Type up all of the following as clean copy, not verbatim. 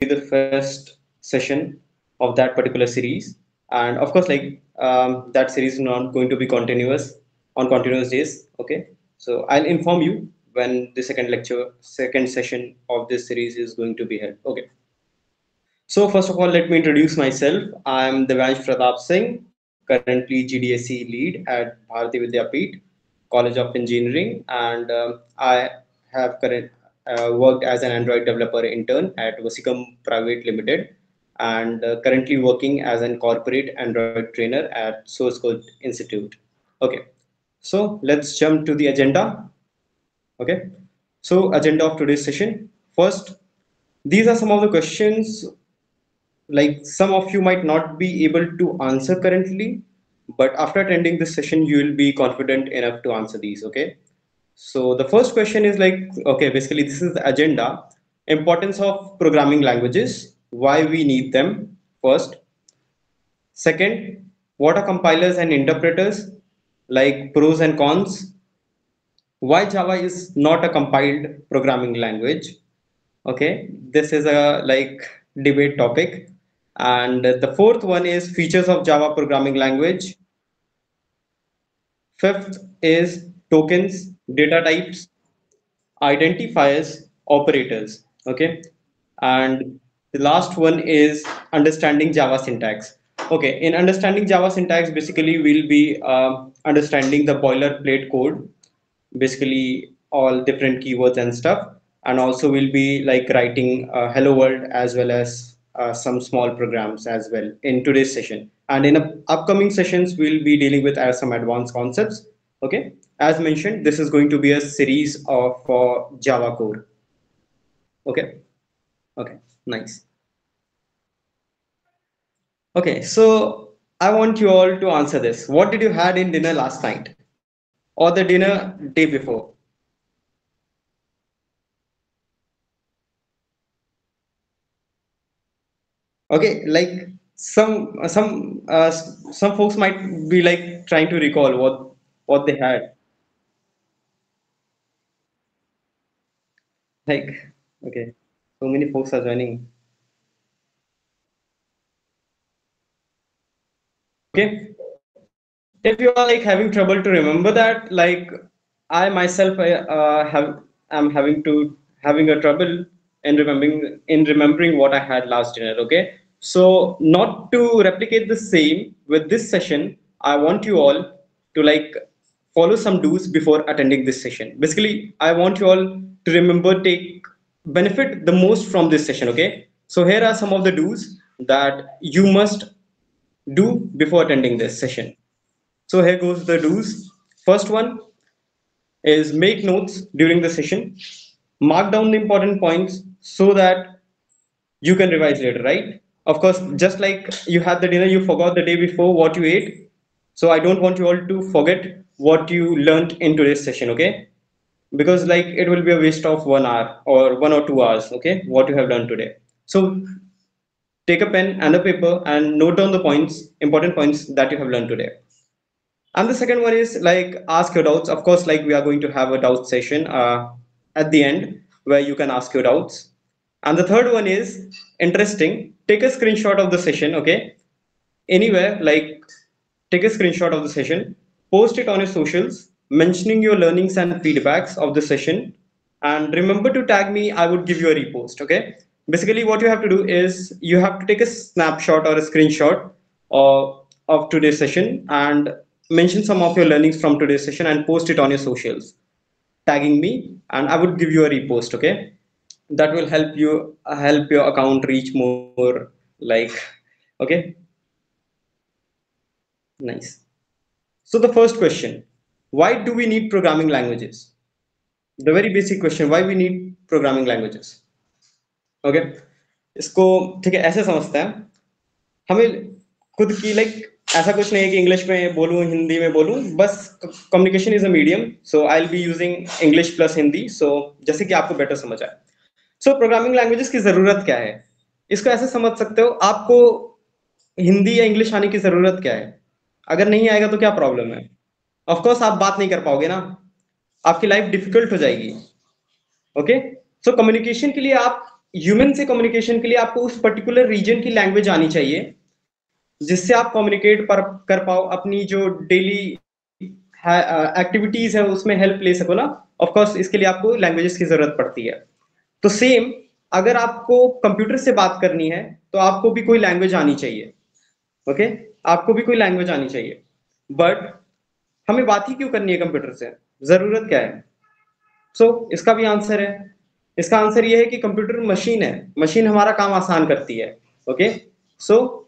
the first session of that particular series. And of course, like that series is not going to be continuous on continuous days. Okay, so I'll inform you when the second session of this series is going to be held. Okay. So first of all, let me introduce myself. I'm Devansh Pratap Singh, currently GDSE lead at Bharati Vidyapeeth College of Engineering, and I have worked as an Android developer intern at Vasicom Private Limited, and currently working as an corporate Android trainer at Source Code Institute. Okay, so let's jump to the agenda. Okay, so agenda of today's session. First, these are some of the questions like some of you might not be able to answer currently, but after attending this session you will be confident enough to answer these. Okay, so the first question is like, okay, basically this is the agenda. Importance of programming languages, why we need them first. Second, what are compilers and interpreters, like pros and cons, why Java is not a compiled programming language. Okay, this is a like debate topic. And the fourth one is features of Java programming language. Fifth is tokens, data types, identifiers, operators. Okay, and the last one is understanding Java syntax. Okay, in understanding Java syntax, basically we'll be understanding the boilerplate code, basically all different keywords and stuff, and also we'll be like writing hello world as well as some small programs as well in today's session. And in upcoming sessions we'll be dealing with some advanced concepts. Okay, as mentioned, this is going to be a series of Java core. Okay, okay, nice. Okay, so I want you all to answer this. What did you had in dinner last night or the dinner day before? Okay, like some folks might be like trying to recall what they had. Like, okay, so many folks are joining. Okay, if you are like having trouble to remember that, like I myself am having a trouble in remembering what I had last dinner. Okay, so not to replicate the same with this session, I want you all to like follow some do's before attending this session. Basically, I want you all to remember, take benefit the most from this session. Okay, so here are some of the do's that you must do before attending this session. So here goes the do's. First one is make notes during the session. Mark down the important points so that you can revise later, right? Of course, just like you had the dinner, you forgot the day before what you ate. So I don't want you all to forget what you learned in today's session, okay? Because like it will be a waste of 1 hour or 1 or 2 hours, okay? What you have done today. So take a pen and a paper and note down the points, important points that you have learned today. And the second one is like ask your doubts. Of course, like we are going to have a doubt session at the end where you can ask your doubts. And the third one is interesting. Take a screenshot of the session, okay? Anywhere, like take a screenshot of the session, post it on your socials, mentioning your learnings and feedbacks of the session. And remember to tag me, I would give you a repost, okay? Basically, what you have to do is you have to take a snapshot or a screenshot of today's session and mention some of your learnings from today's session and post it on your socials, tagging me, and I would give you a repost, okay? That will help your account reach more like, okay, nice. So the first question, why do we need programming languages? The very basic question, why we need programming languages? Okay, इसको ठीक है ऐसे समझते हैं हमें खुद की like ऐसा कुछ नहीं है कि इंग्लिश में बोलूं हिंदी में बोलूं, बस communication is a medium, so I will be using English plus Hindi, so जैसे कि आपको बेटर समझ आए. सो प्रोग्रामिंग लैंग्वेजेस की जरूरत क्या है, इसको ऐसे समझ सकते हो, आपको हिंदी या इंग्लिश आने की जरूरत क्या है, अगर नहीं आएगा तो क्या प्रॉब्लम है. ऑफ कोर्स आप बात नहीं कर पाओगे ना, आपकी लाइफ डिफिकल्ट हो जाएगी. ओके, सो कम्युनिकेशन के लिए आप ह्यूमन से कम्युनिकेशन के लिए आपको उस पर्टिकुलर रीजन की लैंग्वेज आनी चाहिए, जिससे आप कम्युनिकेट कर पाओ, अपनी जो डेली एक्टिविटीज है उसमें हेल्प ले सको ना। ऑफ कोर्स इसके लिए आपको लैंग्वेजेस की जरूरत पड़ती है। तो सेम, अगर आपको कंप्यूटर से बात करनी है तो आपको भी कोई लैंग्वेज आनी चाहिए। ओके, आपको भी कोई लैंग्वेज आनी चाहिए। बट हमें बात ही क्यों करनी है कंप्यूटर से, जरूरत क्या है? इसका भी आंसर है। इसका आंसर ये है कि कंप्यूटर मशीन है, मशीन हमारा काम आसान करती है। ओके, सो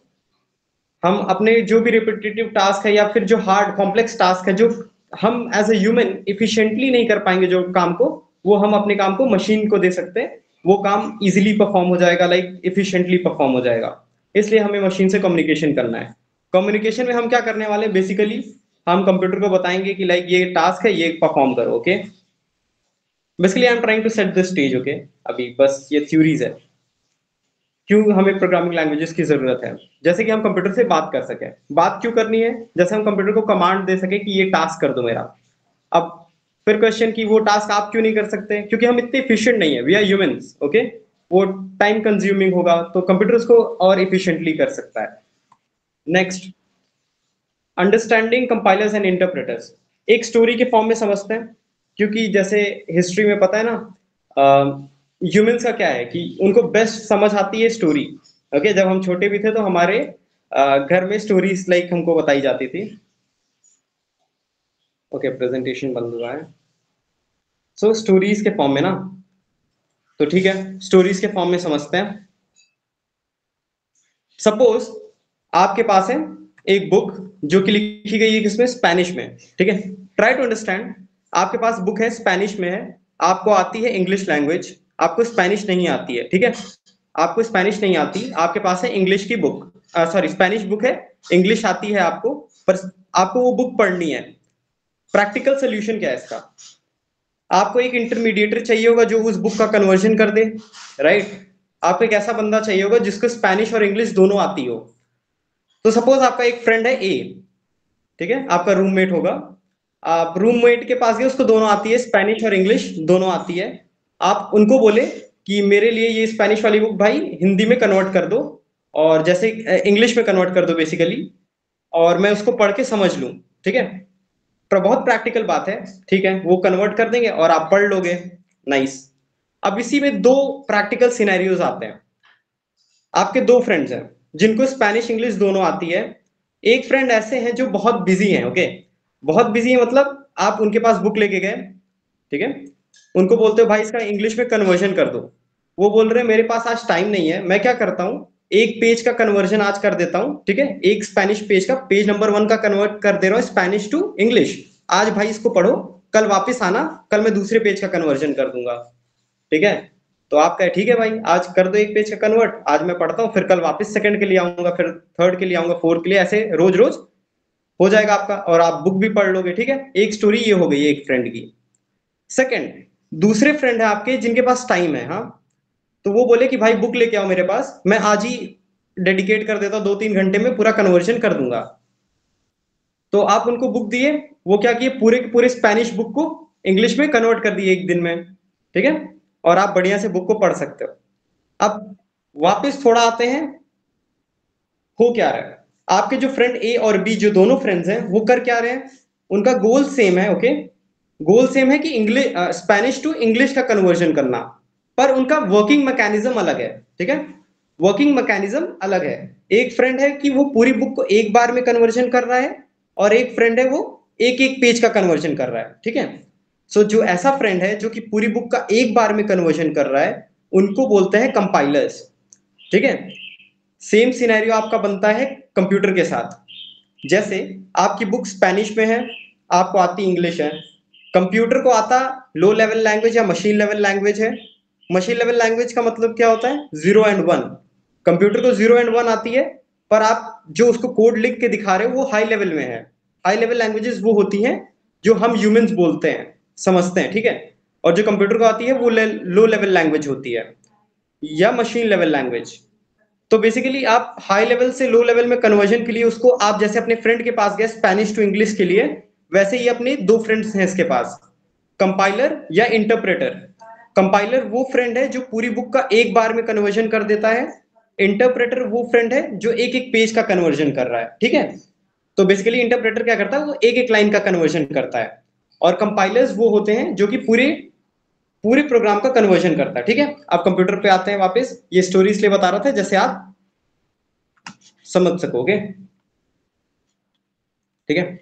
हम अपने जो भी रिपीटेटिव टास्क है या फिर जो हार्ड कॉम्प्लेक्स टास्क है, जो हम एज ए ह्यूमन इफिशिएंटली नहीं कर पाएंगे जो काम को, वो हम अपने काम को मशीन को दे सकते हैं। वो काम इजीली परफॉर्म हो जाएगा, लाइक इफिशिएंटली परफॉर्म हो जाएगा। इसलिए हमें मशीन से कम्युनिकेशन करना है। कम्युनिकेशन में हम क्या करने वाले हैं बेसिकली, हम कंप्यूटर को बताएंगे कि लाइक ये टास्क है, ये परफॉर्म करो। Okay, basically I am trying to set the stage. Okay, अभी बस ये थ्योरीज है क्यों हमें प्रोग्रामिंग लैंग्वेजेस की जरूरत है। जैसे कि हम कंप्यूटर से बात कर सके। बात क्यों करनी है? जैसे हम कंप्यूटर को कमांड दे सके कि ये टास्क कर दो मेरा। अब फिर क्वेश्चन कि वो टास्क आप क्यों नहीं कर सकते? क्योंकि हम इतने इफिशिएंट नहीं है, वी आर ह्यूमंस। ओके, वो टाइम कंज्यूमिंग होगा, तो कंप्यूटर उसको और इफिशिएंटली कर सकता है। Next, understanding compilers and interpreters. एक स्टोरी के फॉर्म में समझते हैं, क्योंकि जैसे हिस्ट्री में पता है ना, ह्यूमंस का क्या है कि उनको बेस्ट समझ आती है स्टोरी। ओके, जब हम छोटे भी थे तो हमारे घर में स्टोरीज लाइक हमको बताई जाती थी। ओके, प्रेजेंटेशन बंद हुआ है। स्टोरीज के फॉर्म में ना, तो ठीक है, स्टोरीज के फॉर्म में समझते हैं। सपोज आपके पास है एक बुक जो कि लिखी गई है किसमें, स्पेनिश में। ठीक है, ट्राई टू अंडरस्टैंड। आपके पास बुक है, स्पेनिश में है, आपको आती है इंग्लिश लैंग्वेज, आपको स्पेनिश नहीं आती है। ठीक है, आपको स्पेनिश नहीं आती, आपके पास है इंग्लिश की बुक, सॉरी स्पेनिश बुक है, इंग्लिश आती है आपको, पर आपको वो बुक पढ़नी है। प्रैक्टिकल सोल्यूशन क्या है इसका? आपको एक इंटरमीडिएटर चाहिए होगा जो उस बुक का कन्वर्जन कर दे, राइट? आपको एक ऐसा बंदा चाहिए होगा जिसको स्पेनिश और इंग्लिश दोनों आती हो। तो सपोज आपका एक फ्रेंड है ए, ठीक है, आपका रूममेट होगा। आप रूममेट के पास गए, उसको दोनों आती है, स्पेनिश और इंग्लिश दोनों आती है। आप उनको बोले कि मेरे लिए ये स्पेनिश वाली बुक भाई हिंदी में कन्वर्ट कर दो, और जैसे इंग्लिश में कन्वर्ट कर दो बेसिकली, और मैं उसको पढ़ के समझ लूं। ठीक है, पर बहुत प्रैक्टिकल बात है। ठीक है, वो कन्वर्ट कर देंगे और आप पढ़ लोगे। नाइस। अब इसी में दो प्रैक्टिकल सिनेरियोज आते हैं। आपके दो फ्रेंड्स हैं जिनको स्पेनिश इंग्लिश दोनों आती है। एक फ्रेंड ऐसे हैं जो बहुत बिजी हैं। ओके, बहुत बिजी है मतलब आप उनके पास बुक लेके गए, ठीक है, उनको बोलते हो भाई इसका इंग्लिश में कन्वर्जन कर दो। वो बोल रहे हैं मेरे पास आज टाइम नहीं है, मैं क्या करता हूँ, एक पेज का कन्वर्जन आज कर देता हूँ। ठीक है, एक स्पेनिश पेज का पेज नंबर 1 का कन्वर्ट कर दे रहा हूँ स्पेनिश टू इंग्लिश। आज भाई इसको पढ़ो, कल वापस आना, कल मैं दूसरे पेज का कन्वर्जन कर दूंगा। ठीक है, तो आप कहे ठीक है भाई आज कर दो एक पेज का कन्वर्ट, आज मैं पढ़ता हूँ, फिर कल वापस सेकंड के लिए आऊंगा, फिर थर्ड के लिए आऊंगा, फोर्थ के लिए, ऐसे रोज रोज हो जाएगा आपका, और आप बुक भी पढ़ लोगे। ठीक है, एक स्टोरी ये हो गई एक फ्रेंड की। सेकंड, दूसरे फ्रेंड है आपके जिनके पास टाइम है। हाँ, तो वो बोले कि भाई बुक लेके आओ मेरे पास, मैं आज ही डेडिकेट कर देता हूँ, 2-3 घंटे में पूरा कन्वर्जन कर दूंगा। तो आप उनको बुक दिए, वो क्या किए, पूरे के पूरे स्पेनिश बुक को इंग्लिश में कन्वर्ट कर दिए एक दिन में। ठीक है, और आप बढ़िया से बुक को पढ़ सकते हो। अब वापस थोड़ा आते हैं, हो क्या रहा है, आपके जो फ्रेंड ए और बी जो दोनों फ्रेंड्स हैं वो कर क्या रहे हैं, उनका गोल सेम है। ओके, गोल सेम है कि इंग्लिश स्पेनिश टू इंग्लिश का कन्वर्जन करना, पर उनका वर्किंग मैकेनिज्म अलग है। ठीक है, वर्किंग मैकेनिज्म अलग है। एक फ्रेंड है कि वो पूरी बुक को एक बार में कन्वर्जन कर रहा है, और एक फ्रेंड है वो एक एक पेज का कन्वर्जन कर रहा है। ठीक है, जो ऐसा फ्रेंड है जो कि पूरी बुक का एक बार में कन्वर्जन कर रहा है, उनको बोलते हैं कंपाइलर्स। ठीक है, सेम सिनेरियो आपका बनता है कंप्यूटर के साथ। जैसे आपकी बुक स्पेनिश में है, आपको आती इंग्लिश है, कंप्यूटर को आता लो लेवल लैंग्वेज या मशीन लेवल लैंग्वेज है। मशीन लेवल लैंग्वेज का मतलब क्या होता है, 0 एंड 1। कंप्यूटर को 0 एंड 1 आती है, पर आप जो उसको कोड लिख के दिखा रहे हो वो हाई लेवल में है। हाई लेवल लैंग्वेजेस वो होती हैं जो हम ह्यूमंस बोलते हैं, समझते हैं। ठीक है, और जो कंप्यूटर को आती है वो लो लेवल लैंग्वेज होती है, या मशीन लेवल लैंग्वेज। तो बेसिकली आप हाई लेवल से लो लेवल में कन्वर्जन के लिए उसको, आप जैसे अपने फ्रेंड के पास गए स्पेनिश टू इंग्लिश के लिए, वैसे ही अपने दो फ्रेंड्स हैं इसके पास, कंपाइलर या इंटरप्रेटर। कंपाइलर वो फ्रेंड है जो पूरी बुक का एक बार में कन्वर्जन कर देता है, इंटरप्रेटर वो फ्रेंड है जो एक एक पेज का कन्वर्जन कर रहा है, ठीक है। तो बेसिकली इंटरप्रेटर क्या करता है, वो एक एक लाइन का कन्वर्जन करता है, और कंपाइलर्स वो होते हैं जो कि पूरे पूरे प्रोग्राम का कन्वर्जन करता है, ठीक है। आप कंप्यूटर पे आते हैं वापस, ये स्टोरी इसलिए बता रहा था जैसे आप समझ सकोगे, ठीक है।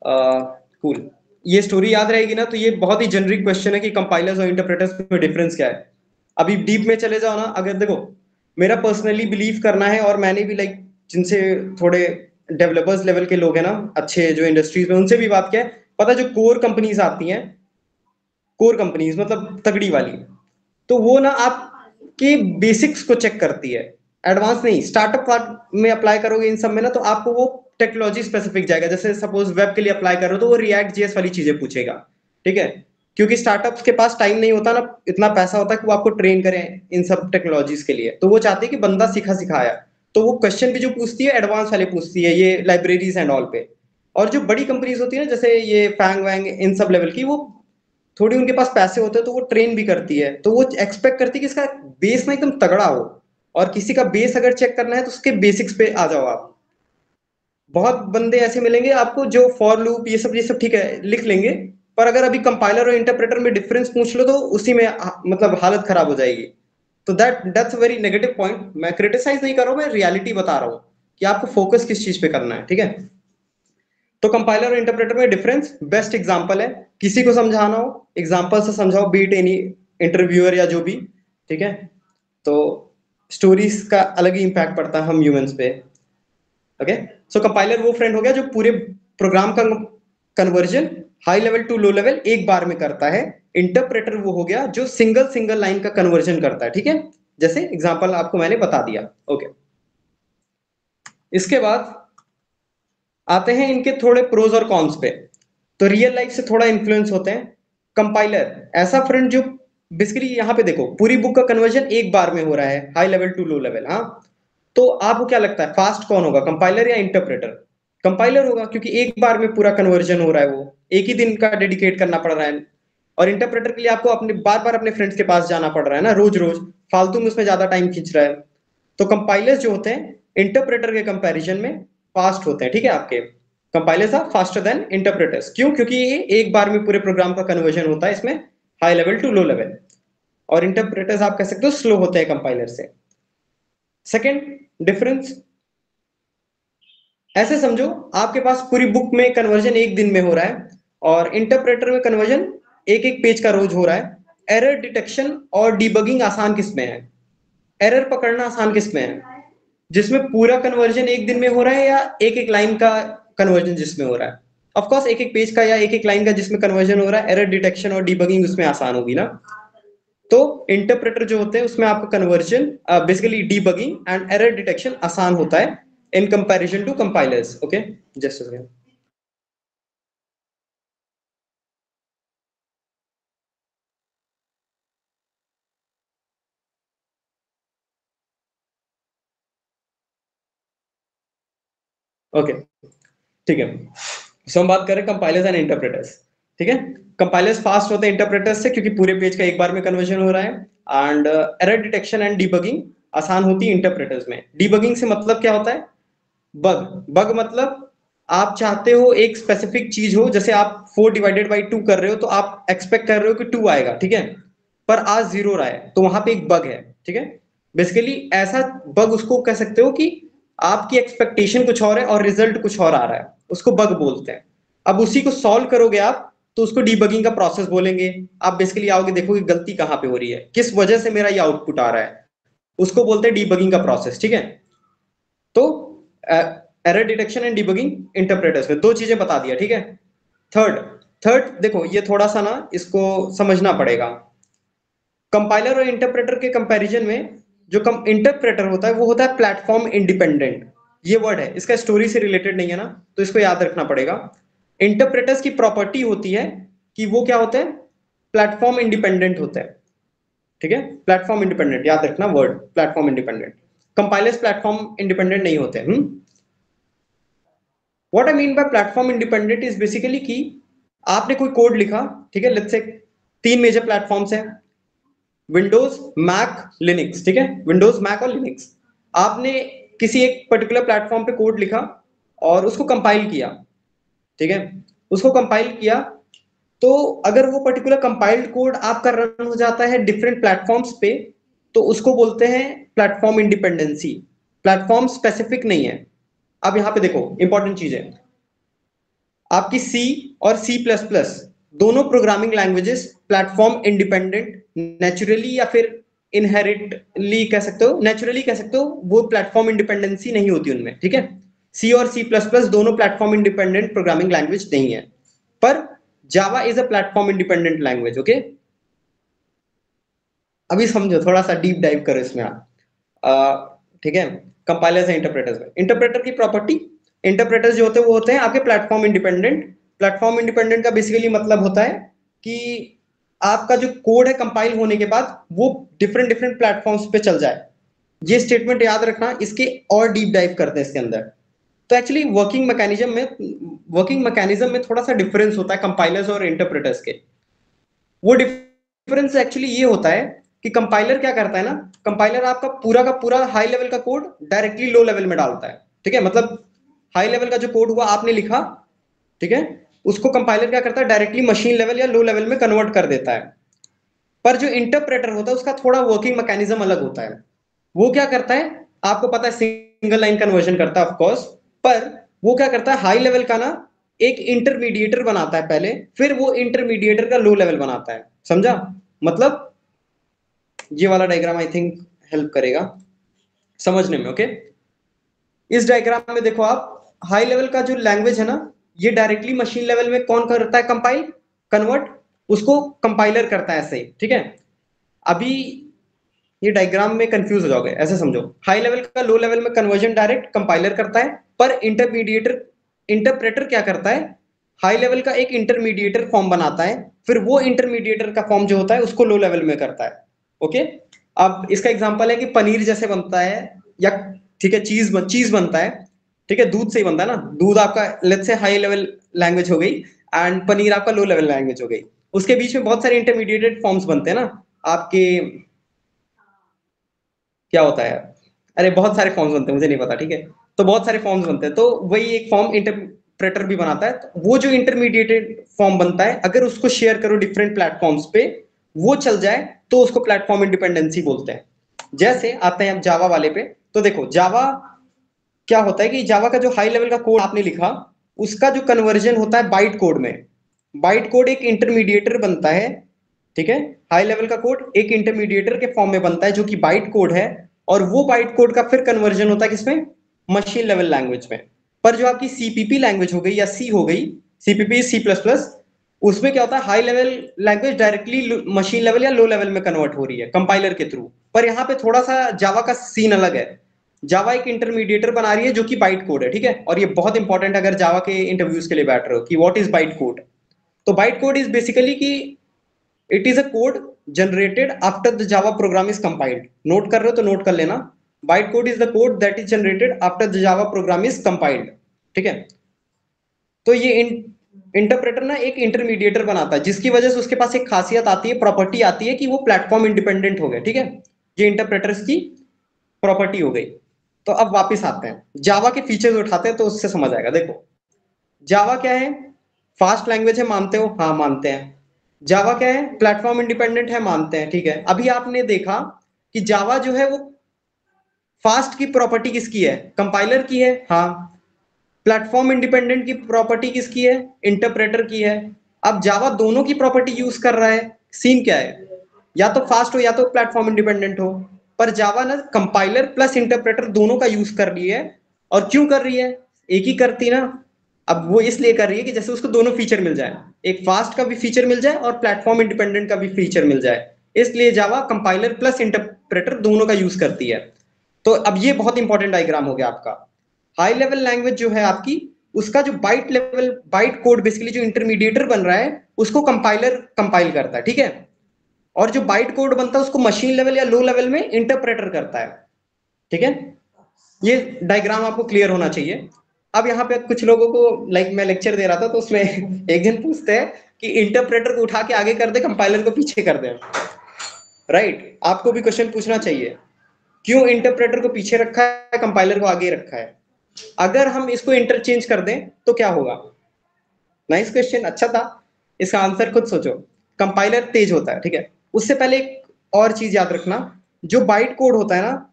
कूल, ये स्टोरी याद रहेगी ना, तो ये बहुत ही जेनरिक क्वेश्चन है कि कंपाइलर्स और इंटरप्रेटर्स में डिफरेंस क्या है। अभी डीप में चले जाओ ना, अगर देखो मेरा पर्सनली बिलीव करना है, और मैंने भी लाइक जिनसे थोड़े डेवलपर्स लेवल के लोग हैं ना अच्छे जो इंडस्ट्रीज में, उनसे भी बात किया है, पता जो कोर कंपनीज आती हैं, कोर कंपनीज मतलब तगड़ी वाली, तो वो ना आपके बेसिक्स को चेक करती है, एडवांस नहीं। स्टार्टअप पार्ट में अप्लाई करोगे इन सब में ना, तो आपको वो टेक्नोलॉजी स्पेसिफिक जाएगा, जैसे सपोज वेब के लिए अप्लाई करो तो वो रिएक्ट जेएस वाली चीजें पूछेगा, ठीक है। क्योंकि स्टार्टअप्स के पास टाइम नहीं होता ना, इतना पैसा होता है कि वो आपको ट्रेन करें इन सब टेक्नोलॉजीज के लिए, तो वो चाहते हैं कि बंदा सीखा सिखाया। तो वो क्वेश्चन भी जो पूछती है एडवांस वाले पूछती है, ये लाइब्रेरीज एंड ऑल पे। और जो बड़ी कंपनीज होती है ना, जैसे ये फैंग वैंग इन सब लेवल की, वो थोड़ी उनके पास पैसे होते हैं तो वो ट्रेन भी करती है, तो वो एक्सपेक्ट करती है कि इसका बेस ना एकदम तगड़ा हो, और किसी का बेस अगर चेक करना है तो उसके बेसिक्स पे आ जाओ आप। बहुत बंदे ऐसे मिलेंगे आपको जो फॉर लूप ये सब ठीक है लिख लेंगे, पर अगर अभी कंपाइलर और इंटरप्रेटर में डिफरेंस पूछ लो तो उसी में मतलब हालत खराब हो जाएगी। तो that's a very negative point. मैं क्रिटिसाइज नहीं कर रहा हूँ, मैं रियलिटी बता रहा हूँ कि आपको फोकस किस चीज पे करना है, ठीक है। तो कंपाइलर और इंटरप्रेटर में डिफरेंस बेस्ट एग्जांपल है, किसी को समझाना हो एग्जांपल से समझाओ, बीट एनी इंटरव्यूअर या जो भी, ठीक है। तो स्टोरीज का अलग ही इंपैक्ट पड़ता है हम ह्यूमंस पे। ओके, सो कंपाइलर वो फ्रेंड हो गया जो पूरे प्रोग्राम का conversion high level to low level एक बार में करता है। इंटरप्रेटर वो हो गया जो सिंगल सिंगल लाइन का कन्वर्जन करता है, ठीक है। जैसे एग्जांपल आपको मैंने बता दिया, ओके। इसके बाद आते हैं इनके थोड़े प्रोज और कॉन्स पे। तो रियल लाइफ से थोड़ा इन्फ्लुएंस होते हैं। कंपाइलर ऐसा फ्रेंड जो बेसिकली यहाँ पे देखो पूरी बुक का कन्वर्जन एक बार में हो रहा है, high level to low level, हाँ। तो आपको क्या लगता है फास्ट कौन होगा, कंपाइलर या इंटरप्रेटर? कंपाइलर होगा, क्योंकि एक बार में पूरा कन्वर्जन हो रहा है, वो एक ही दिन का डेडिकेट करना पड़ रहा है। और इंटरप्रेटर के लिए आपको अपने बार बार अपने फ्रेंड्स के पास जाना पड़ रहा है ना, रोज रोज, फालतू में उसमें ज्यादा टाइम खींच रहा है। तो कंपाइलर्स जो होते हैं इंटरप्रेटर के कंपैरिजन में फास्ट होते हैं, ठीक है। आपके compilers are faster than interpreters, क्यों? क्योंकि ये एक बार में पूरे प्रोग्राम का कन्वर्जन होता है इसमें, high level to low level. और इंटरप्रेटर्स आप कह सकते हो स्लो होते हैं कंपाइलर से। सेकेंड डिफरेंस, ऐसे समझो आपके पास पूरी बुक में कन्वर्जन एक दिन में हो रहा है, और इंटरप्रेटर में कन्वर्जन एक एक पेज का रोज हो रहा है। एरर डिटेक्शन और डिबगिंग आसान किसमें है? एरर पकड़ना आसान किसमें है? जिसमें पूरा कन्वर्जन एक दिन में हो रहा है, या एक एक लाइन का कन्वर्जन जिसमें हो रहा है? ऑफ कोर्स एक एक पेज का या एक एक लाइन का जिसमें कन्वर्जन हो रहा है, एरर डिटेक्शन और डिबगिंग उसमें आसान होगी ना। तो इंटरप्रेटर जो होते हैं उसमें आपका conversion basically debugging and error detection आसान होता है in comparison to compilers, okay. Just a second. Okay, ठीक है। सो हम बात करें कंपाइलर्स एंड इंटरप्रेटर्स, ठीक है। कंपाइलर्स फास्ट होते हैं इंटरप्रेटर्स से, क्योंकि पूरे पेज का एक बार में कन्वर्जन हो रहा है। And error detection and debugging आसान होती है इंटरप्रेटर्स में। डीबगिंग से मतलब क्या होता है? बग। बग मतलब आप चाहते हो एक स्पेसिफिक चीज हो, जैसे आप 4/2 कर रहे हो तो आप एक्सपेक्ट कर रहे हो कि 2 आएगा, ठीक है। पर आज 0 रहा है, तो वहां पे एक बग है, ठीक है। बेसिकली ऐसा बग उसको कह सकते हो कि आपकी एक्सपेक्टेशन कुछ और है और रिजल्ट कुछ और आ रहा है, उसको बग बोलते हैं। अब उसी को सॉल्व करोगे आप, तो उसको डीबगिंग का प्रोसेस बोलेंगे। आप बेसिकली आओगे, देखोगे गलती कहां पे हो रही है, किस वजह से मेरा ये आउटपुट आ रहा है, उसको बोलते हैं डीबगिंग का प्रोसेस, ठीक है। तो error detection and debugging interpreters में दो चीजें बता दिया, ठीक है। थर्ड, थर्ड देखो ये थोड़ा सा ना इसको समझना पड़ेगा। कंपाइलर और इंटरप्रेटर के कंपैरिजन में जो कम इंटरप्रेटर होता है वो होता है प्लेटफॉर्म इंडिपेंडेंट। ये वर्ड है, इसका स्टोरी से रिलेटेड नहीं है ना, तो इसको याद रखना पड़ेगा। इंटरप्रेटर्स की प्रॉपर्टी होती है कि वो क्या होते हैं, प्लेटफॉर्म इंडिपेंडेंट होते हैं, ठीक है। प्लेटफॉर्म इंडिपेंडेंट याद रखना word, platform independent. Compilers platform independent नहीं होते। What I mean by platform independent is basically कि आपने कोई कोड लिखा, ठीक है। लेट्स से 3 मेजर प्लेटफॉर्म्स हैं, विंडोज, मैक, लिनक्स, ठीक है, विंडोज, मैक और लिनक्स। आपने किसी एक पर्टिकुलर प्लेटफॉर्म पे कोड लिखा और उसको कंपाइल किया, ठीक है, उसको कंपाइल किया, तो अगर वो पर्टिकुलर कंपाइल्ड कोड आपका रन हो जाता है डिफरेंट प्लेटफॉर्म्स पे, तो उसको बोलते हैं प्लेटफॉर्म इंडिपेंडेंसी। प्लेटफॉर्म स्पेसिफिक नहीं है। अब यहां पे देखो इंपॉर्टेंट चीज है, आपकी सी और सी प्लस प्लस दोनों programming languages platform independent naturally या फिर इनहेरिटली कह सकते हो, नेचुरली कह सकते हो, वो प्लेटफॉर्म इंडिपेंडेंसी नहीं होती उनमें, ठीक है। सी और सी प्लस प्लस दोनों प्लेटफॉर्म इंडिपेंडेंट प्रोग्रामिंग लैंग्वेज नहीं है, पर Java is a platform independent language, okay. अभी समझो, थोड़ा सा डीप डाइव करो इसमें आप, ठीक है। कंपाइलर्स एंड इंटरप्रेटर्स में, इंटरप्रेटर की प्रॉपर्टी, इंटरप्रेटर्स जो होते हैं वो होते हैं आपके प्लेटफॉर्म इंडिपेंडेंट। प्लेटफॉर्म इंडिपेंडेंट का बेसिकली मतलब होता है कि आपका जो कोड है कंपाइल होने के बाद वो डिफरेंट डिफरेंट प्लेटफॉर्म्स पे चल जाए। ये स्टेटमेंट याद रखना, इसके और डीप डाइव करते हैं इसके अंदर। तो एक्चुअली वर्किंग मैकेनिज्म में थोड़ा सा डिफरेंस होता है कंपाइलर्स और इंटरप्रेटर्स के। वो डिफरेंस एक्चुअली ये होता है कि कंपाइलर क्या करता है ना, कंपाइलर आपका पूरा का पूरा हाई लेवल का कोड डायरेक्टली लो लेवल में डालता है, ठीक है। मतलब हाई लेवल का जो कोड हुआ आपने लिखा, ठीक है, उसको कंपाइलर क्या करता है डायरेक्टली मशीन लेवल या लो लेवल में कन्वर्ट कर देता है। पर जो इंटरप्रेटर होता है उसका थोड़ा वर्किंग मैकेनिज्म अलग होता है। वो क्या करता है, आपको पता है सिंगल लाइन कन्वर्जन करता है ऑफ कोर्स, पर वो क्या करता है हाई लेवल का ना एक इंटरमीडिएटर बनाता है पहले, फिर वो इंटरमीडिएटर का लो लेवल बनाता है, समझा। मतलब ये वाला डायग्राम आई थिंक हेल्प करेगा समझने में, ओके। इस डायग्राम में देखो आप, हाई लेवल का जो लैंग्वेज है ना, ये डायरेक्टली मशीन लेवल में कौन करता है कंपाइल, कन्वर्ट, उसको कंपाइलर करता है ऐसे ही, ठीक है। अभी ये डायग्राम में कंफ्यूज हो जाओगे, ऐसे समझो, हाई लेवल का लो लेवल में कन्वर्जन डायरेक्ट कंपाइलर करता है, पर इंटरमीडिएटर इंटरप्रेटर क्या करता है, हाई लेवल का एक इंटरमीडिएटर फॉर्म बनाता है, फिर वो इंटरमीडिएटर का फॉर्म जो होता है उसको लो लेवल में करता है, ओके। अब इसका एग्जांपल है कि पनीर जैसे बनता है, या ठीक है चीज बनता है, ठीक है, दूध से ही बनता है ना, दूध आपका let's say high level language हो गई, एंड पनीर आपका लो लेवल लैंग्वेज हो गई। उसके बीच में बहुत सारे इंटरमीडिएटेड फॉर्म्स बनते हैं ना आपके, क्या होता है, अरे बहुत सारे फॉर्म्स बनते हैं, मुझे नहीं पता, ठीक है। तो बहुत सारे फॉर्म्स बनते हैं, तो वही एक फॉर्म इंटरप्रेटर भी बनाता है। तो वो जो इंटरमीडिएटेड फॉर्म बनता है, अगर उसको शेयर करो डिफरेंट प्लेटफॉर्म्स पे, वो चल जाए, तो उसको प्लेटफॉर्म इंडिपेंडेंसी बोलते हैं। जैसे आते हैं अब जावा वाले पे, तो देखो जावा क्या होता है कि जावा का जो हाई लेवल का कोड आपने लिखा, उसका जो कन्वर्जन होता है बाइट कोड में। बाइट कोड एक इंटरमीडिएटर बनता है, ठीक है। हाई लेवल का कोड एक इंटरमीडिएटर के फॉर्म में बनता है जो कि बाइट कोड है, और वो बाइट कोड का फिर कन्वर्जन होता है किसमें, मशीन लेवल लैंग्वेज में। पर जो आपकी सीपीपी लैंग्वेज हो गई या सी हो गई, सीपीपी सी प्लस प्लस, उसमें क्या होता है high level language directly machine level या लो लेवल में कन्वर्ट हो रही है कंपाइलर के थ्रू। पर यहाँ पे थोड़ा सा जावा का सीन अलग है। जावा एक इंटरमीडिएटर बना रही है जो कि बाइट कोड है, ठीक है। और ये बहुत इंपॉर्टेंट है अगर जावा के इंटरव्यूज के लिए बैठ रहे हो कि व्हाट इज बाइट कोड। तो बाइट कोड इज बेसिकली कि it is a code generated after the Java program is compiled. Note कर रहे हो तो नोट कर लेना, bite code is the code that is generated after the Java program is compiled, ठीक है। तो ये इंटरप्रेटर ना एक इंटरमीडिएटर बनाता है, जिसकी वजह से उसके पास एक खासियत आती है, प्रॉपर्टी आती है कि वो प्लेटफॉर्म इंडिपेंडेंट हो गया, ठीक है। ये इंटरप्रेटर्स की प्रॉपर्टी हो गई। तो अब वापस आते हैं जावा के फीचर्स उठाते हैं, तो उससे समझ आएगा। देखो जावा क्या है, फास्ट लैंग्वेज है, मानते हो, हाँ मानते हैं। जावा क्या है, प्लेटफॉर्म इंडिपेंडेंट है, मानते हैं, ठीक है। अभी आपने देखा कि जावा जो है वो फास्ट की प्रॉपर्टी किसकी है, कंपाइलर की है, हाँ। प्लेटफॉर्म इंडिपेंडेंट की प्रॉपर्टी किसकी है, इंटरप्रेटर की है। अब जावा दोनों की प्रॉपर्टी यूज कर रहा है, सीन क्या है, या तो फास्ट हो या तो प्लेटफॉर्म इंडिपेंडेंट हो। पर जावा ना कंपाइलर प्लस इंटरप्रेटर दोनों का यूज कर रही है। और क्यों कर रही है, एक ही करती ना। अब वो इसलिए कर रही है कि जैसे उसको दोनों फीचर मिल जाए, एक फास्ट का भी फीचर मिल जाए और प्लेटफॉर्म इंडिपेंडेंट का भी फीचर मिल जाए। इसलिए जावा कंपाइलर प्लस इंटरप्रेटर दोनों का यूज करती है। तो अब ये बहुत इंपॉर्टेंट डायग्राम हो गया आपका। हाई लेवल लैंग्वेज जो है आपकी, उसका जो byte level byte code basically जो इंटरमीडिएटर बन रहा है, उसको कंपाइलर कंपाइल करता है, ठीक है। और जो बाइट कोड बनता है उसको मशीन लेवल या लो लेवल में इंटरप्रेटर करता है, ठीक है। ये डायग्राम आपको क्लियर होना चाहिए। अब यहाँ पे कुछ लोगों को, लाइक मैं लेक्चर दे रहा था तो उसमें एक जन पूछते हैं कि इंटरप्रेटर को उठा के आगे कर दे, कंपाइलर को पीछे कर दे। राइट? आपको भी क्वेश्चन पूछना चाहिए, क्यों इंटरप्रेटर को पीछे रखा है, कंपाइलर को आगे रखा है? अगर हम इसको इंटरचेंज कर दें तो क्या होगा? नाइस क्वेश्चन, अच्छा था। इसका आंसर खुद सोचो। कंपाइलर तेज होता है, ठीक है। उससे पहले एक और चीज याद रखना, जो बाइट कोड होता है ना,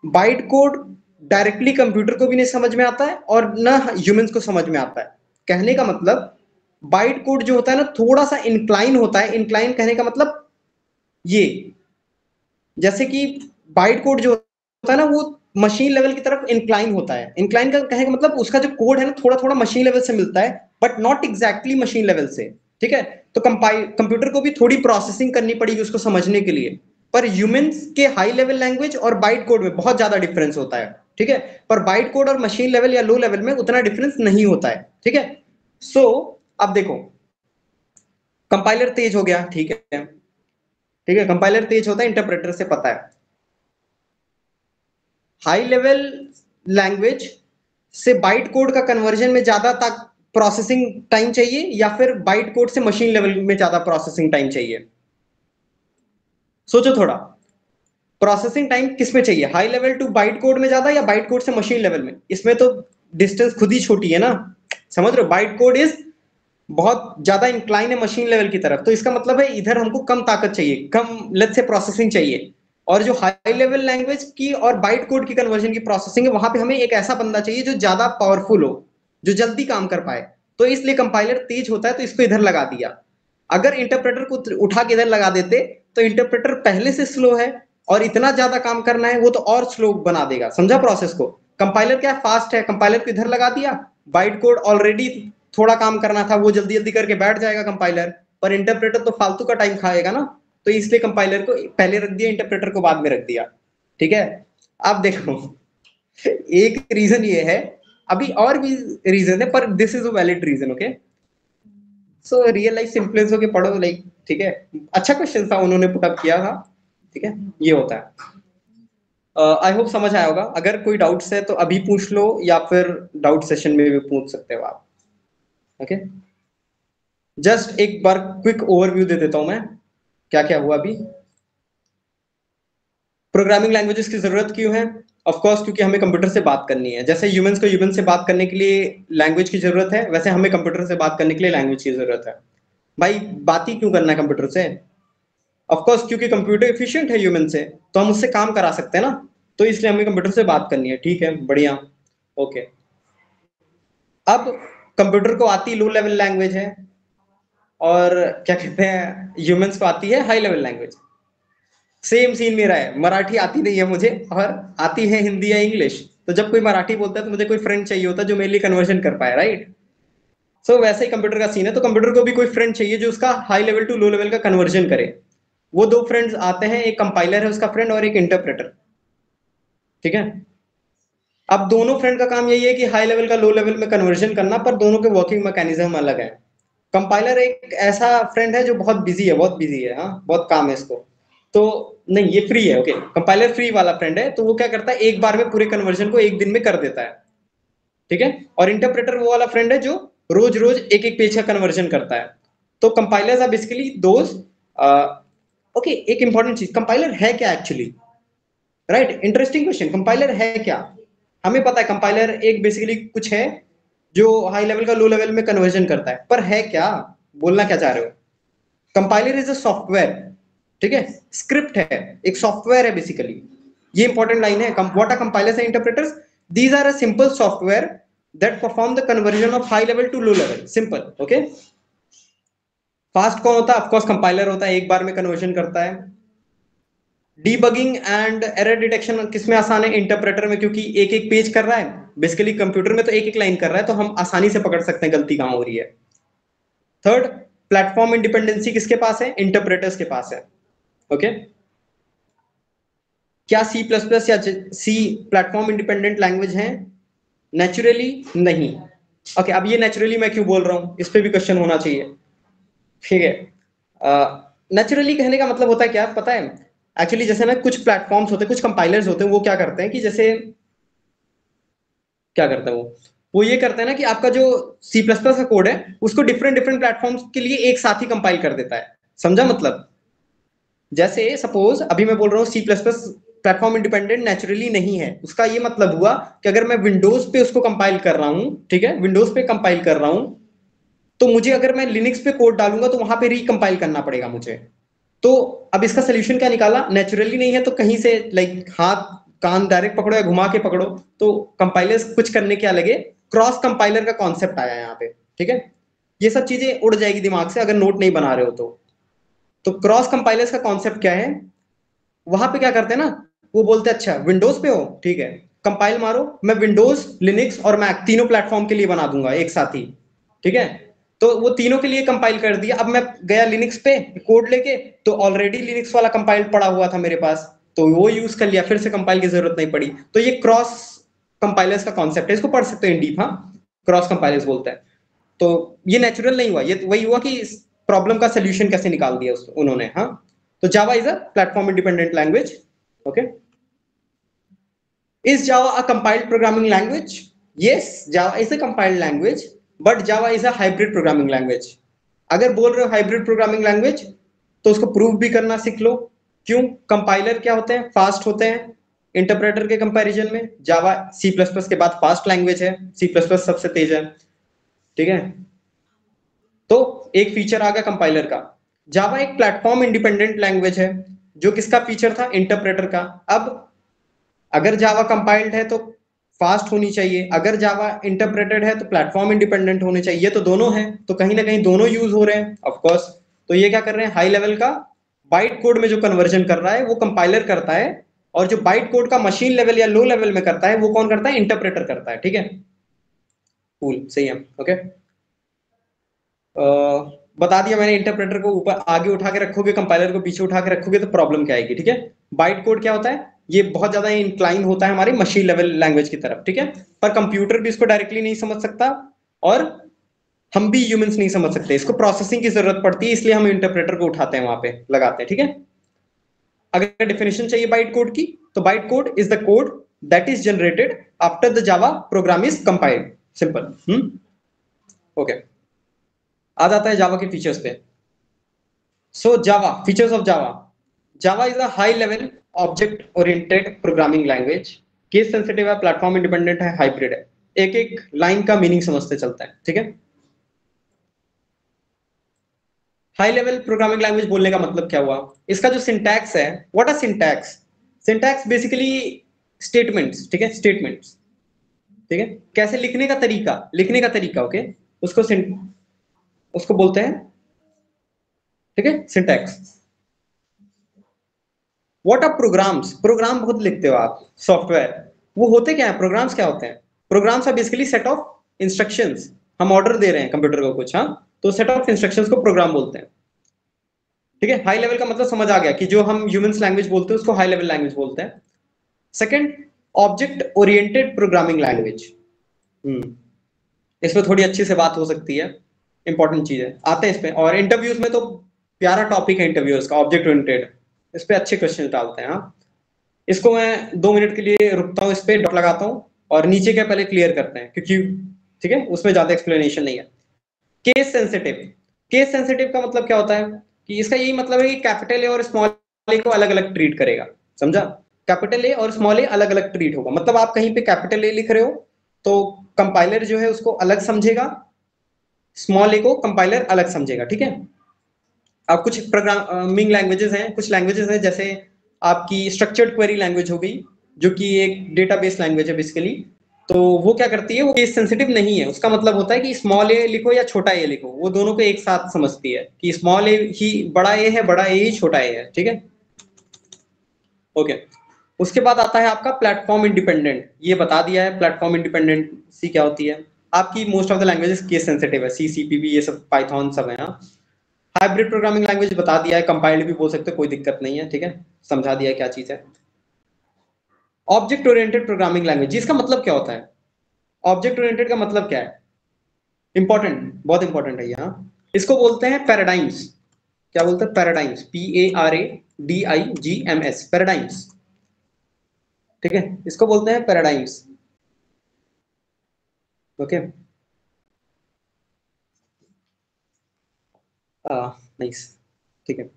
बाइट कोड डायरेक्टली कंप्यूटर को भी नहीं समझ में आता है और ना ह्यूमंस को समझ में आता है। कहने का मतलब बाइट कोड जो होता है ना, थोड़ा सा इंक्लाइन होता है। इंक्लाइन कहने का मतलब ये, जैसे कि बाइट कोड जो होता है ना, वो मशीन लेवल की तरफ इंक्लाइन होता है। इंक्लाइन का कहने का मतलब उसका जो कोड है ना, थोड़ा थोड़ा मशीन लेवल से मिलता है, but not exactly machine level से, ठीक है। तो कंप्यूटर को भी थोड़ी प्रोसेसिंग करनी पड़ेगी उसको समझने के लिए। पर ह्यूमंस के हाई लेवल लैंग्वेज और बाइट कोड में बहुत ज्यादा डिफरेंस होता है, ठीक है। पर बाइट कोड और मशीन लेवल या लो लेवल में उतना डिफरेंस नहीं होता है, ठीक है। सो अब देखो, कंपाइलर तेज हो गया, ठीक है, ठीक है, कंपाइलर तेज होता है, इंटरप्रेटर से पता है। हाई लेवल लैंग्वेज से बाइट कोड का कन्वर्जन में ज्यादा प्रोसेसिंग टाइम चाहिए, या फिर बाइट कोड से मशीन लेवल में ज्यादा प्रोसेसिंग टाइम चाहिए? सोचो थोड़ा, प्रोसेसिंग टाइम किस में चाहिए, high level to byte code में ज्यादा या बाइट कोड से मशीन लेवल में? इसमें तो डिस्टेंस खुद ही छोटी है ना, समझ रहे हो? बाइट कोड इज बहुत ज्यादा इंक्लाइन है मशीन लेवल की तरफ, तो इसका मतलब है इधर हमको कम ताकत चाहिए, कम लेट्स से प्रोसेसिंग चाहिए। और जो हाई लेवल लैंग्वेज की और बाइट कोड की कन्वर्जन की प्रोसेसिंग है, वहां पे हमें एक ऐसा बंदा चाहिए जो ज्यादा पावरफुल हो, जो जल्दी काम कर पाए। तो इसलिए कंपाइलर तेज होता है, तो इसको इधर लगा दिया। अगर इंटरप्रेटर को उठा के इधर लगा देते, तो इंटरप्रेटर पहले से स्लो है और इतना ज्यादा काम करना है वो तो और स्लो बना देगा, समझा प्रोसेस को? कंपाइलर क्या फास्ट है, कंपाइलर को इधर लगा दिया, बाइट कोड ऑलरेडी थोड़ा काम करना था, वो जल्दी जल्दी करके बैठ जाएगा कंपाइलर। पर इंटरप्रेटर तो फालतू का टाइम खाएगा ना, तो इसलिए कंपाइलर को पहले रख दिया, इंटरप्रेटर को बाद में रख दिया, ठीक है। अब देखो, एक रीजन ये है, अभी और भी रीजन है, पर this is a valid reason, okay. So real life simplex होके पढ़ो, लाइक, ठीक है। अच्छा क्वेश्चन था उन्होंने पुट अप किया था, ठीक है। ये होता है। आई होप समझ आया होगा। अगर कोई डाउट्स है तो अभी पूछ लो, या फिर डाउट सेशन में भी पूछ सकते हो आप, ओके। जस्ट एक बार क्विक ओवरव्यू दे देता हूं मैं, क्या क्या हुआ अभी। प्रोग्रामिंग लैंग्वेजेस की जरूरत क्यों है? ऑफ कोर्स क्योंकि हमें कंप्यूटर से बात करनी है। जैसे ह्यूमंस को ह्यूमन से बात करने के लिए लैंग्वेज की जरूरत है, वैसे हमें कंप्यूटर से बात करने के लिए लैंग्वेज की जरूरत है। भाई, बात ही क्यों करना है कंप्यूटर से? ऑफ कोर्स क्योंकि कंप्यूटर एफिशिएंट है ह्यूमन से, तो हम उससे काम करा सकते हैं ना, तो इसलिए हमें कंप्यूटर से बात करनी है, ठीक है, बढ़िया, ओके। अब कंप्यूटर को आती लो लेवल लैंग्वेज है, और क्या कहते हैं, ह्यूमंस को आती है high level language. Same scene मेरा है, मराठी आती नहीं है मुझे, और आती है हिंदी या इंग्लिश। तो जब कोई मराठी बोलता है तो मुझे कोई फ्रेंड चाहिए होता है जो मेरे लिए कन्वर्जन कर पाए, राइट? सो वैसे ही कंप्यूटर का सीन है, तो कंप्यूटर को भी कोई फ्रेंड चाहिए जो उसका high level to low level का कन्वर्जन करे। वो दो फ्रेंड्स आते हैं, एक कंपाइलर है उसका फ्रेंड और एक इंटरप्रेटर, ठीक है। अब दोनों फ्रेंड का काम यही है कि हाई लेवल का लो लेवल में कन्वर्जन करना, पर दोनों के वर्किंग मैकेनिज्म अलग है। कंपाइलर एक ऐसा फ्रेंड है जो बहुत बिजी है, बहुत बिजी है, हाँ, बहुत काम है इसको। तो नहीं, ये फ्री है, ओके। कंपाइलर फ्री वाला फ्रेंड है, तो वो क्या करता है, एक बार में पूरे कन्वर्जन को एक दिन में कर देता है, ठीक है। और इंटरप्रेटर वो वाला फ्रेंड है जो रोज रोज एक एक पेज का कन्वर्जन करता है। तो compilers are basically those, okay. एक इंपॉर्टेंट चीज, कंपाइलर है क्या actually? Right, interesting question, compiler है क्या? हमें पता है कंपाइलर एक बेसिकली कुछ है जो हाई लेवल का लो लेवल में कन्वर्जन करता है, पर है क्या? बोलना क्या चाह रहे हो? कंपाइलर इज अ सॉफ्टवेयर, ठीक है, स्क्रिप्ट है, एक सॉफ्टवेयर है बेसिकली। ये इंपॉर्टेंट लाइन है। What are compilers and interpreters? These are a simple software that perform the conversion of high level to low level, simple, okay. Fast कौन होता है? ऑफ कोर्स कंपाइलर होता है, एक बार में कन्वर्जन करता है। डीबगिंग एंड एरर डिटेक्शन किसमें आसान है? इंटरप्रेटर में, क्योंकि एक एक पेज कर रहा है। बेसिकली कंप्यूटर में तो एक एक लाइन कर रहा है, तो हम आसानी से पकड़ सकते हैं गलती कहां हो रही है। थर्ड, प्लेटफॉर्म इंडिपेंडेंसी किसके पास है? इंटरप्रेटर्स के पास है, ओके। क्या सी प्लस प्लस या सी प्लेटफॉर्म इंडिपेंडेंट लैंग्वेज है? नेचुरली नहीं। ओके, अब ये नेचुरली मैं क्यों बोल रहा हूं, इस पे भी क्वेश्चन होना चाहिए, ठीक है। नेचुरली कहने का मतलब होता है क्या पता है? एक्चुअली जैसे ना कुछ प्लेटफॉर्म्स होते हैं, कुछ कंपाइलर्स होते हैं, वो क्या करते हैं कि जैसे, क्या करता है वो ये करता है ना कि आपका जो सी प्लस प्लस का कोड है उसको डिफरेंट डिफरेंट प्लेटफॉर्म्स के लिए एक साथ ही कंपाइल कर देता है, समझा मतलब? जैसे सपोज अभी मैं बोल रहा हूँ C plus plus platform independent naturally नहीं है, उसका ये मतलब हुआ कि अगर मैं विंडोज पे उसको कंपाइल कर रहा हूँ, ठीक है, विंडोज पे कंपाइल कर रहा हूँ, तो मुझे अगर मैं लिनक्स पे कोड डालूंगा तो वहां पे रिकंपाइल करना पड़ेगा मुझे। तो अब इसका सोल्यूशन क्या निकाला, नेचुरली नहीं है तो कहीं से लाइक हाथ कान डायरेक्ट पकड़ो या घुमा के पकड़ो, तो कंपाइलर्स कुछ करने क्या लगे, क्रॉस कंपाइलर का कॉन्सेप्ट आया यहाँ पे, ठीक है। ये सब चीजें उड़ जाएगी दिमाग से अगर नोट नहीं बना रहे हो तो क्रॉस कंपाइलर्स का कॉन्सेप्ट क्या है, वहां पे क्या करते हैं ना, वो बोलते हैं अच्छा विंडोज पे हो, ठीक है, कंपाइल मारो, मैं विंडोज लिनक्स और मैक तीनों प्लेटफॉर्म के लिए बना दूंगा एक साथ ही, ठीक है। तो वो तीनों के लिए कंपाइल कर दिया, अब मैं गया लिनक्स पे कोड लेके, तो ऑलरेडी लिनक्स वाला कंपाइल पड़ा हुआ था मेरे पास, तो वो यूज कर लिया, फिर से कंपाइल की जरूरत नहीं पड़ी। तो ये क्रॉस कंपाइलर्स का कॉन्सेप्ट है, इसको पढ़ सकते हो इन डीप, हाँ, क्रॉस कंपाइलर्स बोलते हैं। तो ये नेचुरल नहीं हुआ, ये वही हुआ कि प्रॉब्लम का सोल्यूशन कैसे निकाल दिया उन्होंने, हाँ। तो Java is a platform independent language, okay. Is Java a compiled programming language? Yes, Java is a compiled language, but Java is a hybrid programming language. अगर बोल रहे हो हाइब्रिड प्रोग्रामिंग लैंग्वेज, तो उसको प्रूव भी करना सीख लो। क्यों? कंपाइलर क्या होते हैं, फास्ट होते हैं इंटरप्रेटर के कंपैरिजन में। जावा सी प्लस प्लस के बाद फास्ट लैंग्वेज है, सी प्लस प्लस सबसे तेज है, ठीक है। तो एक फीचर आ गया कंपाइलर का। जावा एक प्लेटफॉर्म इंडिपेंडेंट लैंग्वेज है, जो किसका फीचर था, इंटरप्रेटर का। अब अगर जावा कंपाइल्ड है तो फास्ट होनी चाहिए, अगर जावा इंटरप्रेटेड है तो प्लेटफॉर्म इंडिपेंडेंट होने चाहिए, ये तो दोनों है, तो कहीं ना कहीं दोनों यूज हो रहे हैं ऑफ कोर्स। तो ये क्या कर रहे हैं, हाई लेवल का बाइट कोड में जो कन्वर्जन कर रहा है वो कंपाइलर करता है, और जो बाइट कोड का मशीन लेवल या लो लेवल में करता है वो कौन करता है, इंटरप्रेटर करता है, ठीक है। कूल, सही है, ओके। बता दिया मैंने, इंटरप्रेटर को ऊपर आगे उठा के रखोगे, कंपाइलर को पीछे उठा के रखोगे तो प्रॉब्लम क्या आएगी, ठीक है। बाइट कोड क्या होता है, ये बहुत ज्यादा इंक्लाइन होता है हमारी मशीन लेवल लैंग्वेज की तरफ, ठीक है। पर कंप्यूटर भी इसको डायरेक्टली नहीं समझ सकता, और हम भी ह्यूमंस नहीं समझ सकते, इसको प्रोसेसिंग की जरूरत पड़ती है, इसलिए हम इंटरप्रेटर को उठाते हैं वहां पे लगाते हैं, ठीक है। अगर डेफिनेशन चाहिए बाइट कोड की, तो byte code is the code that is generated after the Java program is compiled, simple. Okay, आ जाता है जावा के फीचर्स पे। So Java, features of Java. Java is a high level object oriented programming language. Case sensitive है, platform independent है, hybrid है। एक एक लाइन का मीनिंग समझते चलता है, ठीक है। हाई लेवल प्रोग्रामिंग लैंग्वेज बोलने का मतलब क्या हुआ, इसका जो सिंटैक्स है, what are syntax, syntax basically statements, ठीक है, स्टेटमेंट्स, ठीक है। कैसे लिखने का तरीका, लिखने का तरीका, ओके, उसको उसको बोलते हैं, ठीक है, syntax. What are programs, program बहुत लिखते हो आप, सॉफ्टवेयर, वो होते क्या है, प्रोग्राम्स क्या होते हैं, programs are basically set of instructions, हम ऑर्डर दे रहे हैं कंप्यूटर को कुछ, हाँ, तो सेट ऑफ इंस्ट्रक्शंस को प्रोग्राम बोलते हैं, ठीक है। हाई लेवल का मतलब समझ आ गया कि जो हम ह्यूमंस लैंग्वेज बोलते हैं उसको हाई लेवल लैंग्वेज बोलते हैं। Second, object oriented programming language. इसमें थोड़ी अच्छी से बात हो सकती है, इंपॉर्टेंट चीज है, आते हैं इसमें, और इंटरव्यूज में तो प्यारा टॉपिक है इंटरव्यूज का, ऑब्जेक्ट ओरिएंटेड, इस पे अच्छे क्वेश्चन डालते हैं, हाँ। इसको मैं 2 मिनट के लिए रुकता हूँ, इस पे डॉट लगाता हूँ, और नीचे के पहले क्लियर करते हैं क्योंकि, ठीक है, उसमें ज्यादा एक्सप्लेनेशन नहीं है। केस सेंसिटिव, केस सेंसिटिव का मतलब क्या होता है, कि इसका यही मतलब है कि कैपिटल ए और स्मॉल ए को अलग अलग ट्रीट करेगा, समझा। कैपिटल ए और स्मॉल ए अलग अलग ट्रीट होगा, मतलब आप कहीं पे कैपिटल ए लिख रहे हो तो कंपाइलर जो है उसको अलग समझेगा, स्मॉल ए को कंपाइलर अलग समझेगा, ठीक है। अब कुछ प्रोग्रामिंग लैंग्वेजेस हैं, कुछ लैंग्वेजेस हैं जैसे आपकी स्ट्रक्चर्ड क्वेरी लैंग्वेज हो गई, जो कि एक डेटाबेस लैंग्वेज है बेसिकली। तो वो क्या करती है, वो केस सेंसिटिव नहीं है, उसका मतलब होता है कि स्मॉल ए लिखो या छोटा ए लिखो, वो दोनों को एक साथ समझती है कि स्मॉल ए ही बड़ा ए है, बड़ा ए ही छोटा ए है, ठीक है। ओके, उसके बाद आता है आपका प्लेटफॉर्म इंडिपेंडेंट, ये बता दिया है प्लेटफॉर्म इंडिपेंडेंसी क्या होती है। आपकी most of the languages case sensitive है, सी सी पी बी ये सब, पाइथन सब है, हाँ। हाइब्रिड प्रोग्रामिंग लैंग्वेज बता दिया है, कंपाइल्ड भी बोल सकते हो, कोई दिक्कत नहीं है, ठीक है, समझा दिया है क्या चीज है। ऑब्जेक्ट ओरिएंटेड प्रोग्रामिंग लैंग्वेज, जिसका मतलब क्या होता है, ऑब्जेक्ट ओरिएंटेड का मतलब क्या है, इंपॉर्टेंट, बहुत इंपॉर्टेंट है यहाँ। इसको बोलते हैं पैराडाइम्स, क्या बोलते हैं, पैराडाइम्स, PARADIGMS, पैराडाइम्स, ठीक है, इसको बोलते हैं पैराडाइम्स, ओके। नाइस, ठीक है।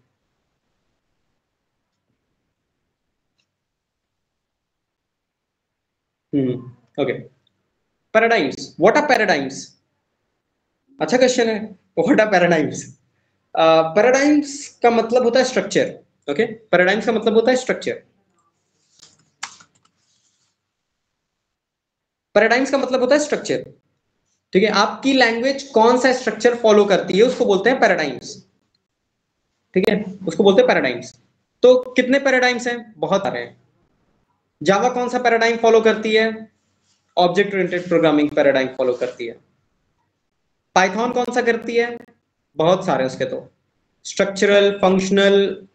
Okay, paradigms, what are paradigms? अच्छा क्वेश्चन है, व्हाट आर पैराडाइम्स? पैराडाइम्स का मतलब होता है स्ट्रक्चर। ओके, पैराडाइम्स का मतलब होता है स्ट्रक्चर। पैराडाइम्स का मतलब होता है स्ट्रक्चर। ठीक है, आपकी लैंग्वेज कौन सा स्ट्रक्चर फॉलो करती है उसको बोलते हैं पैराडाइम्स। ठीक है, उसको बोलते हैं पैराडाइम्स। तो कितने पैराडाइम्स हैं? बहुत सारे हैं। जावा कौन सा पैराडाइम फॉलो करती है? Object oriented programming paradigm follow करती है। पाइथन कौन सा करती है? बहुत सारे उसके तो, structural, functional,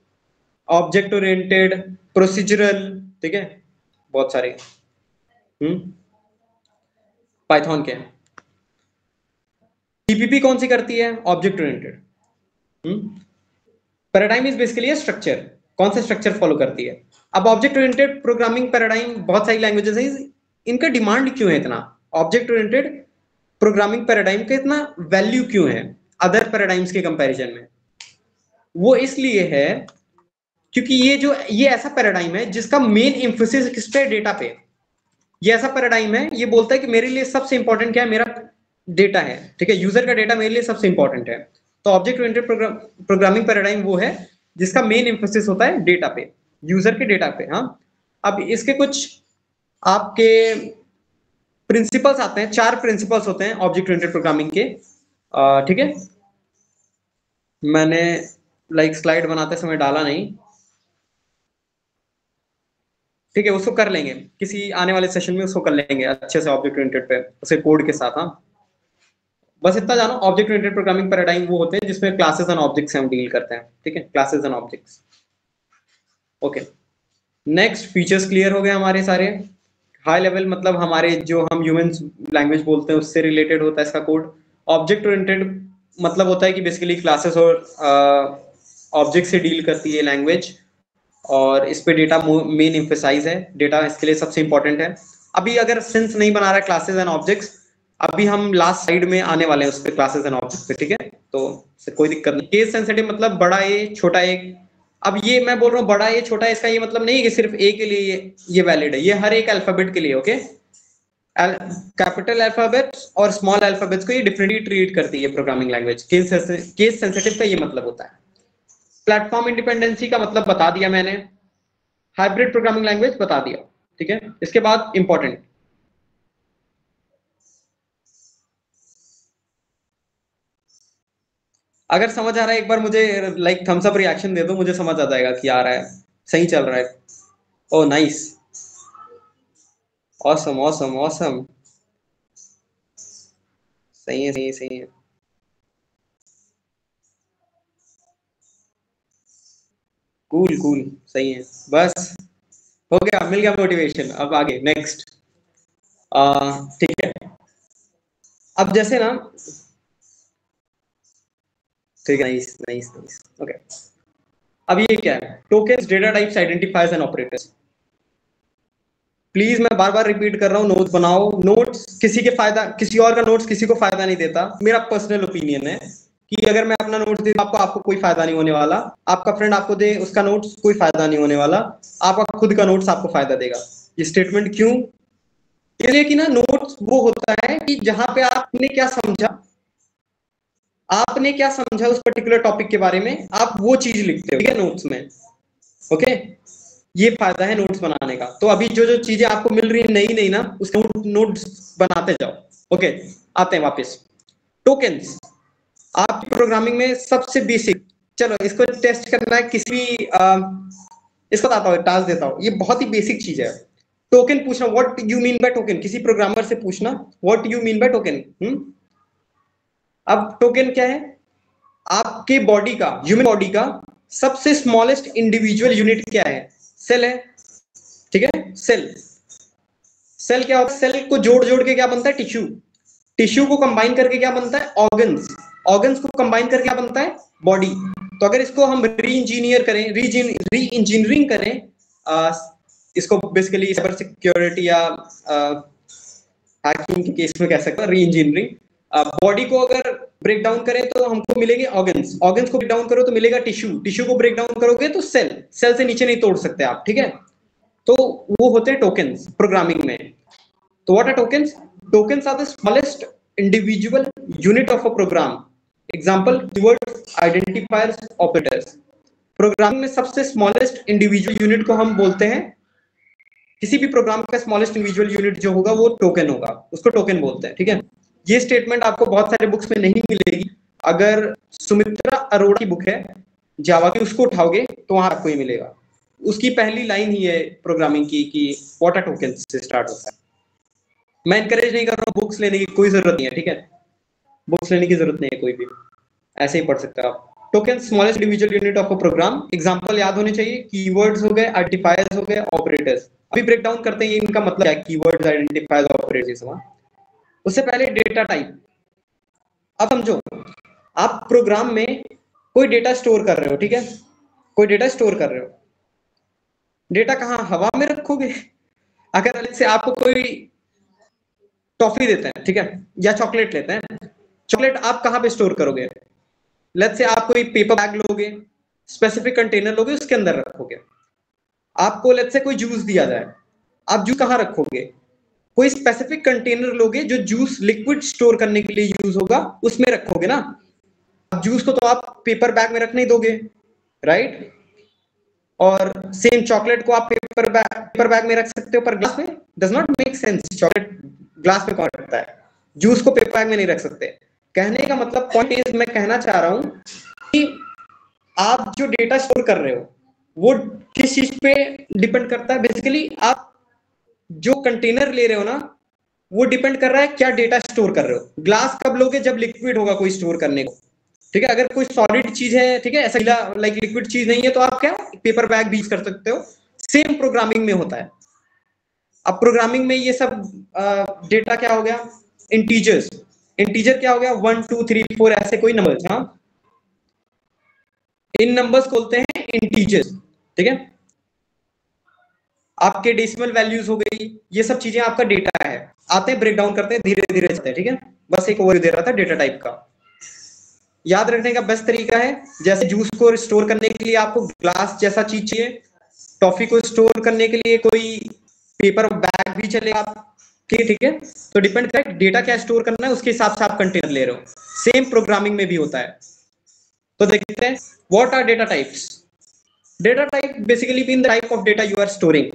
object oriented, procedural. ठीक है, बहुत सारे। पाइथन के। टीपीपी कौन सी करती है? Object oriented. Paradigm is basically a structure, कौन सा स्ट्रक्चर फॉलो करती है। अब ऑब्जेक्ट ओरिएंटेड प्रोग्रामिंग पैराडाइम बहुत सारी लैंग्वेजेस हैं, इनका डिमांड क्यों है इतना? ऑब्जेक्ट ओरिएंटेड प्रोग्रामिंग पैराडाइम का इतना वैल्यू क्यों है अदर पैराडाइम्स के कंपैरिजन में? वो इसलिए है क्योंकि ये ऐसा पैराडाइम है जिसका मेन एम्फोसिस किस पे? डेटा पे। ये ऐसा पैराडाइम है, ये बोलता है कि मेरे लिए सबसे इंपॉर्टेंट क्या है? मेरा डेटा है। ठीक है, यूजर का डेटा मेरे लिए सबसे इंपॉर्टेंट है। तो ऑब्जेक्ट ओरिएंटेड प्रोग्रामिंग पैराडाइम वो है जिसका मेन एम्फोसिस होता है डेटा पे, यूजर के डेटा पे। हाँ, अब इसके कुछ आपके प्रिंसिपल्स आते हैं, 4 प्रिंसिपल्स होते हैं ऑब्जेक्ट ओरिएंटेड प्रोग्रामिंग के। ठीक है, मैंने स्लाइड बनाते समय डाला नहीं। ठीक है, उसको कर लेंगे किसी आने वाले सेशन में, उसको कर लेंगे अच्छे से ऑब्जेक्ट ओरिएंटेड पे, उसे कोड के साथ। हाँ, बस इतना जानो, ऑब्जेक्ट ओरिएंटेड प्रोग्रामिंग पैराडाइम वो होते हैं जिसमें क्लासेस एंड ऑब्जेक्ट्स हम डील करते हैं। ठीक है, classes and objects. Okay, next, features clear हो गए हमारे सारे। हाई लेवल मतलब हमारे जो हम ह्यूमन लैंग्वेज बोलते हैं उससे रिलेटेड होता है इसका कोड। ऑब्जेक्ट ओरिएंटेड मतलब होता है कि बेसिकली क्लासेस और ऑब्जेक्ट से डील करती है लैंग्वेज, और इस पे डेटा मेन एम्फेसाइज है, डेटा इसके लिए सबसे इंपॉर्टेंट है। अभी अगर सेंस नहीं बना रहा है क्लासेस एंड ऑब्जेक्ट्स, अभी हम लास्ट साइड में आने वाले हैं उस पे, क्लासेस एंड ऑब्जेक्ट्स पे। ठीक है, तो कोई दिक्कत नहीं। केस सेंसिटिव मतलब बड़ा ए छोटा ए। अब ये मैं बोल रहा हूँ बड़ा ए छोटा, इसका ये मतलब नहीं है कि सिर्फ ए के लिए ये वैलिड है, ये हर एक अल्फाबेट के लिए। ओके, कैपिटल अल्फाबेट्स और स्मॉल अल्फाबेट्स को ये डिफरेंटली ट्रीट करती है प्रोग्रामिंग लैंग्वेज। केस सेंसिटिव का ये मतलब होता है। प्लेटफॉर्म इंडिपेंडेंसी का मतलब बता दिया मैंने। हाइब्रिड प्रोग्रामिंग लैंग्वेज बता दिया। ठीक है, इसके बाद इंपॉर्टेंट, अगर समझ आ रहा है एक बार मुझे थम्स अप रिएक्शन दे दो, मुझे समझ आ जाएगा कि आ रहा है, सही चल रहा है। ओ नाइस, ऑसम ऑसम ऑसम, सही है सही है सही है। कूल कूल, सही है। बस हो गया, मिल गया मोटिवेशन। अब आगे नेक्स्ट। ठीक है, अब जैसे ना, ठीक है, नाइस नाइस नाइस। ओके, अब ये क्या है? Tokens, data types, identifiers and operators. Please मैं बार बार रिपीट कर रहा हूँ, नोट्स बनाओ। नोट्स किसी के फायदा, किसी और का नोट्स किसी को फायदा नहीं देता। मेरा पर्सनल ओपिनियन है कि अगर मैं अपना नोट्स दे आपको कोई फायदा नहीं होने वाला। आपका फ्रेंड आपको दे उसका नोट्स, कोई फायदा नहीं होने वाला। आपका खुद का नोट्स आपको फायदा देगा। ये स्टेटमेंट क्यों? इसलिए कि ना, नोट्स वो होता है कि जहां पे आपने क्या समझा, आपने क्या समझा उस पर्टिकुलर टॉपिक के बारे में, आप वो चीज लिखते हो। ठीक है, नोट्स में। ओके, ये फायदा है नोट्स बनाने का। तो अभी जो जो चीजें आपको मिल रही है नई नई ना, उसके नोट्स बनाते जाओ। ओके, आते हैं वापस। टोकन्स आपकी प्रोग्रामिंग में सबसे बेसिक, चलो इसको टेस्ट करना है किसी भी इसको बताता हूँ, टास्क देता हूँ। ये बहुत ही बेसिक चीज है। टोकन पूछना, what you mean by token, किसी प्रोग्रामर से पूछना what you mean by token. अब टोकन क्या है? आपके बॉडी का, ह्यूमन बॉडी का सबसे स्मॉलेस्ट इंडिविजुअल यूनिट क्या है? सेल है। ठीक है, सेल। सेल क्या होता है? सेल को जोड़ जोड़ के क्या बनता है? टिश्यू। टिश्यू को कंबाइन करके क्या बनता है? ऑर्गन्स। ऑर्गन्स को कंबाइन करके क्या बनता है? बॉडी। तो अगर इसको हम री इंजीनियर करें, री इंजीनियरिंग करें, इसको बेसिकली साइबर सिक्योरिटी या हैकिंग के केस में कह सकते हैं री इंजीनियरिंग। बॉडी को अगर ब्रेक डाउन करें तो हमको मिलेंगे ऑर्गन्स। ऑर्गन्स को ब्रेक डाउन करो तो मिलेगा टिश्यू। टिश्यू को ब्रेक डाउन करोगे तो सेल। सेल से नीचे नहीं तोड़ सकते आप। ठीक है, तो वो होते हैं टोकन्स प्रोग्रामिंग में। तो what are tokens? Tokens are the smallest individual unit of a program. Example keyword, identifiers, operators. Programming में सबसे स्मॉलेस्ट इंडिविजुअल यूनिट को हम बोलते हैं, किसी भी प्रोग्राम का स्मॉलेस्ट इंडिविजुअल यूनिट जो होगा वो टोकन होगा, उसको टोकन बोलते हैं। ठीक है, ये स्टेटमेंट आपको बहुत सारे बुक्स में नहीं मिलेगी। अगर सुमित्रा अरोड़ा की बुक है जावा की, उसको उठाओगे तो वहां आपको ये मिलेगा। उसकी पहली लाइन ही है प्रोग्रामिंग की कि व्हाट आर टोकन्स से स्टार्ट होता है। मैं इनकरेज नहीं कर रहा हूँ, बुक्स लेने की कोई जरूरत नहीं है। ठीक है, बुक्स लेने की जरूरत नहीं है, कोई भी ऐसे ही पढ़ सकते हो आप। Token smallest individual unit of a program. Example याद होने चाहिए, कीवर्ड्स हो गए, आइडेंटिफायर्स हो गए, ऑपरेटर्स। अभी ब्रेक डाउन करते हैं इनका मतलब क्या है, कीवर्ड्स, आइडेंटिफायर्स, ऑपरेटर्स। उससे पहले डेटा टाइप। अब समझो, आप प्रोग्राम में कोई डेटा स्टोर कर रहे हो, ठीक है, कोई डेटा स्टोर कर रहे हो। डेटा कहाँ, हवा में रखोगे? अगर अलग से आपको कोई टॉफी देते हैं, ठीक है, या चॉकलेट लेते हैं, चॉकलेट आप कहाँ पे स्टोर करोगे? लेट्स से आप कोई पेपर बैग लोगे, स्पेसिफिक कंटेनर लोगे, उसके अंदर रखोगे। आपको लेट्स से कोई जूस दिया जाए, आप जूस कहाँ रखोगे? कोई स्पेसिफिक कंटेनर लोगे जो जूस लिक्विड स्टोर करने के लिए यूज होगा, उसमें रखोगे ना। अब जूस को तो आप पेपर बैग में रख नहीं दोगे, राइट? और सेम चॉकलेट को आप पेपर बैग में रख सकते हो, पर ग्लास में does not make sense. Chocolate glass में कौन रखता है? जूस को पेपर बैग में नहीं रख सकते। कहने का मतलब, पॉइंट इज, मैं कहना चाह रहा हूं कि आप जो डेटा स्टोर कर रहे हो वो किस चीज पे डिपेंड करता है? बेसिकली आप जो कंटेनर ले रहे हो ना, वो डिपेंड कर रहा है क्या डेटा स्टोर कर रहे हो। ग्लास कब लोगे? जब लिक्विड होगा कोई स्टोर करने को, ठीक है। अगर कोई सॉलिड चीज है, ठीक है, ऐसा लाइक लिक्विड चीज नहीं है, तो आप क्या पेपर बैग भी यूज कर सकते हो। सेम प्रोग्रामिंग में होता है। अब प्रोग्रामिंग में ये सब डेटा क्या हो गया? इंटीजर्स। इंटीजर क्या हो गया? 1 2 3 4 ऐसे कोई नंबर्स। हाँ, इन नंबर्स को बोलते हैं इंटीजर्स, ठीक है। आपके डेसिमल वैल्यूज हो गई, ये सब चीजें आपका डेटा है। आते हैं, ब्रेक डाउन करते हैं, धीरे धीरे चलते हैं, ठीक है। बस एक ओवरव्यू दे रहा था डेटा टाइप का। याद रखने का बेस्ट तरीका है, जैसे जूस को स्टोर करने के लिए आपको ग्लास जैसा चीज चाहिए, टॉफी को स्टोर करने के लिए कोई पेपर बैग भी चलेगा, ठीक है। तो डिपेंड करें डेटा क्या स्टोर करना है, उसके हिसाब से आप कंटेनर ले रहे हो। सेम प्रोग्रामिंग में भी होता है। तो देखते हैं, what are data types? Data type basically mean the type of data you are storing.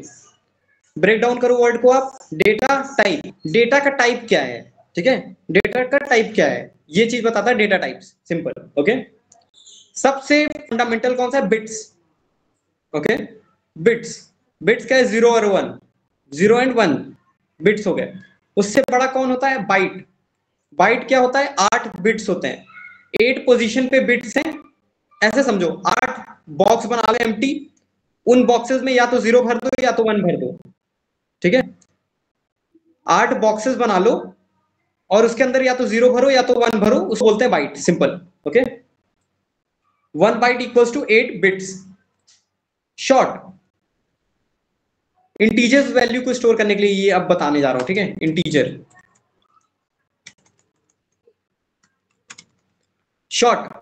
Break down करो वर्ड को आप, डेटा टाइप। डेटा का टाइप क्या है, ठीक है, डेटा का टाइप क्या है, ये चीज बताता है डेटा टाइप्स। Simple, okay. सबसे फंडामेंटल कौन सा है? Bits, okay. बिट्स, बिट्स क्या है? 0 और 1, 0 एंड 1 बिट्स हो गए। उससे बड़ा कौन होता है? बाइट। बाइट क्या होता है? 8 बिट्स होते हैं। 8 पोजीशन पे बिट्स हैं, ऐसे समझो। 8 बॉक्स बना लो एम्प्टी, उन बॉक्सेस में या तो 0 भर दो या तो 1 भर दो, ठीक है। 8 बॉक्सेस बना लो और उसके अंदर या तो 0 भरो या तो 1 भरो, उसको बोलते हैं byte. Simple, okay. 1 byte equals to 8 bits. Short, integers value को स्टोर करने के लिए ये अब बताने जा रहा हूं, ठीक है। इंटीजर, शॉर्ट,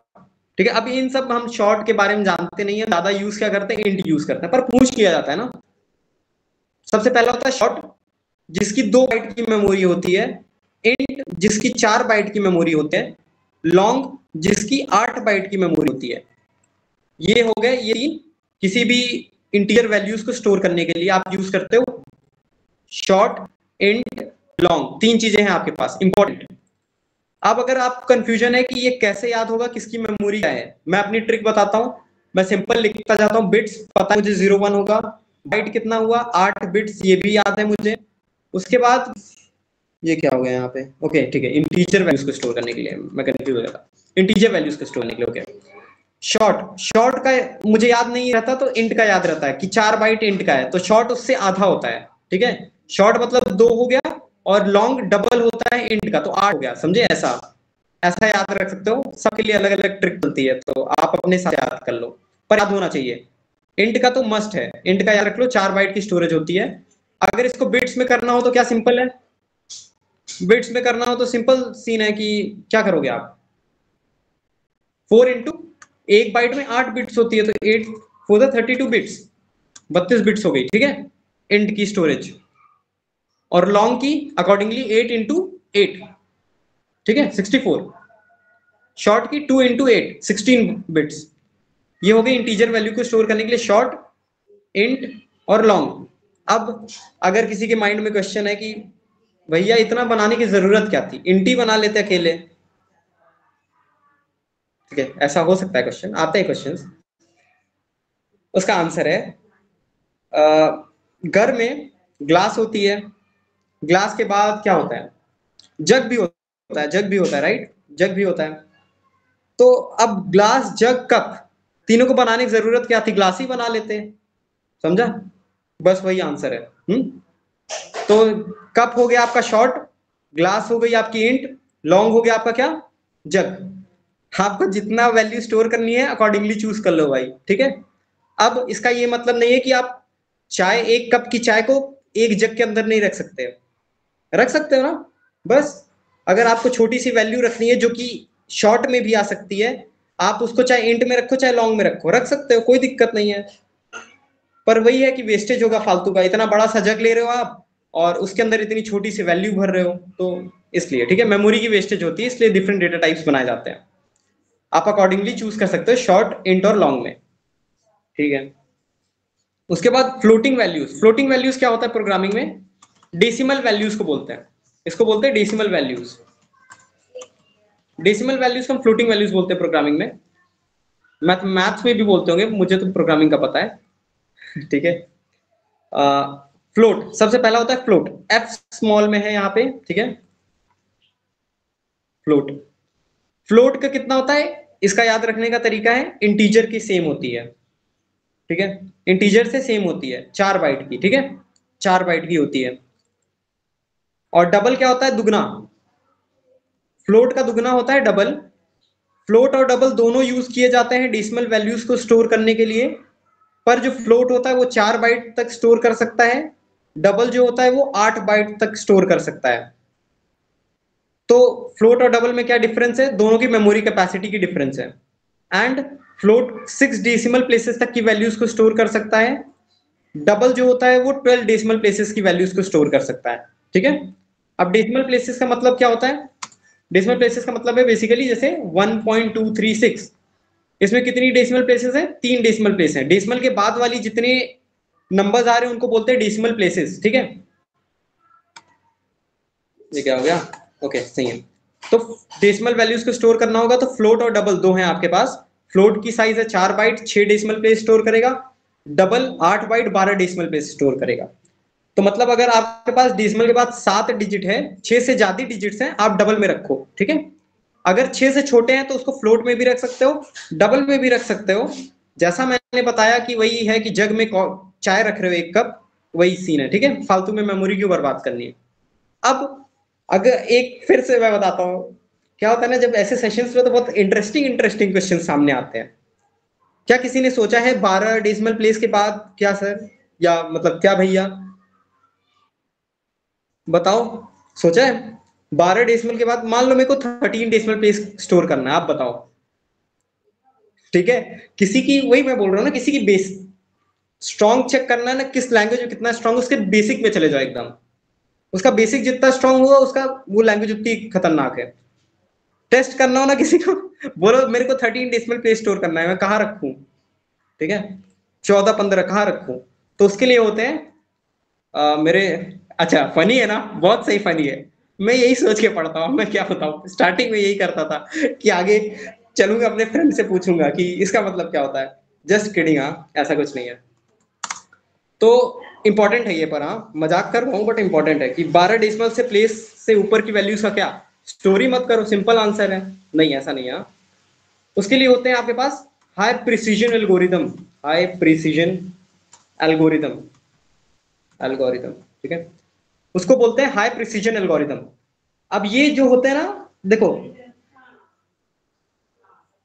ठीक है। अब इन सब हम शॉर्ट के बारे में जानते नहीं है, ज्यादा यूज क्या करते हैं? इंट यूज करते हैं, पर पूछ किया जाता है ना। सबसे पहला होता है शॉर्ट, जिसकी 2 बाइट की मेमोरी होती है। इंट, जिसकी 4 बाइट की मेमोरी होती है। लॉन्ग, जिसकी 8 बाइट की मेमोरी होती है। ये हो गए ये तीन, किसी भी इंटीजर वैल्यूज को स्टोर करने के लिए आप यूज करते हो। शॉर्ट, इंट, लॉन्ग, 3 चीजें हैं आपके पास इंपॉर्टेंट। अब अगर आप कंफ्यूजन है कि ये कैसे याद होगा, किसकी मेमोरी क्या है, मैं अपनी ट्रिक बताता हूं। मैं सिंपल लिखता जाता हूं। बिट्स पता है मुझे 0 1 होगा, बाइट कितना हुआ? 8 बिट्स, ये भी याद है मुझे। उसके बाद ये क्या हो गया यहाँ पे? ओके, ठीक है, इंटीजर वैल्यूज को स्टोर करने के लिए, मैं कंफ्यूज हो गया था। इंटीजर वैल्यूज को स्टोर करने के लिए, ओके। शॉर्ट, शॉर्ट का मुझे याद नहीं रहता तो इंट का याद रहता है कि 4 बाइट इंट का है, तो शॉर्ट उससे आधा होता है, ठीक है। शॉर्ट मतलब 2 हो गया, और लॉन्ग डबल होता है इंट का, तो 8 हो गया, समझे? ऐसा ऐसा याद रख सकते हो। सबके लिए अलग अलग ट्रिक बनती है, तो आप अपने साथ याद कर लो, पर याद होना चाहिए। इंट का तो मस्ट है, इंट का याद रख लो, 4 बाइट की स्टोरेज होती है। अगर इसको बिट्स में करना हो तो क्या सिंपल है, बिट्स में करना हो तो सिंपल सीन है कि क्या करोगे आप? 4 इंटू, एक बाइट में 8 बिट्स होती है, तो 8 4 32 बिट्स, 32 बिट्स हो गई, ठीक है, इंट की स्टोरेज। और लॉन्ग की अकॉर्डिंगली 8 इंटू 8, ठीक है 64। शॉर्ट की 2 इंटू 8 16 बिट्स। ये हो गई इंटीजर वैल्यू को स्टोर करने के लिए शॉर्ट, इंट और लॉन्ग। अब अगर किसी के माइंड में क्वेश्चन है कि भैया इतना बनाने की जरूरत क्या थी, इंट ही बना लेते अकेले। ठीक है, ऐसा हो सकता है, क्वेश्चन आते हैं क्वेश्चंस। उसका आंसर है घर में ग्लास होती है, ग्लास के बाद क्या होता है, जग भी होता है, जग भी होता है, राइट, जग भी होता है। तो अब ग्लास जग कप तीनों को बनाने की जरूरत क्या थी, ग्लास ही बना लेते, समझा, बस वही आंसर है। तो कप हो गया आपका शॉर्ट, ग्लास हो गई आपकी इंट, लॉन्ग हो गया आपका क्या, जग। आपको जितना वैल्यू स्टोर करनी है अकॉर्डिंगली चूज कर लो भाई, ठीक है। अब इसका ये मतलब नहीं है कि आप चाय, एक कप की चाय को एक जग के अंदर नहीं रख सकते, रख सकते हो ना, बस अगर आपको छोटी सी वैल्यू रखनी है जो कि शॉर्ट में भी आ सकती है, आप उसको चाहे इंट में रखो चाहे लॉन्ग में रखो, रख सकते हो, कोई दिक्कत नहीं है। पर वही है कि वेस्टेज होगा फालतू का, इतना बड़ा सा जग ले रहे हो आप और उसके अंदर इतनी छोटी सी वैल्यू भर रहे हो, तो इसलिए ठीक है, मेमोरी की वेस्टेज होती है, इसलिए डिफरेंट डेटा टाइप्स बनाए जाते हैं। आप अकॉर्डिंगली चूज कर सकते हो शॉर्ट, इंट और लॉन्ग में, ठीक है। उसके बाद फ्लोटिंग वैल्यूज, फ्लोटिंग वैल्यूज क्या होता है प्रोग्रामिंग में, डेसिमल वैल्यूज को बोलते हैं, इसको बोलते हैं डेसिमल वैल्यूज। डेसिमल वैल्यूज को हम फ्लोटिंग वैल्यूज बोलते हैं प्रोग्रामिंग में, मैथ्स में भी बोलते होंगे, मुझे तो प्रोग्रामिंग का पता है ठीक है। फ्लोट सबसे पहला होता है, फ्लोट एफ स्मॉल में है यहाँ पे, ठीक है। फ्लोट, फ्लोट का कितना होता है, इसका याद रखने का तरीका है, इंटीजर की सेम होती है, ठीक है, इंटीजर से सेम होती है, 4 बाइट की, ठीक है, 4 बाइट की होती है। और डबल क्या होता है, दुगना, फ्लोट का दुगना होता है डबल। फ्लोट और डबल दोनों यूज किए जाते हैं डेसिमल वैल्यूज को स्टोर करने के लिए, पर जो फ्लोट होता है वो 4 बाइट तक स्टोर कर सकता है, डबल जो होता है वो 8 बाइट तक स्टोर कर सकता है। तो फ्लोट और डबल में क्या डिफरेंस है, दोनों की मेमोरी कैपेसिटी की डिफरेंस है। एंड फ्लोट 6 डेसिमल प्लेसेस तक की वैल्यूज को स्टोर कर सकता है, डबल जो होता है वो 12 डेसिमल प्लेसेस की वैल्यूज को स्टोर कर सकता है, ठीक है। अब डेसिमल प्लेसेस का मतलब क्या होता है, डेसिमल प्लेसेस का मतलब है बेसिकली जैसे 1.236, इसमें कितनी डेसिमल प्लेसेस है, 3 डेसिमल प्लेस है, डेसिमल के बाद वाली जितने नंबर्स आ रहे हैं उनको बोलते हैं डेसिमल प्लेसेस, ठीक है। ये क्या हो गया, ओके सही है। तो डेसिमल वैल्यूज को स्टोर करना होगा तो फ्लोट और डबल दो हैं आपके पास। फ्लोट की साइज है 4 बाइट, 6 डेसिमल प्लेस स्टोर करेगा, double 8 byte 12 decimal place store करेगा। तो मतलब अगर आपके पास डेसिमल के बाद 7 डिजिट है, 6 से ज्यादा डिजिट्स हैं, आप डबल में रखो, ठीक है। अगर 6 से छोटे हैं तो उसको फ्लोट में भी रख सकते हो, डबल में भी रख सकते हो। जैसा मैंने बताया कि वही है कि जग में चाय रख रहे हो 1 कप, वही सीन है, ठीक है, फालतू में मेमोरी क्यों बर्बाद करनी है। अब अगर एक फिर से मैं बताता हूँ, क्या होता है ना जब ऐसे सेशंस में तो बहुत इंटरेस्टिंग इंटरेस्टिंग क्वेश्चन सामने आते हैं। क्या किसी ने सोचा है 12 डेसिमल प्लेस के बाद क्या सर, या मतलब क्या भैया, बताओ, सोचा है 12 डेसिमल के बाद, मान लो मेरे को 13 डेसिमल प्लेस स्टोर करना है, आप बताओ, ठीक है। किसी की, वही मैं बोल रहा हूँ ना, किसी की बेस स्ट्रॉन्ग चेक करना है ना, किस लैंग्वेज में कितना स्ट्रॉन्ग, उसके बेसिक में चले जाओ एकदम, उसका बेसिक जितना स्ट्रॉन्ग होगा उसका वो लैंग्वेज उतनी खतरनाक है। टेस्ट करना हो ना किसी को, बोलो मेरे को 13 डेसिमल प्लेस स्टोर करना है, मैं कहाँ रखूं, ठीक है, 14 15 कहाँ रखूं, तो उसके लिए होते हैं मेरे, अच्छा फनी है ना, बहुत सही फनी है। मैं यही सोच के पढ़ता हूँ, मैं क्या बताऊँ, स्टार्टिंग में यही करता था कि आगे चलूंगा अपने फ्रेंड से पूछूंगा कि इसका मतलब क्या होता है। जस्ट किडिंग, हाँ ऐसा कुछ नहीं है। तो इंपॉर्टेंट है ये, पर हाँ मजाक कर रहा हूँ बट इंपॉर्टेंट है कि 12 डेसिमल से प्लेस से ऊपर की वैल्यूज का क्या, स्टोरी मत करो, सिंपल आंसर है, नहीं ऐसा नहीं है। हाँ? उसके लिए होते हैं आपके पास high precision algorithm, high precision algorithm, algorithm, ठीक है, उसको बोलते हैं हाई प्रिसीजन एल्गोरिदम। अब ये जो होते हैं ना, देखो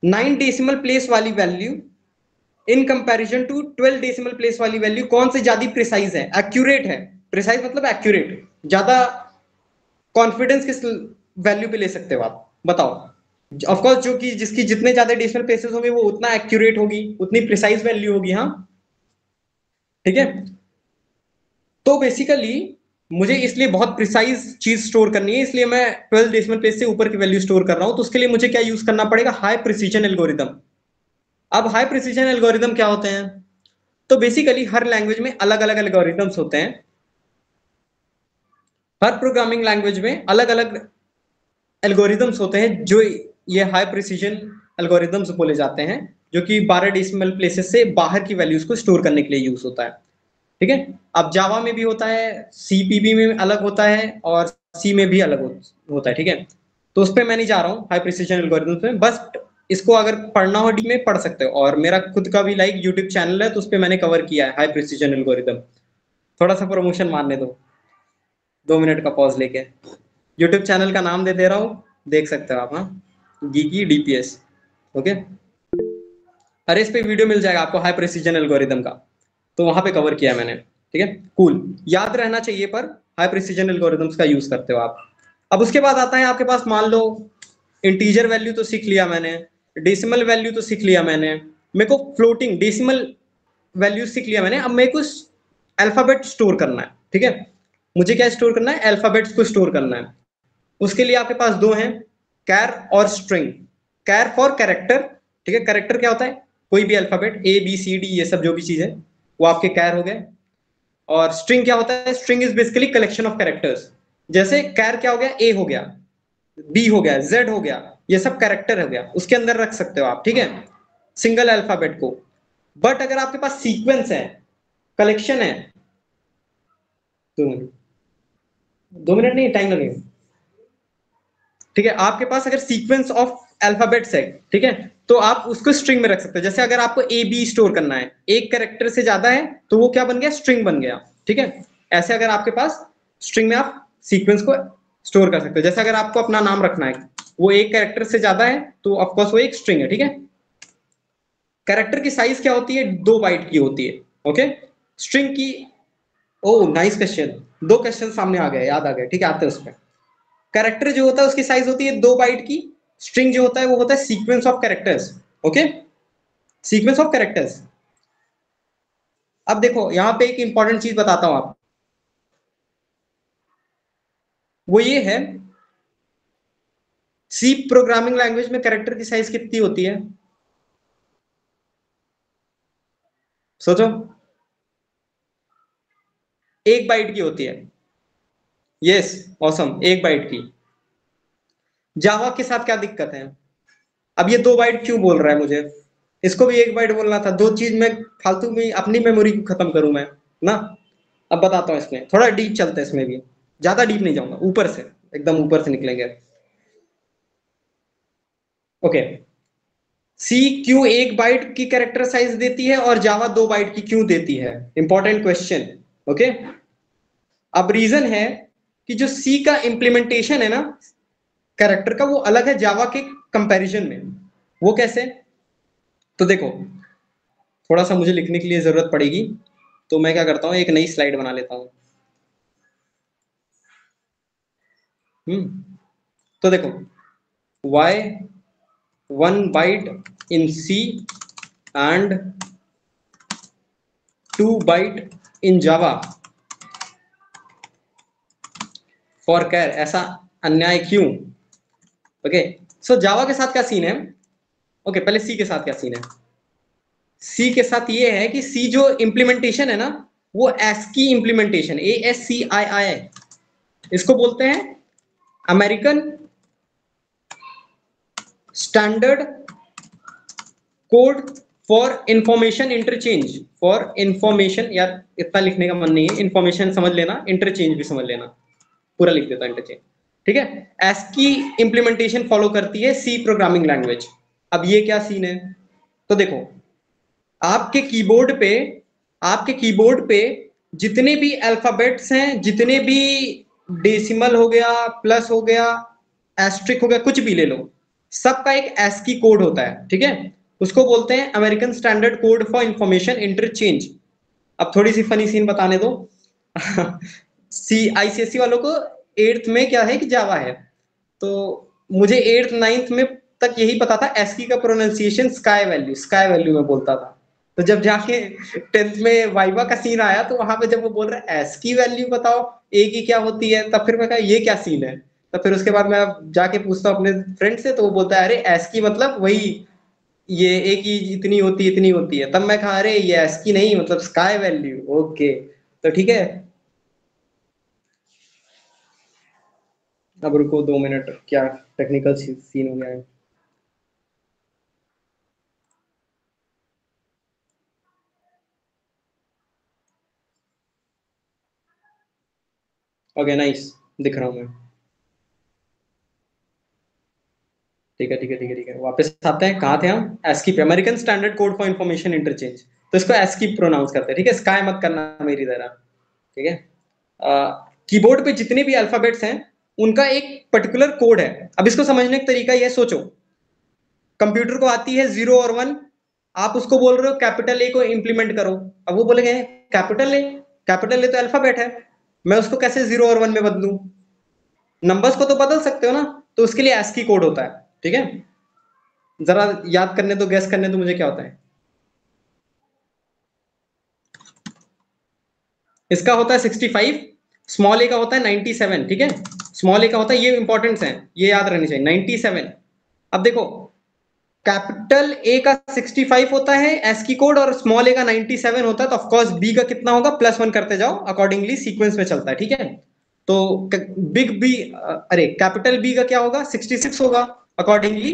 9 डेसिमल प्लेस वाली value in comparison to 12 decimal place वाली वैल्यू कौन से ज्यादा प्रिसाइज है, एक्यूरेट है, प्रिसाइज मतलब एक्यूरेट, ज्यादा कॉन्फिडेंस किस वैल्यू पे ले सकते हो आप, बताओ। ऑफ कोर्स जो कि जिसकी जितने ज्यादा डेसिमल प्लेसेस होंगे वो उतना एक्यूरेट होगी, उतनी प्रिसाइज वैल्यू होगी, हाँ, ठीक है। तो बेसिकली मुझे इसलिए बहुत प्रिसाइज चीज स्टोर करनी है, इसलिए मैं 12 डेसिमल प्लेस से ऊपर की वैल्यू स्टोर कर रहा हूं। तो उसके लिए मुझे क्या यूज करना पड़ेगा, हाई प्रिसीजन एल्गोरिदम। अब हाई प्रिसीजन एल्गोरिदम क्या होते हैं, तो बेसिकली हर लैंग्वेज में अलग अलग एल्गोरिदम्स होते हैं। हर प्रोग्रामिंग लैंग्वेज में अलग अलग एल्गोरिदम्स होते हैं, जो ये हाई प्रिसीजन एल्गोरिदम्स बोले जाते हैं, जो कि 12 डेसिमल प्लेसेस से बाहर की वैल्यूज को स्टोर करने के लिए यूज होता है। ठीक है, अब जावा में भी होता है, सीपीबी में अलग होता है, और सी में भी अलग होता है। ठीक है, तो उस पर मैं नहीं जा रहा हूँ हाई प्रिसीजन एल्गोरिदम्स में, बस इसको अगर पढ़ना हो डी में पढ़ सकते हो। और मेरा खुद का भी लाइक यूट्यूब चैनल है, तो उस पर मैंने कवर किया है हाई प्रिसीजन एल्गोरिदम। थोड़ा सा प्रमोशन मारने दो, 2 मिनट का पॉज लेके। यूट्यूब चैनल का नाम दे रहा हूँ, देख सकते हो आप, हाँ, गीकी डीपीएस। ओके, अरे इस पे वीडियो मिल जाएगा आपको हाई प्रिसीजन एल्गोरिदम का, तो वहां पे कवर किया मैंने। ठीक है, कूल, याद रहना चाहिए, पर हाई प्रिसीजन एल्गोरिदम्स का यूज करते हो आप। अब उसके बाद आता है आपके पास, मान लो इंटीजर वैल्यू तो सीख लिया मैंने, डेसिमल वैल्यू तो सीख लिया मैंने, मेरे को फ्लोटिंग डेसिमल वैल्यू सीख लिया मैंने। अब मेरे को अल्फाबेट स्टोर करना है। ठीक है, मुझे क्या स्टोर करना है, अल्फाबेट्स को स्टोर करना है। उसके लिए आपके पास दो हैं, कैर और स्ट्रिंग। कैर फॉर कैरेक्टर, ठीक है, कैरेक्टर क्या होता है, कोई भी alphabet, A B C D, ये सब जो भी चीज है वो आपके कैर हो गए। और स्ट्रिंग क्या होता है, string is basically collection of characters. जैसे कैर क्या हो गया, ए हो गया, बी हो गया, जेड हो गया, ये सब कैरेक्टर हो गया, उसके अंदर रख सकते हो आप। ठीक है, सिंगल अल्फाबेट को। बट अगर आपके पास सीक्वेंस है, कलेक्शन है, 2 मिनट, 2 मिनट नहीं, टाइम लगेगा। ठीक है, आपके पास अगर सीक्वेंस ऑफ अल्फाबेट्स है, ठीक है, तो आप उसको स्ट्रिंग में रख सकते हो। जैसे अगर आपको ए बी स्टोर करना है, एक कैरेक्टर से ज्यादा है, तो वो क्या बन गया, स्ट्रिंग बन गया। ठीक है, ऐसे अगर आपके पास स्ट्रिंग में आप सीक्वेंस को स्टोर कर सकते हो। जैसे अगर आपको अपना नाम रखना है, वो एक कैरेक्टर से ज्यादा है, तो ऑफकोर्स वो एक स्ट्रिंग है। ठीक है, कैरेक्टर की साइज क्या होती है, 2 बाइट की होती है। ओके, स्ट्रिंग की, ओ नाइस क्वेश्चन, 2 क्वेश्चन सामने आ गए, याद आ गए। ठीक है, आते हैं उस पर। कैरेक्टर जो होता है उसकी साइज होती है 2 बाइट की, स्ट्रिंग जो होता है वो होता है sequence of characters. Okay, sequence of characters. अब देखो यहां पे एक इंपॉर्टेंट चीज बताता हूं आप, वो ये है, सी प्रोग्रामिंग लैंग्वेज में कैरेक्टर की साइज कितनी होती है, सोचो। 1 बाइट की होती है। यस, ऑसम, 1 बाइट की। जावा के साथ क्या दिक्कत है, अब ये 2 बाइट क्यों बोल रहा है मुझे, इसको भी 1 बाइट बोलना था, दो चीज में फालतू में अपनी मेमोरी को खत्म करूं मैं ना। अब बताता हूं, इसमें थोड़ा डीप चलते हैं, इसमें भी ज्यादा डीप नहीं जाऊंगा, ऊपर से, एकदम ऊपर से निकलेंगे। ओके, सी क्यों 1 बाइट की कैरेक्टर साइज देती है और जावा 2 बाइट की क्यों देती है, इंपॉर्टेंट क्वेश्चन। ओके, अब रीजन है कि जो सी का इंप्लीमेंटेशन है ना कैरेक्टर का, वो अलग है जावा के कंपैरिजन में। वो कैसे, तो देखो, थोड़ा सा मुझे लिखने के लिए जरूरत पड़ेगी, तो मैं क्या करता हूँ, एक नई स्लाइड बना लेता हूँ। तो देखो, why 1 byte in C and 2 byte in Java for char, ऐसा अन्याय क्यों। ओके, सो जावा के साथ क्या सीन है, ओके पहले सी के साथ क्या सीन है। सी के साथ ये है कि सी जो इंप्लीमेंटेशन है ना, वो एस्की इंप्लीमेंटेशन, ASCII, इसको बोलते हैं American standard code for information interchange. For information, यार इतना लिखने का मन नहीं है, इंफॉर्मेशन समझ लेना, इंटरचेंज भी समझ लेना, पूरा लिख देता इंटरचेंज। ठीक है, एस्की इंप्लीमेंटेशन फॉलो करती है सी प्रोग्रामिंग लैंग्वेज। अब ये क्या सीन है, तो देखो, आपके कीबोर्ड पे, आपके कीबोर्ड पे जितने भी अल्फाबेट्स हैं, जितने भी डेसिमल हो गया, प्लस हो गया, एस्ट्रिक हो गया, कुछ भी ले लो, सबका एक एस्की कोड होता है। ठीक है, उसको बोलते हैं American standard code for information interchange. अब थोड़ी सी फनी सीन बताने दो। सी आईसीएसई वालों को 8th में क्या है कि जावा है, तो मुझे 8th 9th में तक यही पता था, एस्की का pronunciation sky value, sky value में बोलता था। तो जब जाके 10th में वाइवा का सीन आया तो वहां पे जब वो बोल रहा है एस की वैल्यू बताओ ए की क्या होती है, तब फिर मैं कहा ये क्या सीन है। तब फिर उसके बाद मैं जाके पूछता हूँ अपने फ्रेंड से, तो वो बोलता है अरे एस की मतलब वही ये ए की इतनी होती है। तब मैं कहा अरे ये एस की नहीं मतलब स्काई वैल्यू, ओके तो ठीक है। अब रुको 2 मिनट, क्या टेक्निकल सीन हो गया है। ओके नाइस, दिख रहा हूँ मैं। ठीक है ठीक है ठीक है ठीक है, वापस आते हैं, कहाँ थे हम? एस्कीप, American standard code for information interchange, तो इसको एस्कीप प्रोनाउंस करते हैं, ठीक है, स्काई मत करना मेरी तरह, ठीक है। कीबोर्ड पे जितने भी अल्फाबेट्स हैं उनका एक पर्टिकुलर कोड है। अब इसको समझने का तरीका ये सोचो, कंप्यूटर को आती है 0 और 1, आप उसको बोल रहे हो कैपिटल ए को इंप्लीमेंट करो, अब वो बोलेंगे कैपिटल ए, कैपिटल ए तो अल्फाबेट है, मैं उसको कैसे 0 और 1 में बदलूं? नंबर्स को तो बदल सकते हो ना, तो उसके लिए ASCII कोड होता है, ठीक है। जरा याद करने दो, गैस करने दो मुझे क्या होता है। इसका होता है 65, स्मॉल ए का होता है 97, ठीक है। स्मॉल ए का होता है, ये इंपॉर्टेंट है, ये याद रहनी चाहिए, 97। अब देखो, कैपिटल ए का 65 होता है एस्की कोड और स्मॉल ए का 97 होता है, तो ऑफकोर्स बी का कितना होगा, +1 करते जाओ, अकॉर्डिंगली सीक्वेंस में चलता है, ठीक है। तो बिग बी, अरे कैपिटल बी का क्या होगा, 66 होगा, अकॉर्डिंगली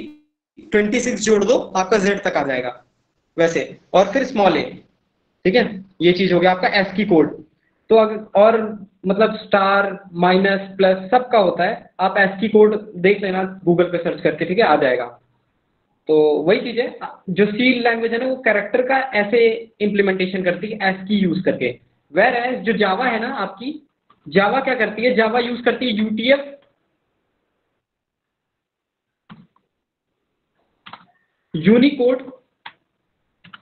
26 जोड़ दो, आपका जेड तक आ जाएगा वैसे, और फिर स्मॉल ए, ठीक है। ये चीज हो गया आपका एस्की कोड। तो अगर और मतलब स्टार माइनस प्लस सबका होता है, आप एस्की कोड देख लेना गूगल पे सर्च करके, ठीक है, आ जाएगा। तो वही चीज है, जो सी लैंग्वेज है ना वो कैरेक्टर का ऐसे इम्प्लीमेंटेशन करती है एस्की यूज करके। वेर एज जो जावा है ना आपकी, जावा क्या करती है, जावा यूज करती है यूटीएफ, यूनिकोड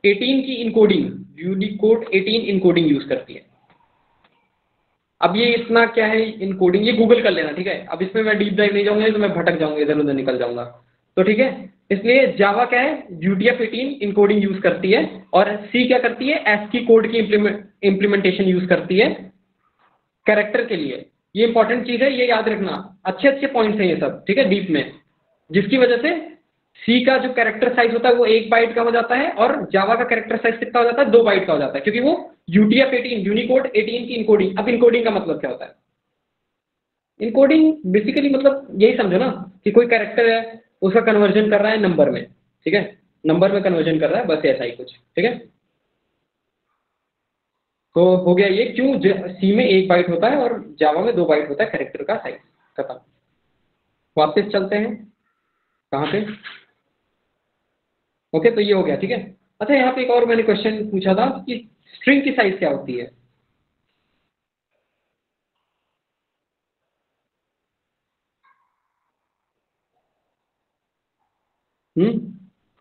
18 की इनकोडिंग, यूनिकोड 18 इनकोडिंग यूज करती है। अब ये इतना क्या है इनकोडिंग, ये गूगल कर लेना, ठीक है। अब इसमें मैं डीप डाइव नहीं जाऊंगा तो मैं भटक जाऊंगा, इधर उधर निकल जाऊंगा, तो ठीक है। इसलिए जावा क्या है, UTF-18 इनकोडिंग यूज करती है, और सी क्या करती है, ASCII कोड की इम्प्लीमेंटेशन यूज करती है कैरेक्टर के लिए। ये इंपॉर्टेंट चीज है, ये याद रखना, अच्छे अच्छे पॉइंट्स हैं ये सब, ठीक है, डीप में। जिसकी वजह से सी का जो कैरेक्टर साइज होता है वो 1 बाइट का हो जाता है, और जावा का कैरेक्टर साइज कितना हो जाता है, 2 बाइट का हो जाता है, क्योंकि वो UTF-18 यूनिकोड 18 की इनकोडिंग। अब इनकोडिंग का मतलब क्या होता है, इनकोडिंग बेसिकली मतलब यही समझो ना कि कोई कैरेक्टर है, उसका कन्वर्जन कर रहा है नंबर में, ठीक है, नंबर में कन्वर्जन कर रहा है, बस ऐसा ही कुछ, ठीक है। तो हो गया ये, क्यों सी में 1 बाइट होता है और जावा में 2 बाइट होता है कैरेक्टर का साइज, खत्म। वापस चलते हैं, कहाँ पे, ओके, तो ये हो गया, ठीक है। अच्छा, यहाँ पे एक और मैंने क्वेश्चन पूछा था कि स्ट्रिंग की साइज क्या होती है।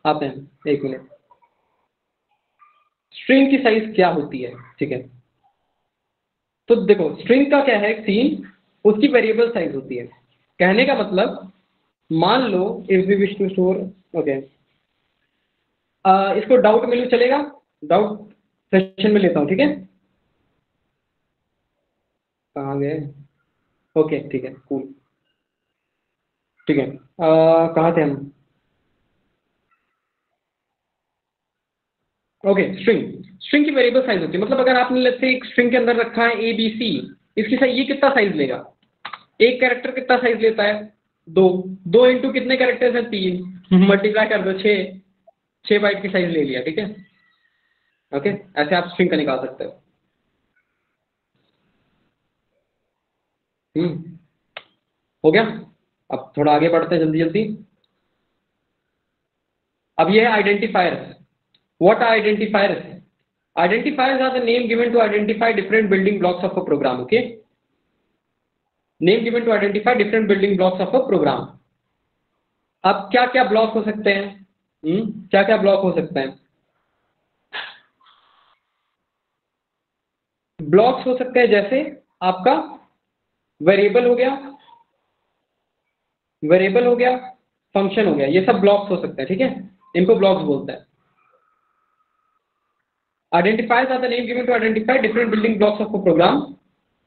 आते हैं, 1 मिनट। स्ट्रिंग की साइज क्या होती है, ठीक है। तो देखो स्ट्रिंग का क्या है सीन, उसकी वेरिएबल साइज होती है। कहने का मतलब, मान लो if we wish to store, okay, इसको डाउट में लो चलेगा, डाउट सेशन में लेता हूँ, ठीक है। कहाँ गए, ओके ठीक है, कूल, ठीक है। कहाँ थे हम, ओके, स्ट्रिंग, स्ट्रिंग की वेरिएबल साइज होती है, मतलब अगर आपने लेट्स से एक स्ट्रिंग के अंदर रखा है ABC, इसकी साइज, ये कितना साइज लेगा, एक कैरेक्टर कितना साइज लेता है, 2, 2 इंटू कितने कैरेक्टर्स हैं, 3, मल्टीप्लाई कर दो, 6, 6 बाइट की साइज ले लिया, ठीक है। ओके, ऐसे आप स्ट्रिंग का निकाल सकते हो। हम्म, हो गया। अब थोड़ा आगे बढ़ते हैं जल्दी जल्दी। अब ये है identifiers. What are identifiers, identifiers are the name given to identify different building blocks of a program, okay, name given to identify different building blocks of a program। अब क्या क्या ब्लॉक हो सकते हैं, क्या क्या ब्लॉक हो सकते हैं, ब्लॉक्स हो सकते हैं जैसे आपका वेरिएबल हो गया, वेरिएबल हो गया, फंक्शन हो गया, ये सब ब्लॉक्स हो सकते हैं, ठीक है, इनको ब्लॉक्स बोलते हैं। Identifiers are the name given to identify different building blocks of a program.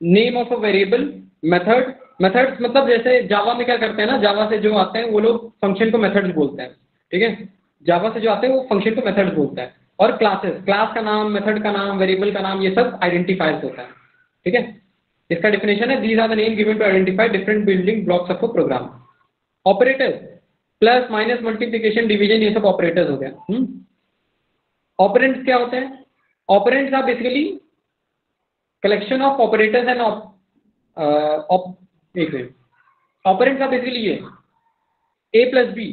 Name of a variable, method, methods मतलब जैसे जावा में क्या करते हैं ना, जावा से जो आते हैं वो लोग फंक्शन को मेथड्स बोलते हैं, ठीक है। जावा से जो आते हैं वो फंक्शन को मेथड्स बोलते हैं। और क्लासेस, क्लास का नाम, मेथड का नाम, वेरिएबल का नाम, ये सब आइडेंटिफायर्स होता है, ठीक है। इसका डिफिनेशन है, these are the name given to identify different building blocks of a program. Operators, plus minus multiplication division, ये सब ऑपरेटर्स हो गया। ऑपरेंड्स क्या होते हैं? Operands are basically collection of operators and एक मिनट, ऑपरेंड्स आर बेसिकली ये ए प्लस बी,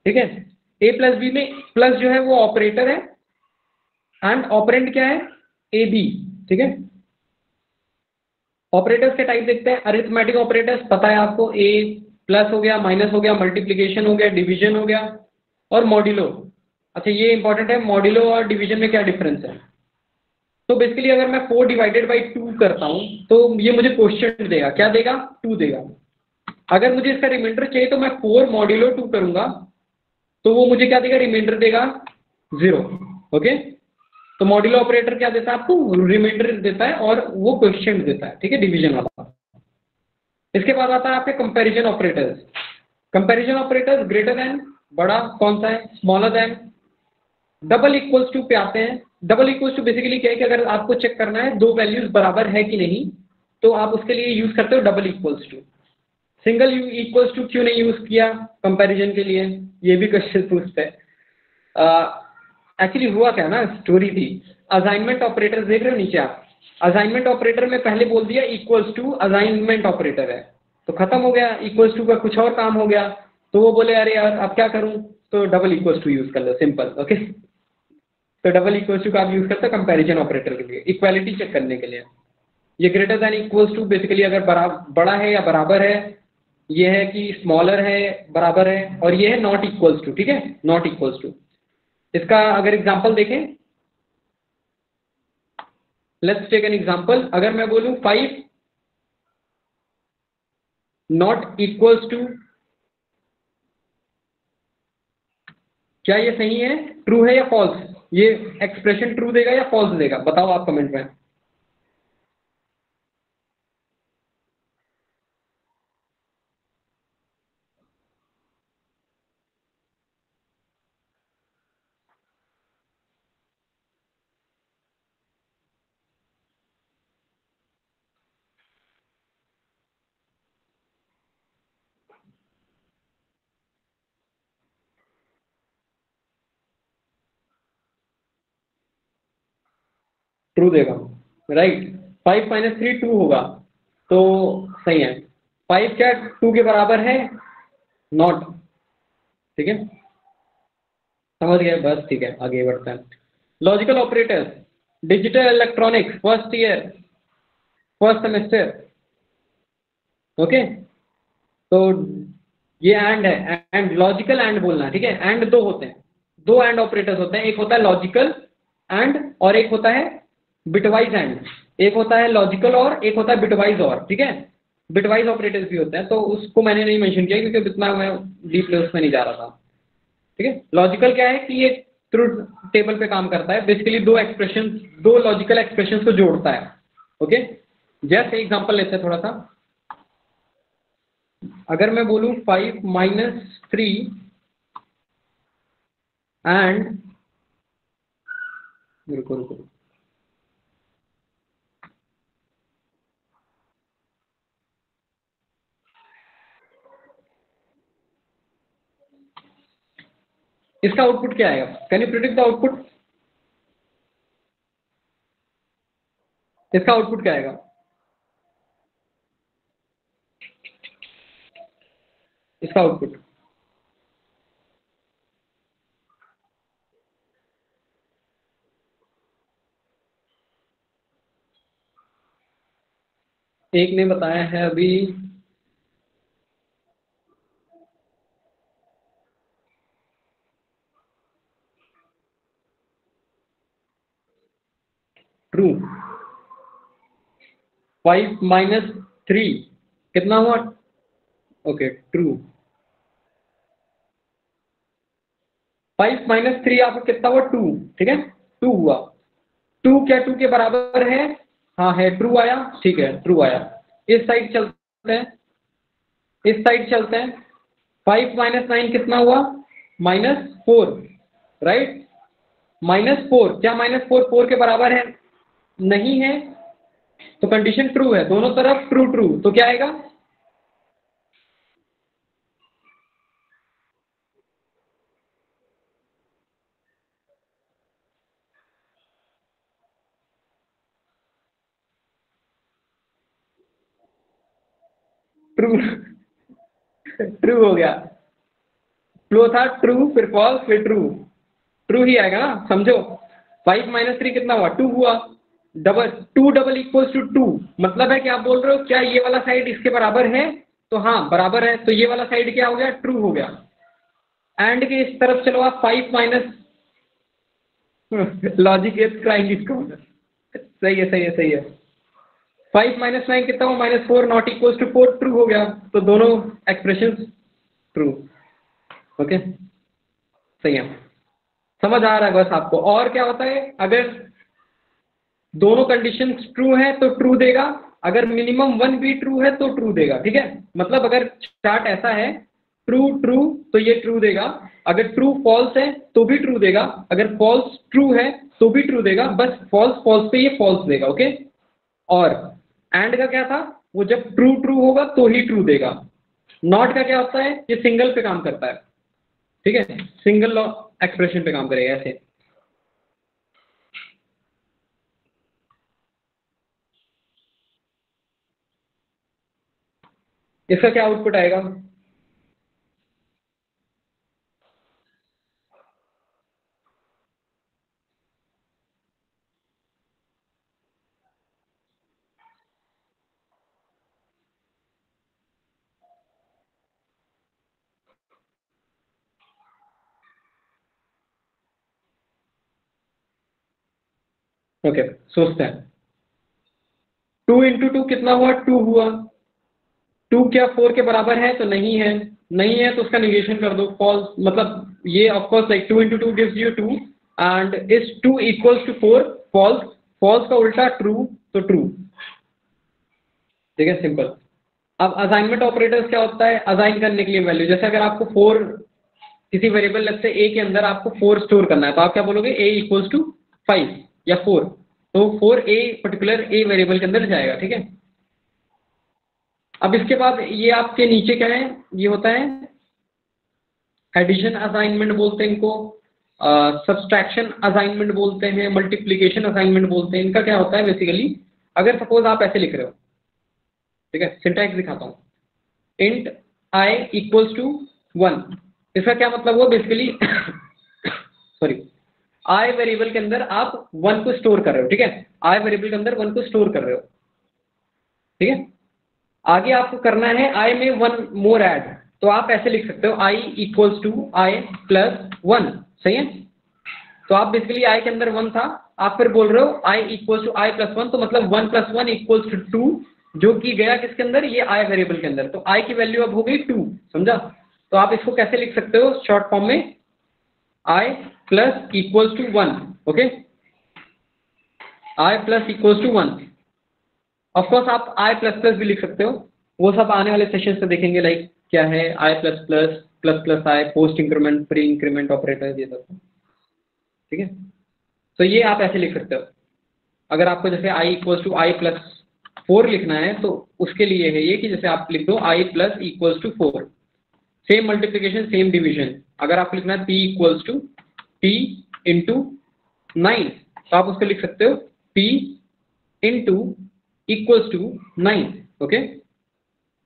ठीक है। ए प्लस बी में प्लस जो है वो ऑपरेटर है एंड ऑपरेंड क्या है? ए बी, ठीक है। ऑपरेटर्स के टाइप देखते हैं। अरिथमेटिक ऑपरेटर्स पता है आपको, ए प्लस हो गया, माइनस हो गया, मल्टीप्लीकेशन हो गया, डिवीजन हो गया, और मॉड्यूलो। अच्छा ये इंपॉर्टेंट है, मॉड्यूलो और डिवीजन में क्या डिफरेंस है? तो बेसिकली अगर मैं 4 डिवाइडेड बाई 2 करता हूं तो ये मुझे क्वेश्चन देगा, क्या देगा? 2 देगा। अगर मुझे इसका रिमाइंडर चाहिए तो मैं 4 मॉड्यूलो 2 करूंगा तो वो मुझे क्या देगा? रिमाइंडर देगा 0। ओके, तो मॉड्यूलो ऑपरेटर क्या देता है आपको? रिमाइंडर देता है और वो क्वेश्चन देता है, ठीक है, डिवीजन वाला। इसके बाद आता है आपके comparison operators. Comparison operators greater than, बड़ा कौन सा है? Smaller than. Double equals to पे आते हैं। डबल इक्वल्स टू बेसिकली क्या है कि अगर आपको चेक करना है दो वैल्यूज बराबर है कि नहीं, तो आप उसके लिए यूज करते हो double equals to. Single equals to क्यों नहीं यूज किया कंपैरिजन के लिए? ये भी क्वेश्चन पूछते हैं। एक्चुअली हुआ क्या ना, स्टोरी थी। असाइनमेंट ऑपरेटर देख रहे हो नीचे आप, असाइनमेंट ऑपरेटर में पहले बोल दिया इक्वल्स टू असाइनमेंट ऑपरेटर है, तो खत्म हो गया। इक्वल्स टू का कुछ और काम हो गया, तो वो बोले अरे यार अब क्या करूं, तो डबल इक्वल्स टू यूज कर लो, सिंपल। ओके, तो डबल इक्वल्स टू का आप यूज करते हो कंपैरिजन ऑपरेटर के लिए, इक्वालिटी चेक करने के लिए। ये greater than equals to basically अगर बड़ा है या बराबर है, ये है कि स्मॉलर है, बराबर है, और ये है नॉट इक्वल्स टू, ठीक है, नॉट इक्वल्स टू। इसका अगर एग्जांपल देखें, लेट्स टेक एन एग्जांपल। अगर मैं बोलूं 5 नॉट इक्वल्स टू, क्या ये सही है, ट्रू है या फॉल्स? ये एक्सप्रेशन ट्रू देगा या फॉल्स देगा? बताओ आप कमेंट में। ट्रू देगा, राइट। 5 माइनस 3 2 होगा, तो सही है। 5 क्या 2 के बराबर है? नॉट, ठीक है, समझ गए बस, ठीक है, आगे बढ़ते हैं। Logical operators, digital electronics, first year, first semester. Okay, तो ये एंड है, एंड लॉजिकल एंड बोलना, ठीक है। एंड दो होते हैं, दो एंड ऑपरेटर्स होते हैं, एक होता है लॉजिकल एंड और एक होता है बिटवाइज एंड। एक होता है लॉजिकल और एक होता है बिटवाइज और, ठीक है। बिटवाइज ऑपरेटर्स भी होते हैं, तो उसको मैंने नहीं मेंशन किया क्योंकि इतना मैं डीप लेवल में नहीं जा रहा था, ठीक है। लॉजिकल क्या है कि ये ट्रुथ टेबल पे काम करता है, बेसिकली दो एक्सप्रेशन, दो लॉजिकल एक्सप्रेशन को जोड़ता है। ओके, जैसे एग्जांपल लेते हैं थोड़ा सा। अगर मैं बोलूं 5 माइनस 3 एंड, रुको रुको, इसका आउटपुट क्या आएगा? Can you predict the output? इसका आउटपुट क्या आएगा? इसका आउटपुट एक ने बताया है अभी, ट्रू। 5 माइनस 3 कितना हुआ? Okay, true. 5 माइनस 3 आपका कितना हुआ? 2, ठीक है, 2 हुआ। टू क्या टू के बराबर है? हाँ है, ट्रू आया, ठीक है ट्रू आया। इस साइड चलते हैं, इस साइड चलते हैं। 5 माइनस 9 कितना हुआ? -4, राइट। -4 क्या -4 4 के बराबर है? नहीं है, तो कंडीशन ट्रू है, दोनों तरफ ट्रू ट्रू, तो क्या आएगा? ट्रू ट्रू हो गया, फ्लो था ट्रू फिर फॉल्स फिर ट्रू, ट्रू ही आएगा ना, समझो। 5 माइनस 3 कितना हुआ? 2 हुआ। डबल 2 डबल इक्वल्स टू 2, मतलब है कि आप बोल रहे हो क्या ये वाला साइड इसके बराबर है? तो हाँ बराबर है, तो ये वाला साइड क्या हो गया? ट्रू हो गया। एंड के इस तरफ चलो आप, 5 माइनस लॉजिक इज क्राइंग इसको, सही है सही है सही है। 5 माइनस 9 कितना हुआ? -4 नॉट इक्वल्स टू 4, ट्रू हो गया, तो दोनों एक्सप्रेशन ट्रू। ओके सही है, समझ आ रहा है बस आपको। और क्या होता है, अगर दोनों कंडीशन ट्रू है तो ट्रू देगा, अगर मिनिमम वन भी ट्रू है तो ट्रू देगा, ठीक है। मतलब अगर चार्ट ऐसा है ट्रू ट्रू तो ये ट्रू देगा, अगर ट्रू फॉल्स है तो भी ट्रू देगा, अगर फॉल्स ट्रू है तो भी ट्रू देगा, बस फॉल्स फॉल्स पे ये फॉल्स देगा। ओके, और एंड का क्या था, वो जब ट्रू ट्रू होगा तो ही ट्रू देगा। नॉट का क्या होता है, ये सिंगल पे काम करता है, ठीक है, सिंगल एक्सप्रेशन पे काम करेगा ऐसे। इसका क्या आउटपुट आएगा? ओके सोचते हैं, 2 इंटू 2 कितना हुआ? 2 हुआ। 2 क्या 4 के बराबर है? तो नहीं है, नहीं है तो उसका निगेशन कर दो, फॉल्स, मतलब ये of course like 2 into 2 gives you 2 and is 2 equals to 4, false, false का उल्टा ट्रू, तो ट्रू, ठीक है सिंपल। अब असाइनमेंट ऑपरेटर्स क्या होता है, असाइन करने के लिए वैल्यू, जैसे अगर आपको 4 किसी वेरिएबल लगते ए के अंदर आपको 4 स्टोर करना है, तो आप क्या बोलोगे? ए इक्वल्स टू 5 या 4, तो 4 ए पर्टिकुलर ए वेरिएबल के अंदर जाएगा, ठीक है। अब इसके बाद ये आपके नीचे क्या है, ये होता है एडिशन असाइनमेंट बोलते हैं इनको, सब्सट्रैक्शन असाइनमेंट बोलते हैं, मल्टीप्लिकेशन असाइनमेंट बोलते हैं। इनका क्या होता है बेसिकली, अगर सपोज आप ऐसे लिख रहे हो, ठीक है, सिंटैक्स दिखाता हूँ, इंट आई इक्वल्स टू 1, इसका क्या मतलब हुआ बेसिकली सॉरी, आई वेरिएबल के अंदर आप 1 को स्टोर कर रहे हो, ठीक है, आई वेरिएबल के अंदर 1 को स्टोर कर रहे हो, ठीक है। आगे आपको करना है आई में 1 मोर ऐड, तो आप ऐसे लिख सकते हो I equals to I plus 1, सही है। तो आप बेसिकली आई के अंदर 1 था, आप फिर बोल रहे हो I equals to I plus 1, तो मतलब 1 प्लस 1 इक्वल्स टू 2, जो कि गया किसके अंदर? ये आई वेरिएबल के अंदर, तो आई की वैल्यू अब हो गई 2, समझा। तो आप इसको कैसे लिख सकते हो शॉर्ट फॉर्म में, i plus equals to 1, okay, i plus equals to 1। Of course आप आई प्लस प्लस भी लिख सकते हो, वो सब आने वाले सेशन से देखेंगे, लाइक क्या है i plus plus, plus plus i, post increment, pre increment operator, ये सब, ठीक है। तो ये आप ऐसे लिख सकते हो, अगर आपको जैसे I equals to I plus 4 लिखना है तो उसके लिए है ये कि जैसे आप लिख दो i plus equals to 4, same multiplication same division. अगर आपको लिखना है p equals to p into 9, तो आप उसको लिख सकते हो p into equals to 9, okay.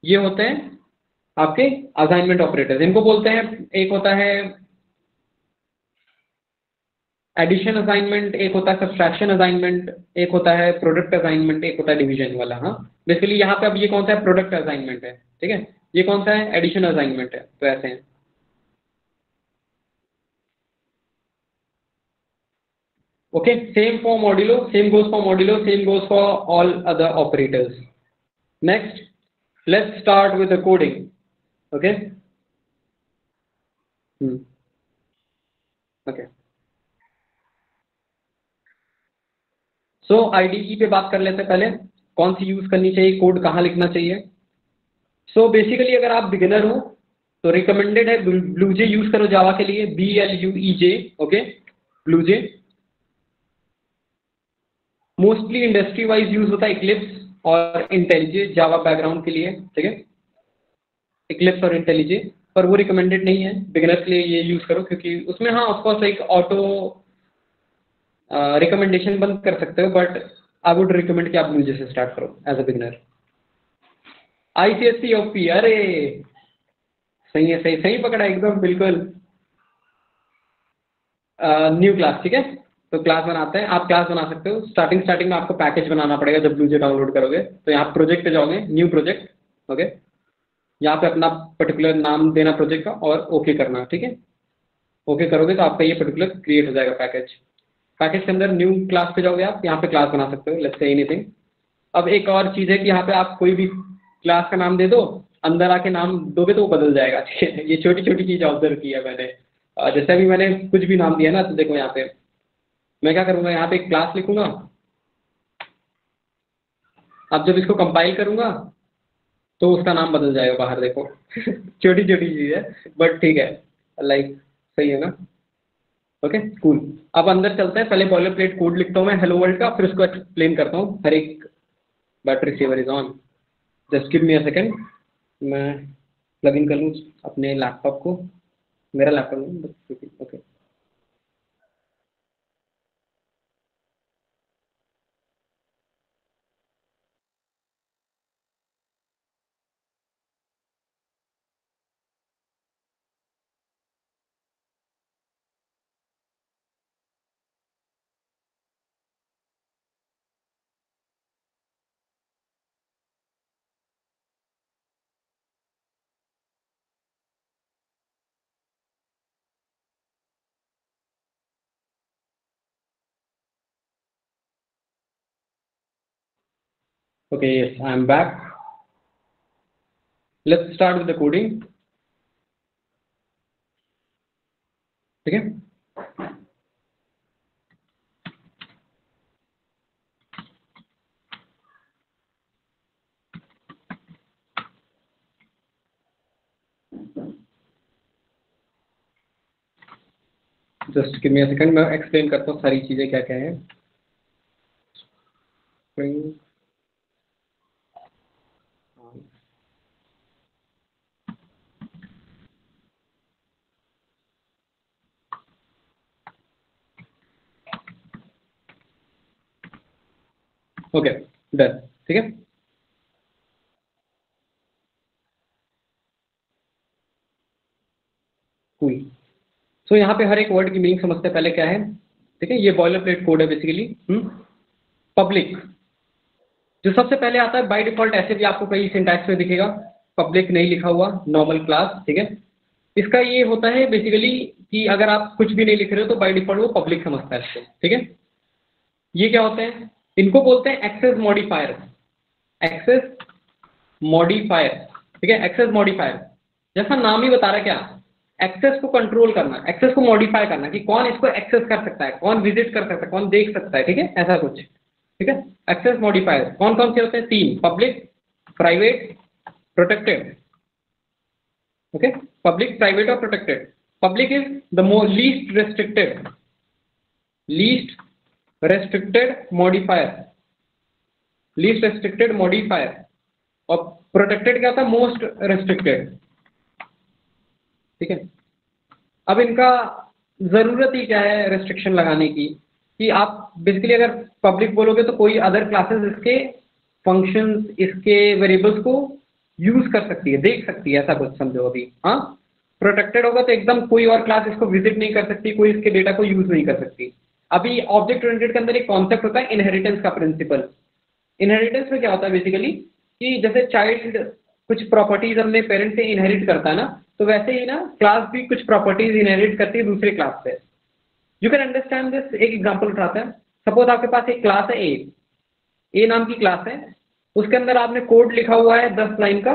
ये होते हैं आपके असाइनमेंट ऑपरेटर्स, इनको बोलते हैं, एक होता है एडिशन असाइनमेंट, एक होता है सब्सट्रैक्शन असाइनमेंट, एक होता है प्रोडक्ट असाइनमेंट, एक होता है डिवीजन वाला। हाँ बेसिकली यहाँ पे अब ये कौन सा है? प्रोडक्ट असाइनमेंट है, ठीक है। ये कौन सा है? एडिशन असाइनमेंट है, तो ऐसे हैं। Okay, same for modulo, same goes for modulo, same goes for all other operators. Next let's start with the coding, okay. Hmm, okay so IDE पे बात कर लेते हैं पहले, कौन सी यूज करनी चाहिए, कोड कहाँ लिखना चाहिए। सो बेसिकली अगर आप बिगिनर हो तो रिकमेंडेड है ब्लूजे यूज करो जावा के लिए, BLUEJ, okay, BlueJ. Mostly industry wise use होता है इक्लिप्स और इंटेलिजे जावा बैकग्राउंड के लिए, ठीक है, इक्लिप्स और इंटेलिजे, पर वो रिकमेंडेड नहीं है बिगिनर्स के लिए। ये यूज करो क्योंकि उसमें हाँ ऑफकोर्स एक ऑटो रिकमेंडेशन बंद कर सकते हो, बट आई वुड रिकमेंड कि आप ब्लूजे से स्टार्ट करो as a beginner. ICSE OP, अरे सही है, सही सही पकड़ा एकदम बिल्कुल। न्यू क्लास, ठीक है, तो क्लास बनाते हैं, आप क्लास बना सकते हो। स्टार्टिंग में आपको पैकेज बनाना पड़ेगा जब ब्लूजे डाउनलोड करोगे, तो यहाँ प्रोजेक्ट पे जाओगे, न्यू प्रोजेक्ट, ओके, यहाँ पे अपना पर्टिकुलर नाम देना प्रोजेक्ट का और ओके करना, ठीक है। ओके करोगे तो आपका ये पर्टिकुलर क्रिएट हो जाएगा पैकेज। पैकेज के अंदर न्यू क्लास पे जाओगे, आप यहाँ पे क्लास बना सकते हो, लेट्स से एनीथिंग। अब एक और चीज़ है कि यहाँ पे आप कोई भी क्लास का नाम दे दो, अंदर आके नाम दोगे तो वो बदल जाएगा, ठीक है। ये छोटी छोटी चीज़ ऑब्जर्व की है मैंने। जैसे अभी मैंने कुछ भी नाम दिया ना, तो देखो यहाँ पे मैं क्या करूँगा, यहाँ पे एक क्लास लिखूंगा। अब जब इसको कंपाइल करूंगा तो उसका नाम बदल जाएगा बाहर, देखो छोटी छोटी चीज़ है बट ठीक है, लाइक सही है ना। Okay cool. अब अंदर चलते हैं, पहले बॉयलर प्लेट कोड लिखता हूँ मैं हेलो वर्ल्ड का, फिर उसको एक्सप्लेन करता हूँ हर एक। Battery saver is on, just give me a second, मैं प्लग इन कर लूँ अपने लैपटॉप को, मेरा लैपटॉप नहीं, okay. Okay yes I am back, let's start with the coding, ठीक है। Just give me a second, मैं एक्सप्लेन करता हूँ सारी चीज़ें क्या क्या है। ओके डन, ठीक है। कूल। सो यहाँ पे हर एक वर्ड की मीनिंग समझते हैं पहले क्या है, ठीक है। ये बॉयलर प्लेट कोड है बेसिकली। पब्लिक जो सबसे पहले आता है बाय डिफॉल्ट, ऐसे भी आपको कई सिंटैक्स में दिखेगा, पब्लिक नहीं लिखा हुआ, नॉर्मल क्लास, ठीक है। इसका ये होता है बेसिकली कि अगर आप कुछ भी नहीं लिख रहे हो तो बाय डिफॉल्ट वो पब्लिक समझता है इसको, ठीक है। ये क्या होते हैं, इनको बोलते हैं एक्सेस मॉडिफायर, एक्सेस मॉडिफायर, ठीक है। एक्सेस मॉडिफायर जैसा नाम ही बता रहा है, क्या, एक्सेस को कंट्रोल करना, एक्सेस को मॉडिफाई करना, कि कौन इसको एक्सेस कर सकता है, कौन विजिट कर सकता है, कौन देख सकता है, ठीक है, ऐसा कुछ, ठीक है। एक्सेस मॉडिफायर कौन कौन से होते हैं, तीन, public, private, protected, okay. Public, private और protected. Public is the least restricted modifier, least restricted modifier. और प्रोटेक्टेड क्या होता है, मोस्ट रेस्ट्रिक्टेड, ठीक है। अब इनका जरूरत ही क्या है रेस्ट्रिक्शन लगाने की, कि आप बेसिकली अगर पब्लिक बोलोगे तो कोई अदर क्लासेस इसके फंक्शंस, इसके वेरिएबल्स को यूज कर सकती है, देख सकती है, ऐसा कुछ समझो अभी। हाँ, प्रोटेक्टेड होगा तो एकदम कोई और क्लास इसको विजिट नहीं कर सकती, कोई इसके डेटा को यूज नहीं कर सकती। अभी ऑब्जेक्ट ओरिएंटेड के अंदर एक कॉन्सेप्ट होता है इनहेरिटेंस का प्रिंसिपल। इनहेरिटेंस में क्या होता है बेसिकली, कि जैसे चाइल्ड कुछ प्रॉपर्टीज अपने पेरेंट से इनहेरिट करता है ना, तो वैसे ही ना क्लास भी कुछ प्रॉपर्टीज इनहेरिट करती है दूसरे क्लास से। यू कैन अंडरस्टैंड दिस, एक एग्जांपल उठाते हैं। सपोज आपके पास एक क्लास है ए नाम की क्लास है, उसके अंदर आपने कोड लिखा हुआ है 10 लाइन का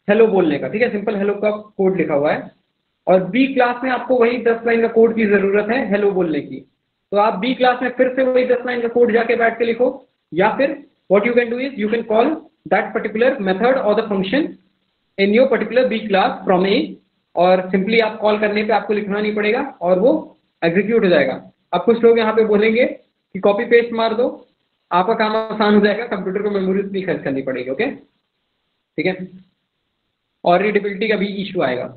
हेलो बोलने का, ठीक है, सिंपल हेलो का कोड लिखा हुआ है। और बी क्लास में आपको वही 10 लाइन का कोड की जरूरत है हेलो बोलने की। तो आप बी क्लास में फिर से वही 10 लाइन का कोड जाके बैठ के लिखो, या फिर what you can do is you can call that particular method और the function in your particular B class from A, और सिंपली आप कॉल करने पे आपको लिखना नहीं पड़ेगा और वो एग्जीक्यूट हो जाएगा। अब कुछ लोग यहाँ पे बोलेंगे कि कॉपी पेस्ट मार दो, आपका काम आसान हो जाएगा, कंप्यूटर को मेमोरी इतनी खर्च करनी पड़ेगी। ओके, ठीक है। और रीडेबिलिटी का भी इशू आएगा।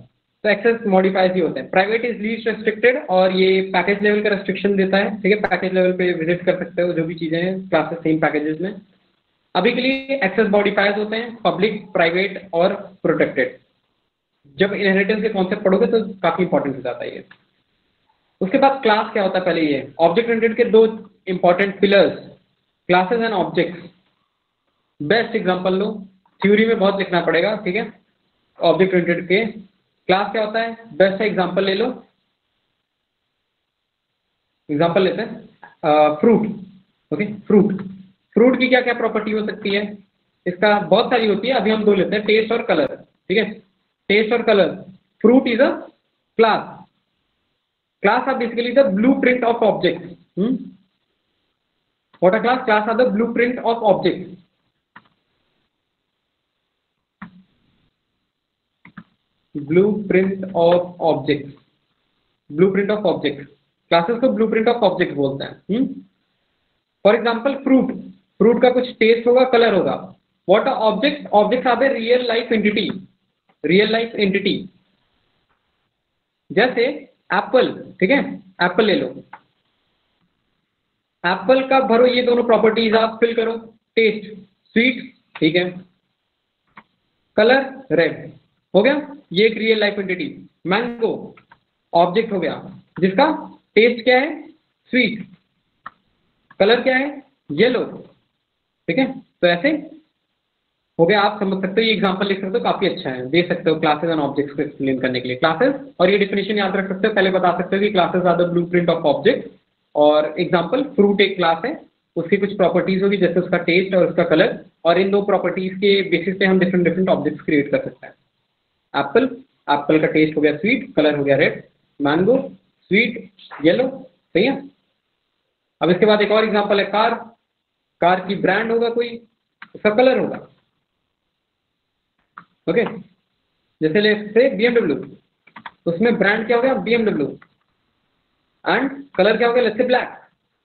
तो एक्सेस मॉडिफायर्स ही होते हैं। प्राइवेट इज लीस्ट रेस्ट्रिक्टेड, और ये पैकेज लेवल का रेस्ट्रिक्शन देता है, ठीक है। पैकेज लेवल पे विजिट कर सकते हो जो भी चीजें हैं क्लासेस सेम पैकेजेस में। अभी के लिए एक्सेस मॉडिफायर्स होते हैं पब्लिक, प्राइवेट और प्रोटेक्टेड। जब इनहेरिटेंस के कॉन्सेप्ट पढ़ोगे तो काफी इंपॉर्टेंट हो जाता है ये। उसके बाद क्लास क्या होता है, पहले ये ऑब्जेक्ट ओरिएंटेड के दो important pillars, classes and objects. Best example low, theory में बहुत लिखना पड़ेगा, ठीक है। ऑब्जेक्ट ओरिएंटेड के क्लास क्या होता है, बेस्ट एग्जांपल ले लो। एग्जांपल लेते हैं फ्रूट। Okay, fruit. फ्रूट की क्या क्या प्रॉपर्टी हो सकती है, इसका बहुत सारी होती है, अभी हम दो लेते हैं, टेस्ट और कलर, ठीक है। टेस्ट और colour. Fruit is a class. Class are basically the blueprint of objects. What are class? Class are the blueprint of objects. Blueprint of objects. Blueprint of objects, classes को blueprint of object बोलते हैं। For example fruit, fruit का कुछ test होगा, colour होगा। What are object? Objects are the real life entity, real life entity. जैसे apple, ठीक है, एप्पल ले लो। एप्पल का भरो ये दोनों प्रॉपर्टीज आप फिल करो। टेस्ट स्वीट, ठीक है, कलर रेड, हो गया, ये एक real life entity. Mango object हो गया जिसका टेस्ट क्या है, स्वीट, कलर क्या है, येलो, ठीक है। तो ऐसे हो गया, आप समझ सकते हो, ये एग्जांपल लिख सकते हो, काफी अच्छा है, दे सकते हो क्लासेस एंड ऑब्जेक्ट्स को एक्सप्लेन करने के लिए। क्लासेस, और ये डेफिनेशन याद रख सकते हो, पहले बता सकते हो कि classes are the blueprint of object. और एग्जांपल फ्रूट एक क्लास है, उसकी कुछ प्रॉपर्टीज होगी जैसे उसका टेस्ट और उसका कलर, और इन दो प्रॉपर्टीज के बेसिस पे हम डिफरेंट डिफरेंट ऑब्जेक्ट्स क्रिएट कर सकते हैं। एप्पल, एप्पल का टेस्ट हो गया स्वीट, कलर हो गया रेड। मैंगो स्वीट, येलो, सही है। अब इसके बाद एक और एग्जांपल है कार। कार की ब्रांड होगा कोई, उसका कलर होगा। ओके, जैसे ले से BMW, उसमें ब्रांड क्या हो गया, BMW, एंड कलर क्या हो गया, लेट्स से ब्लैक।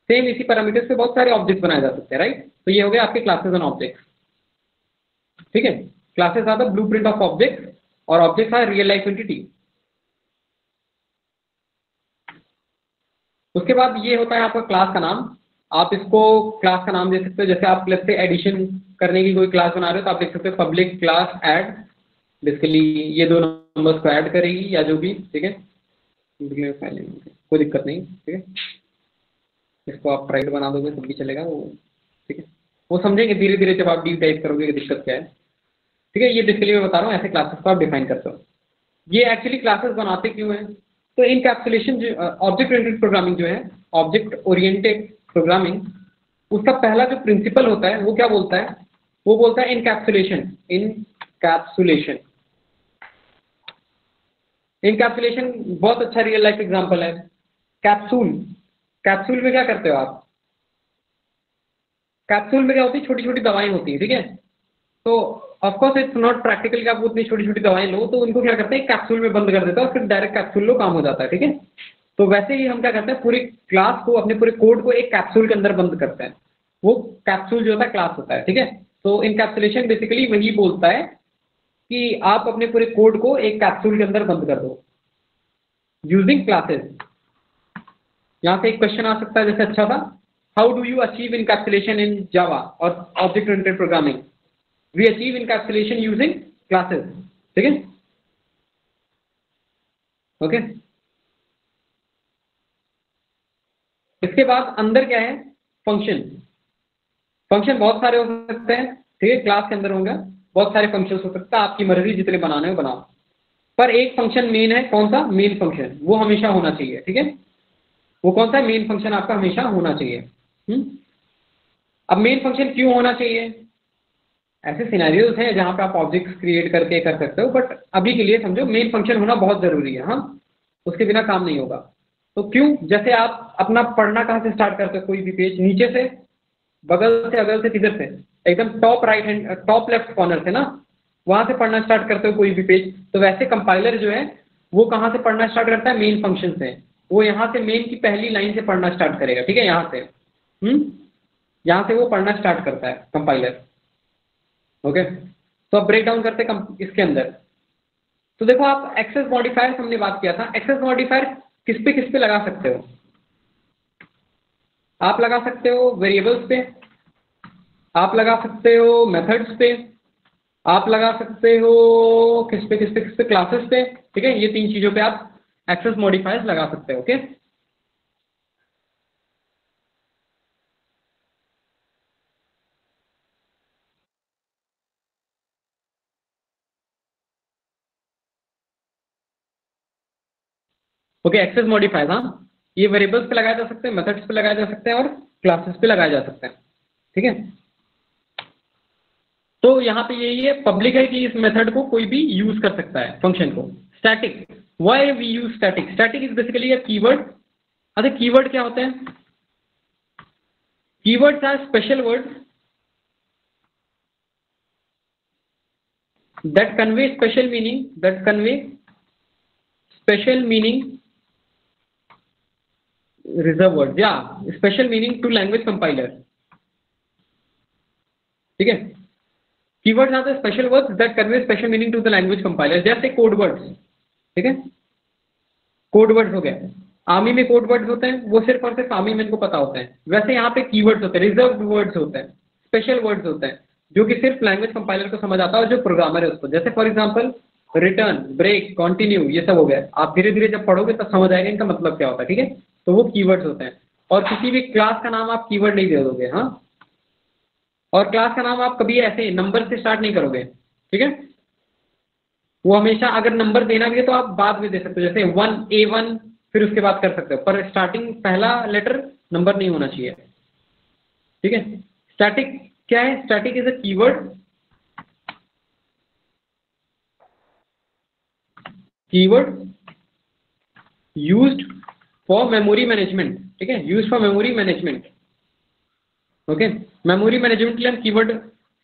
सेम इसी पैरामीटर्स पे बहुत सारे ऑब्जेक्ट्स बनाए जा सकते हैं, राइट। तो ये हो गया आपके क्लासेस एंड ऑब्जेक्ट्स, ठीक है। Classes are the blueprint of objects, और objects are real life entity. उसके बाद ये होता है आपका क्लास का नाम। आप इसको क्लास का नाम दे सकते हो, जैसे आप लेट्स से एडिशन करने की कोई क्लास बना रहे हो तो आप लिख सकते हो पब्लिक क्लास ऐड, बेसिकली ये दो नंबर्स को ऐड करेगी या जो भी, ठीक है। कोई दिक्कत नहीं, ठीक है। इसको आप प्राइवेट बना दोगे तब भी चलेगा वो, ठीक है। वो समझेंगे धीरे धीरे जब आप डीप टाइप करोगे कि दिक्कत क्या है, ठीक है। ये बेसिकली मैं बता रहा हूँ, ऐसे क्लासेस को आप डिफाइन करते हो। ये एक्चुअली क्लासेस बनाते क्यों हैं? तो इनकैप्सुलेशन जो ऑब्जेक्ट ओरिएंटेड प्रोग्रामिंग जो है, ऑब्जेक्ट ओरिएंटेड प्रोग्रामिंग, उसका पहला जो प्रिंसिपल होता है वो क्या बोलता है, वो बोलता है इनकैप्सुलेशन। इनकैप्सुलेशन, इनकैप्सुलेशन बहुत अच्छा रियल लाइफ एग्जांपल है। कैप्सूल, कैप्सूल में क्या करते हो आप? कैप्सूल में क्या होती है, छोटी छोटी दवाएं होती है, ठीक है। तो ऑफकोर्स इट्स नॉट प्रैक्टिकल कि आप उतनी छोटी छोटी दवाएं लो, तो उनको क्या करते हैं कैप्सूल में बंद कर देता है और फिर डायरेक्ट कैप्सूल लो, काम हो जाता है, ठीक है। तो वैसे ही हम क्या करते हैं, पूरी क्लास को, अपने पूरे कोड को एक कैप्सूल के अंदर बंद करते हैं। वो कैप्सूल जो होता है क्लास होता है, ठीक है। तो इनकैप्सुलेशन बेसिकली वही बोलता है कि आप अपने पूरे कोड को एक कैप्सूल के अंदर बंद कर दो यूजिंग क्लासेस। यहाँ से एक क्वेश्चन आ सकता है जैसे अच्छा था, how do you achieve encapsulation in Java और object oriented programming? We achieve encapsulation using classes, ठीक है। ओके, इसके बाद अंदर क्या है, फंक्शन। फंक्शन बहुत सारे हो सकते हैं, ठीक है, क्लास के अंदर होंगे बहुत सारे फंक्शन हो सकते हैं, आपकी मर्जी जितने बनाने हो बनाओ। पर एक फंक्शन मेन है, कौन सा? मेन फंक्शन, वो हमेशा होना चाहिए, ठीक है। वो कौन सा? मेन फंक्शन आपका हमेशा होना चाहिए। अब मेन फंक्शन क्यों होना चाहिए? ऐसे सिनेरियोज हैं जहां पे आप ऑब्जेक्ट्स क्रिएट करके कर सकते हो, बट अभी के लिए समझो मेन फंक्शन होना बहुत जरूरी है। हाँ, उसके बिना काम नहीं होगा। तो क्यों, जैसे आप अपना पढ़ना कहाँ से स्टार्ट करते हो, कोई भी पेज नीचे से, बगल से, अगल से, किधर से, एकदम top right hand, top left corner से ना, वहां से पढ़ना स्टार्ट करते हो कोई भी पेज। तो वैसे कंपाइलर जो है वो कहाँ से पढ़ना स्टार्ट करता है, मेन फंक्शन से। वो यहाँ से मेन की पहली लाइन से पढ़ना स्टार्ट करेगा, ठीक है, यहाँ से यहाँ से वो पढ़ना स्टार्ट करता है कंपाइलर। ओके, तो अब ब्रेक डाउन करते हैं इसके अंदर। तो देखो, आप एक्सेस मॉडिफायर हमने बात किया था, एक्सेस मॉडिफायर किस पे लगा सकते हो, आप लगा सकते हो वेरिएबल्स पे, आप लगा सकते हो मेथड्स पे, आप लगा सकते हो किस पे क्लासेस पे, ठीक है, ये 3 चीजों पे आप एक्सेस मॉडिफायर्स लगा सकते हो। ओके, ओके, एक्सेस मॉडिफायर्स, हाँ, ये वेरिएबल्स पे लगाए जा सकते हैं, मेथड्स पे लगाए जा सकते हैं और क्लासेस पे लगाए जा सकते हैं, ठीक है। तो यहाँ पे यही है, पब्लिक है कि इस मेथड को कोई भी यूज कर सकता है, फंक्शन को। Static, why we use static, static is basically a keyword. अच्छा, कीवर्ड क्या होते हैं, keywords are special words that convey special meaning, reserve words, yeah, special meaning to language compiler, ठीक है। Keywords are the special words that convey special meaning to the language compiler, जैसे code words, ठीक है, code words हो गए, army में code words होते हैं, वो सिर्फ और सिर्फ आर्मी में इनको पता होते हैं। वैसे यहाँ पे कीवर्ड्स होते हैं, रिजर्व वर्ड्स होते हैं, स्पेशल वर्ड्स होते हैं, जो कि सिर्फ लैंग्वेज कंपाइलर को समझ आता है और जो प्रोग्रामर है उसको। जैसे for example return, break, continue, ये सब हो गया। आप धीरे धीरे जब पढ़ोगे तब समझ आएगा इनका मतलब क्या होता है, ठीक है। तो वो कीवर्ड्स होते हैं। और किसी भी क्लास का नाम आप कीवर्ड नहीं दे दोगे, हाँ, और क्लास का नाम आप कभी ऐसे नंबर से स्टार्ट नहीं करोगे, ठीक है। वो हमेशा, अगर नंबर देना भी है तो आप बाद में दे सकते हो, जैसे 1A1, फिर उसके बाद कर सकते हो, पर स्टार्टिंग पहला लेटर नंबर नहीं होना चाहिए, ठीक है। स्टैटिक क्या है, static is a keyword, keyword used for memory management, ठीक है, used for memory management. Okay, memory management के लिए हम कीवर्ड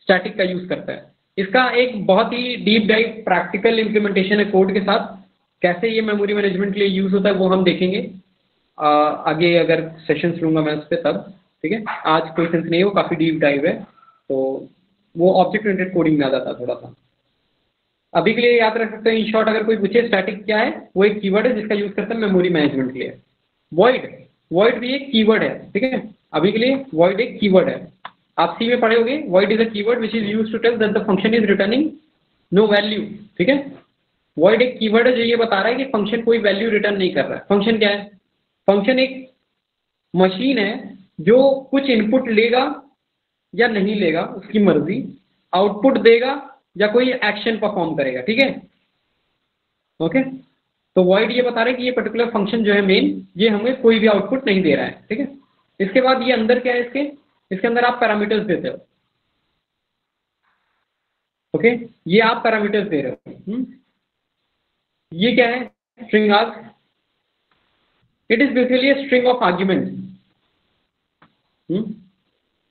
स्टैटिक का यूज करता है। इसका एक बहुत ही डीप डाइव प्रैक्टिकल इंप्लीमेंटेशन है कोड के साथ, कैसे ये मेमोरी मैनेजमेंट के लिए यूज होता है वो हम देखेंगे आगे, अगर सेशंस लूंगा मैं उस पर तब, ठीक है। आज कोई सेंस नहीं है, वो काफी डीप डाइव है, तो वो ऑब्जेक्ट ओरिएंटेड कोडिंग में आ जाता है थोड़ा सा। अभी के लिए याद रख सकते हैं, इन शॉर्ट अगर कोई पूछे स्टैटिक क्या है, वो एक कीवर्ड है जिसका यूज करते हैं मेमोरी मैनेजमेंट के लिए। वॉइड, वॉइड भी एक कीवर्ड है, ठीक है। अभी के लिए वॉइड एक कीवर्ड है, आप सी में पढ़े होंगे, void is a keyword which is used to tell that the function is returning no value, ठीक है। वॉइड एक कीवर्ड है जो ये बता रहा है कि फंक्शन कोई वैल्यू रिटर्न नहीं कर रहा है। फंक्शन क्या है, फंक्शन एक मशीन है जो कुछ इनपुट लेगा या नहीं लेगा उसकी मर्जी, आउटपुट देगा या कोई एक्शन परफॉर्म करेगा, ठीक है। ओके, तो वॉइड ये बता रहा है कि ये पर्टिकुलर फंक्शन जो है मेन, ये हमें कोई भी आउटपुट नहीं दे रहा है, ठीक है। इसके बाद ये अंदर क्या है, इसके अंदर आप पैरामीटर्स देते हो, ओके, ये आप पैरामीटर्स दे रहे हो। ये क्या है, string arg, it is basically a string of arguments.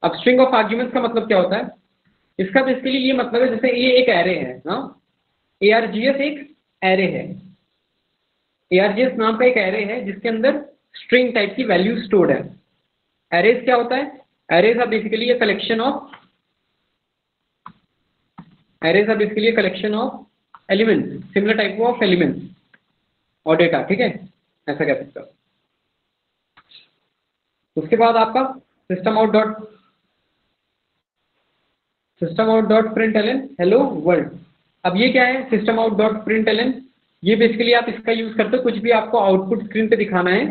अब स्ट्रिंग ऑफ आर्ग्यूमेंट्स का मतलब क्या होता है, इसका बेसिकली ये मतलब है, जैसे ये एक एरे है, हाँ, ARGS एक एरे है, ARGS नाम का एक एरे है जिसके अंदर स्ट्रिंग टाइप की वैल्यू स्टोर्ड है। एरेज क्या होता है, arrays are basically a collection of elements, similar type of elements और डेटा, ठीक है, ऐसा कह सकते हो। उसके बाद आपका system out dot println hello world. अब ये क्या है, सिस्टम आउट डॉट प्रिंटलन, ये बेसिकली आप इसका यूज करते हो, कुछ भी आपको आउटपुट स्क्रीन पे दिखाना है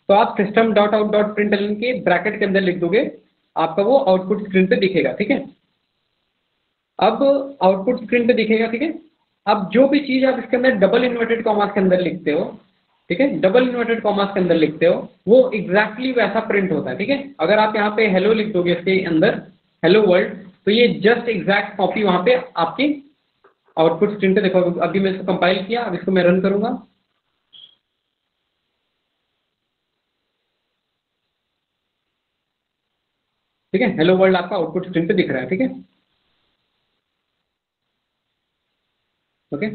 तो आप system dot out dot println के ब्रैकेट के अंदर लिख दोगे, आपका वो आउटपुट स्क्रीन पे दिखेगा, ठीक है। अब आउटपुट स्क्रीन पे दिखेगा, ठीक है। अब जो भी चीज आप इसके अंदर डबल इन्वर्टेड कॉमास के अंदर लिखते हो, ठीक है, डबल इन्वर्टेड कॉमास के अंदर लिखते हो, वो एग्जैक्टली वैसा प्रिंट होता है, ठीक है। अगर आप यहाँ पे हेलो लिख दोगे इसके अंदर, हेलो वर्ल्ड, तो ये जस्ट एग्जैक्ट कॉपी वहां पे आपकी आउटपुट स्क्रीन पे देखो। अभी मैं इसको कंपाइल किया, अब इसको मैं रन करूंगा, ठीक है, हेलो वर्ल्ड आपका आउटपुट स्क्रीन पे दिख रहा है। ठीक है, ओके।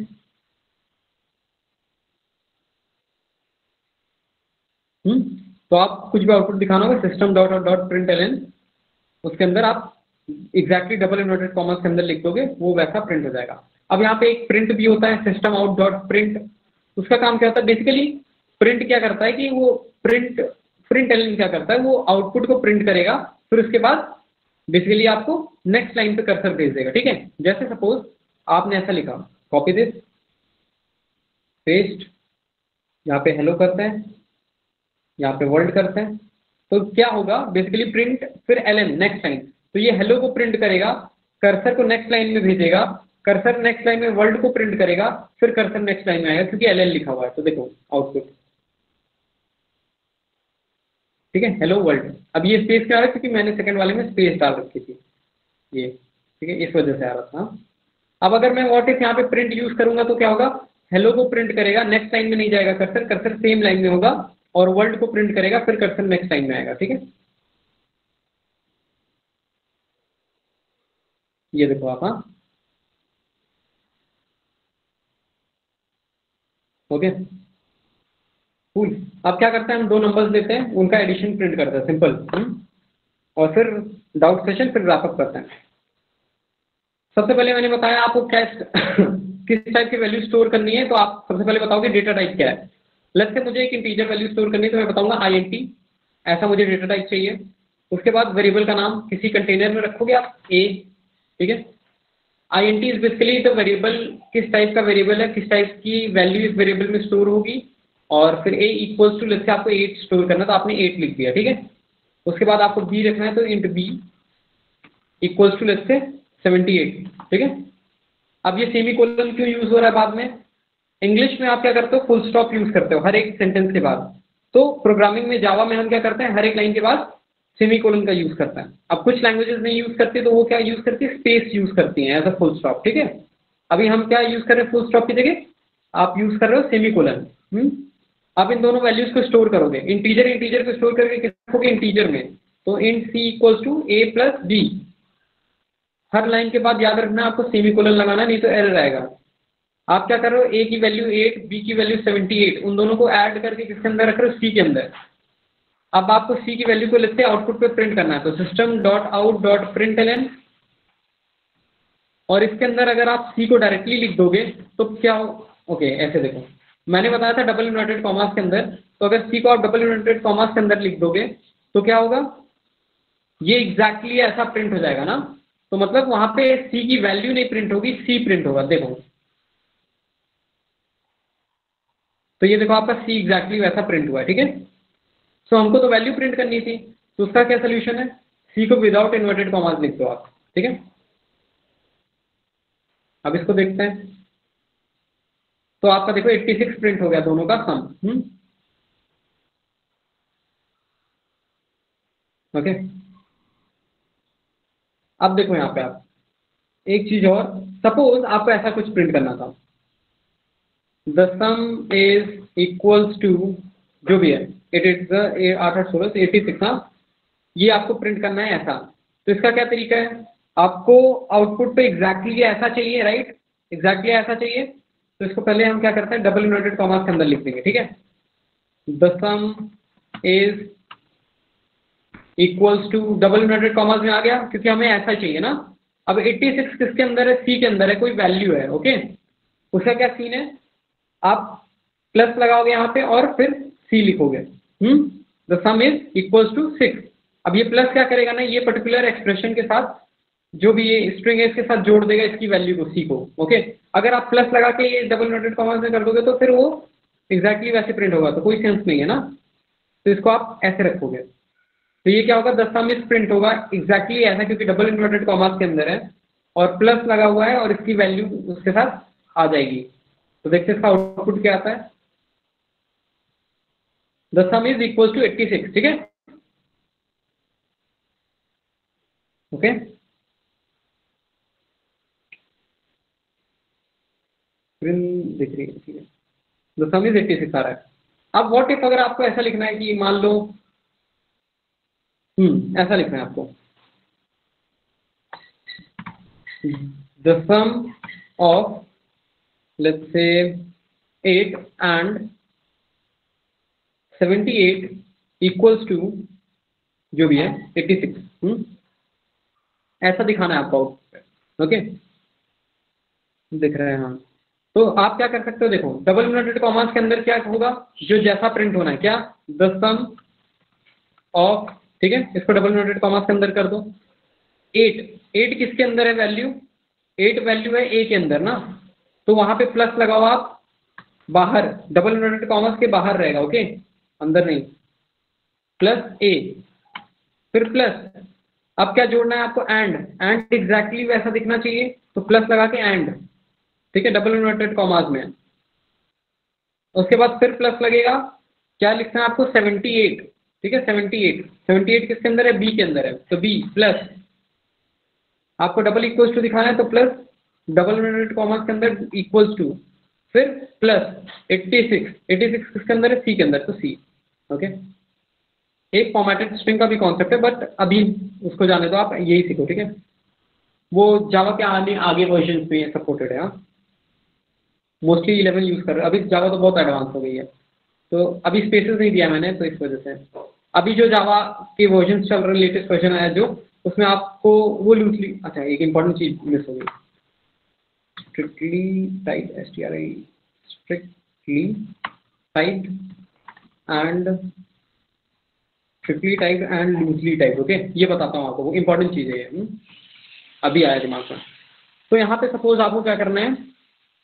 तो आप कुछ भी आउटपुट दिखाना होगा सिस्टम डॉट और डॉट प्रिंट एल एन, उसके अंदर आप एग्जैक्टली डबल इन्वर्टेड कॉमर्स के अंदर लिख दोगे, वो वैसा प्रिंट हो जाएगा। अब यहाँ पे एक प्रिंट भी होता है सिस्टम आउट डॉट प्रिंट, उसका काम क्या होता है बेसिकली, प्रिंट क्या करता है कि वो प्रिंट एल एन क्या करता है, वो आउटपुट को प्रिंट करेगा, फिर उसके बाद बेसिकली आपको नेक्स्ट लाइन पे कर्सर भेज देगा। ठीक है, जैसे सपोज आपने ऐसा लिखा, कॉपी दिस, पेस्ट, यहाँ पे हेलो करते हैं, यहाँ पे वर्ल्ड करते हैं, तो क्या होगा बेसिकली प्रिंट फिर एलएन नेक्स्ट लाइन, तो ये हेलो को प्रिंट करेगा, कर्सर को नेक्स्ट लाइन में भेजेगा, कर्सर नेक्स्ट लाइन में वर्ल्ड को प्रिंट करेगा, फिर कर्सर नेक्स्ट लाइन में आएगा क्योंकि एलएन लिखा हुआ है। तो देखो आउटपुट, ठीक है, हेलो वर्ल्ड। अब ये स्पेस क्या आ रहा है क्योंकि मैंने सेकंड वाले में स्पेस डाल रखी थी ये, ठीक है, इस वजह से आ रहा था। अब अगर मैं व्हाट इफ यहाँ पे प्रिंट यूज करूंगा तो क्या होगा, हेलो को प्रिंट करेगा, नेक्स्ट लाइन में नहीं जाएगा कर्सर, कर्सर सेम लाइन में होगा, और वर्ल्ड को प्रिंट करेगा, फिर कर्सर नेक्स्ट लाइन में आएगा। ठीक है, ये देखो आप, हाँ, ओके, कूल। अब क्या करते हैं, हम दो नंबर्स लेते हैं, उनका एडिशन प्रिंट करते हैं, सिंपल। और फिर डाउट सेशन, फिर रैपअप करते हैं। सबसे पहले मैंने बताया आपको क्या किस टाइप की वैल्यू स्टोर करनी है, तो आप सबसे पहले बताओगे डेटा टाइप क्या है। लेट्स से मुझे एक इंटीजर वैल्यू स्टोर करनी है, तो मैं बताऊंगा INT, ऐसा मुझे डेटा टाइप चाहिए। उसके बाद वेरिएबल का नाम किसी कंटेनर में रखोगे आप, A, ठीक है। INT is basically the variable, किस टाइप का वेरिएबल है, किस टाइप की वैल्यू इस वेरिएबल में स्टोर होगी, और फिर A इक्वल्स टू, लेट्स से आपको 8 स्टोर करना, तो आपने 8 लिख दिया, ठीक है। उसके बाद आपको B रखना है, तो int B equals to let's say 78, ठीक है। अब ये सेमी कोलन क्यों यूज हो रहा है बाद में, इंग्लिश में आप क्या करते हो, फुल स्टॉप यूज करते हो हर एक सेंटेंस के बाद, तो प्रोग्रामिंग में जावा में हम क्या करते हैं, हर एक लाइन के बाद सेमी कोलन का यूज करते हैं। अब कुछ लैंग्वेजेस नहीं यूज करती, तो वो क्या यूज करती है, स्पेस यूज करती हैं एज अ फुल स्टॉप, ठीक है। अभी हम क्या यूज कर रहे हैं, फुल स्टॉप की जगह आप यूज कर रहे हो सेमी कोलन। आप इन दोनों वैल्यूज को स्टोर करोगे, इंटीजर को स्टोर करके किस रखोगे, इंटीजर में, तो int C equals to A plus B, हर लाइन के बाद याद रखना आपको सेमी कोलन लगाना, नहीं तो एरर आएगा। आप क्या कर रहे हो, A की वैल्यू 8, B की वैल्यू 78, उन दोनों को ऐड करके किसके अंदर रख रहे हो, C के अंदर। अब आपको C की वैल्यू को लेते हैं आउटपुट पे प्रिंट करना है, तो system dot out dot println, और इसके अंदर अगर आप C को डायरेक्टली लिख दोगे तो क्या हो, ओके ऐसे देखो, मैंने बताया था डबल इन्वर्टेड कॉमास के अंदर, तो अगर C को आप डबल इन्वर्टेड कॉमास के अंदर लिख दोगे तो क्या होगा, ये एग्जैक्टली ऐसा प्रिंट हो जाएगा ना, तो मतलब वहां पे C की वैल्यू नहीं प्रिंट होगी, C प्रिंट होगा, देखो। तो ये देखो आपका C एग्जैक्टली वैसा प्रिंट हुआ है, ठीक है। सो हमको तो वैल्यू प्रिंट करनी थी, तो उसका क्या सोल्यूशन है, C को विदाउट इन्वर्टेड कॉमास लिख दो आप, ठीक है। अब इसको देखते हैं, तो आपका देखो 86 प्रिंट हो गया, दोनों का सम। ओके, अब देखो यहाँ पे आप एक चीज और, सपोज आपको ऐसा कुछ प्रिंट करना था, the sum is equals to, जो भी है, 8 8 8 16 86, हाँ, ये आपको प्रिंट करना है ऐसा। तो इसका क्या तरीका है, आपको आउटपुट पे एग्जैक्टली ऐसा चाहिए, राइट, एग्जैक्टली ऐसा चाहिए, तो इसको पहले हम क्या करते हैं, डबल इन्वर्टेड कॉमास के अंदर लिख देंगे, ठीक है। The sum is equals to, double inverted commas में आ गया क्योंकि हमें ऐसा चाहिए ना। अब 86 किसके अंदर है, C के अंदर है, कोई वैल्यू है, ओके। उसका क्या सीन है, आप प्लस लगाओगे यहाँ पे और फिर C लिखोगे, the sum is equals to 6। अब ये प्लस क्या करेगा ना, ये पर्टिकुलर एक्सप्रेशन के साथ जो भी ये स्ट्रिंग है इसके साथ जोड़ देगा इसकी वैल्यू को, C को, ओके। अगर आप प्लस लगा के ये डबल इन्वर्टेड कॉमास में कर दोगे तो फिर वो एग्जैक्टली वैसे प्रिंट होगा, तो कोई सेंस नहीं है ना, तो इसको आप ऐसे रखोगे, तो ये क्या होगा, 10 मिस प्रिंट होगा एग्जैक्टली ऐसा क्योंकि डबल इन्वर्टेड कॉमास के अंदर है और प्लस लगा हुआ है और इसकी वैल्यू उसके साथ आ जाएगी। तो देखते हैं इसका आउटपुट क्या आता है, the sum is equal to 86, ठीक है, ओके। स्क्रीन दिख रही है, ठीक है, द सम इज 86 आ रहा है। अब व्हाट इफ अगर आपको ऐसा लिखना है कि मान लो ऐसा लिखना है आपको, the sum of let's say 8 and 78 equals to जो भी है 86। ऐसा दिखाना है आपको आउटपुट। ओके, दिख रहा है? हाँ, तो आप क्या कर सकते हो, देखो डबल इन्वर्टेड कॉमास के अंदर क्या होगा, जो जैसा प्रिंट होना है, क्या द सम ऑफ, ठीक है, इसको डबल इन्वर्टेड कॉमास के अंदर कर दो। 8 किसके अंदर है वैल्यू, 8 वैल्यू है ए के अंदर ना, तो वहां पे प्लस लगाओ आप, बाहर डबल इन्वर्टेड कॉमास के बाहर रहेगा, ओके, अंदर नहीं, प्लस ए, फिर प्लस, अब क्या जोड़ना है आपको, एंड एग्जैक्टली वैसा दिखना चाहिए, तो प्लस लगा के एंड, ठीक है, डबल इन्वर्टेड कॉमास में। उसके बाद फिर प्लस लगेगा, क्या लिखना है आपको, 78, ठीक है, 78 किसके अंदर है, बी के अंदर है, तो बी प्लस, आपको डबल इक्वल्स टू दिखाना है तो प्लस, डबल इन्वर्टेड कॉमास के अंदर इक्वल्स टू, फिर प्लस 86 किसके अंदर है, सी के अंदर, तो सी। ओके, एक फॉर्मेटेड स्ट्रिंग का भी कॉन्सेप्ट है, बट अभी उसको जाने दो, आप यही सीखो, ठीक है, वो जावा के आगे वर्जन में सपोर्टेड है। हाँ, मोस्टली 11 यूज कर रहे हैं अभी, जावा तो बहुत एडवांस हो गई है, तो अभी स्पेसेस नहीं दिया मैंने, तो इस वजह से अभी जो जावा के वर्जन चल रहे, लेटेस्ट वर्जन आया जो, उसमें आपको वो लूजली, अच्छा एक इंपॉर्टेंट चीज मिस हो गई, strictly type strictly type and strictly type and loosely type. Okay, ये बताता हूँ आपको, वो इंपॉर्टेंट चीज है ये, अभी आया दिमाग में। तो यहाँ पे सपोज आपको क्या करना है,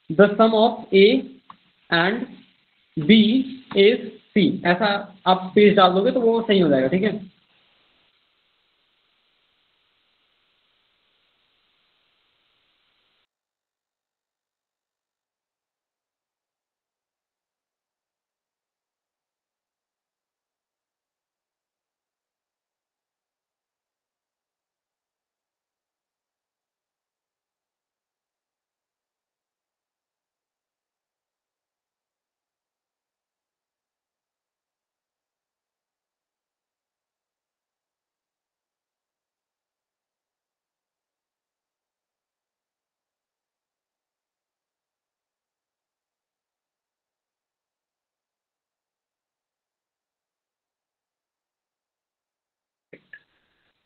the sum of A and B is C, ऐसा आप पेज डाल दोगे तो वो सही हो जाएगा, ठीक है।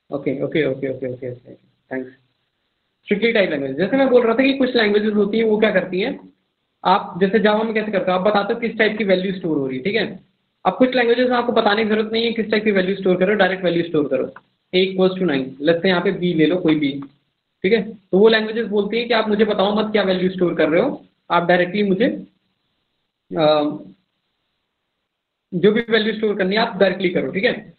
Okay okay okay okay okay okay, thanks. Strictly type language, जैसे मैं बोल रहा था कि कुछ लैंग्वेजेस होती हैं वो क्या करती हैं, आप जैसे जावा में कैसे करते हो, आप बताते हो किस टाइप की वैल्यू स्टोर हो रही है, ठीक है। अब कुछ लैंग्वेजेस में आपको बताने की जरूरत नहीं है किस टाइप की वैल्यू स्टोर करो, डायरेक्ट वैल्यू स्टोर करो। ए इक्वल्स टू 9, लगते हैं यहाँ पे बी ले लो, कोई बी, ठीक है, तो वो लैंग्वेजेस बोलती है कि आप मुझे बताओ मत क्या वैल्यू स्टोर कर रहे हो, आप डायरेक्टली मुझे जो भी वैल्यू स्टोर करनी है आप डायरेक्टली करो, ठीक है।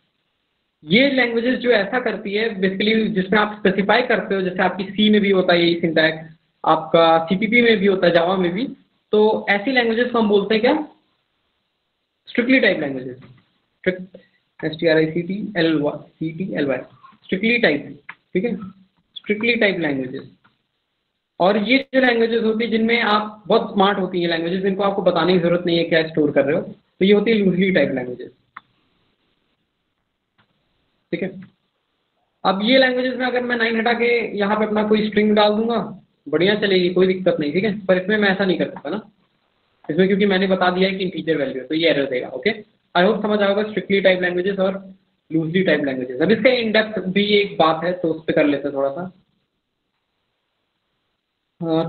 ये लैंग्वेजेस जो ऐसा करती है बेसिकली, जिसमें आप स्पेसिफाई करते हो, जैसे आपकी सी में भी होता है यही सिंटैक्स, आपका सीपीपी में भी होता है, जावा में भी, तो ऐसी लैंग्वेजेस को हम बोलते हैं क्या, strictly type languages, STRICTLY, strictly type, ठीक है, स्ट्रिक्टली टाइप लैंग्वेजेस। और ये जो लैंग्वेजेस होती है जिनमें आप बहुत स्मार्ट होती है लैंग्वेजेस, जिनको आपको बताने की जरूरत नहीं है क्या स्टोर कर रहे हो, तो ये होती है लूजली टाइप लैंग्वेजेस, ठीक है। अब ये लैंग्वेजेस में अगर मैं 9 हटा के यहाँ पे अपना कोई स्ट्रिंग डाल दूंगा, बढ़िया चलेगी, कोई दिक्कत नहीं, ठीक है, पर इसमें मैं ऐसा नहीं कर सकता ना, इसमें क्योंकि मैंने बता दिया है कि इंटीजर वैल्यू है, तो ये एरर देगा। ओके, आई होप समझ आएगा स्ट्रिक्टली टाइप लैंग्वेजेस और लूजली टाइप लैंग्वेजेस। अब इसका इन डेप्थ भी एक बात है, तो उस पर कर लेते हैं थोड़ा सा।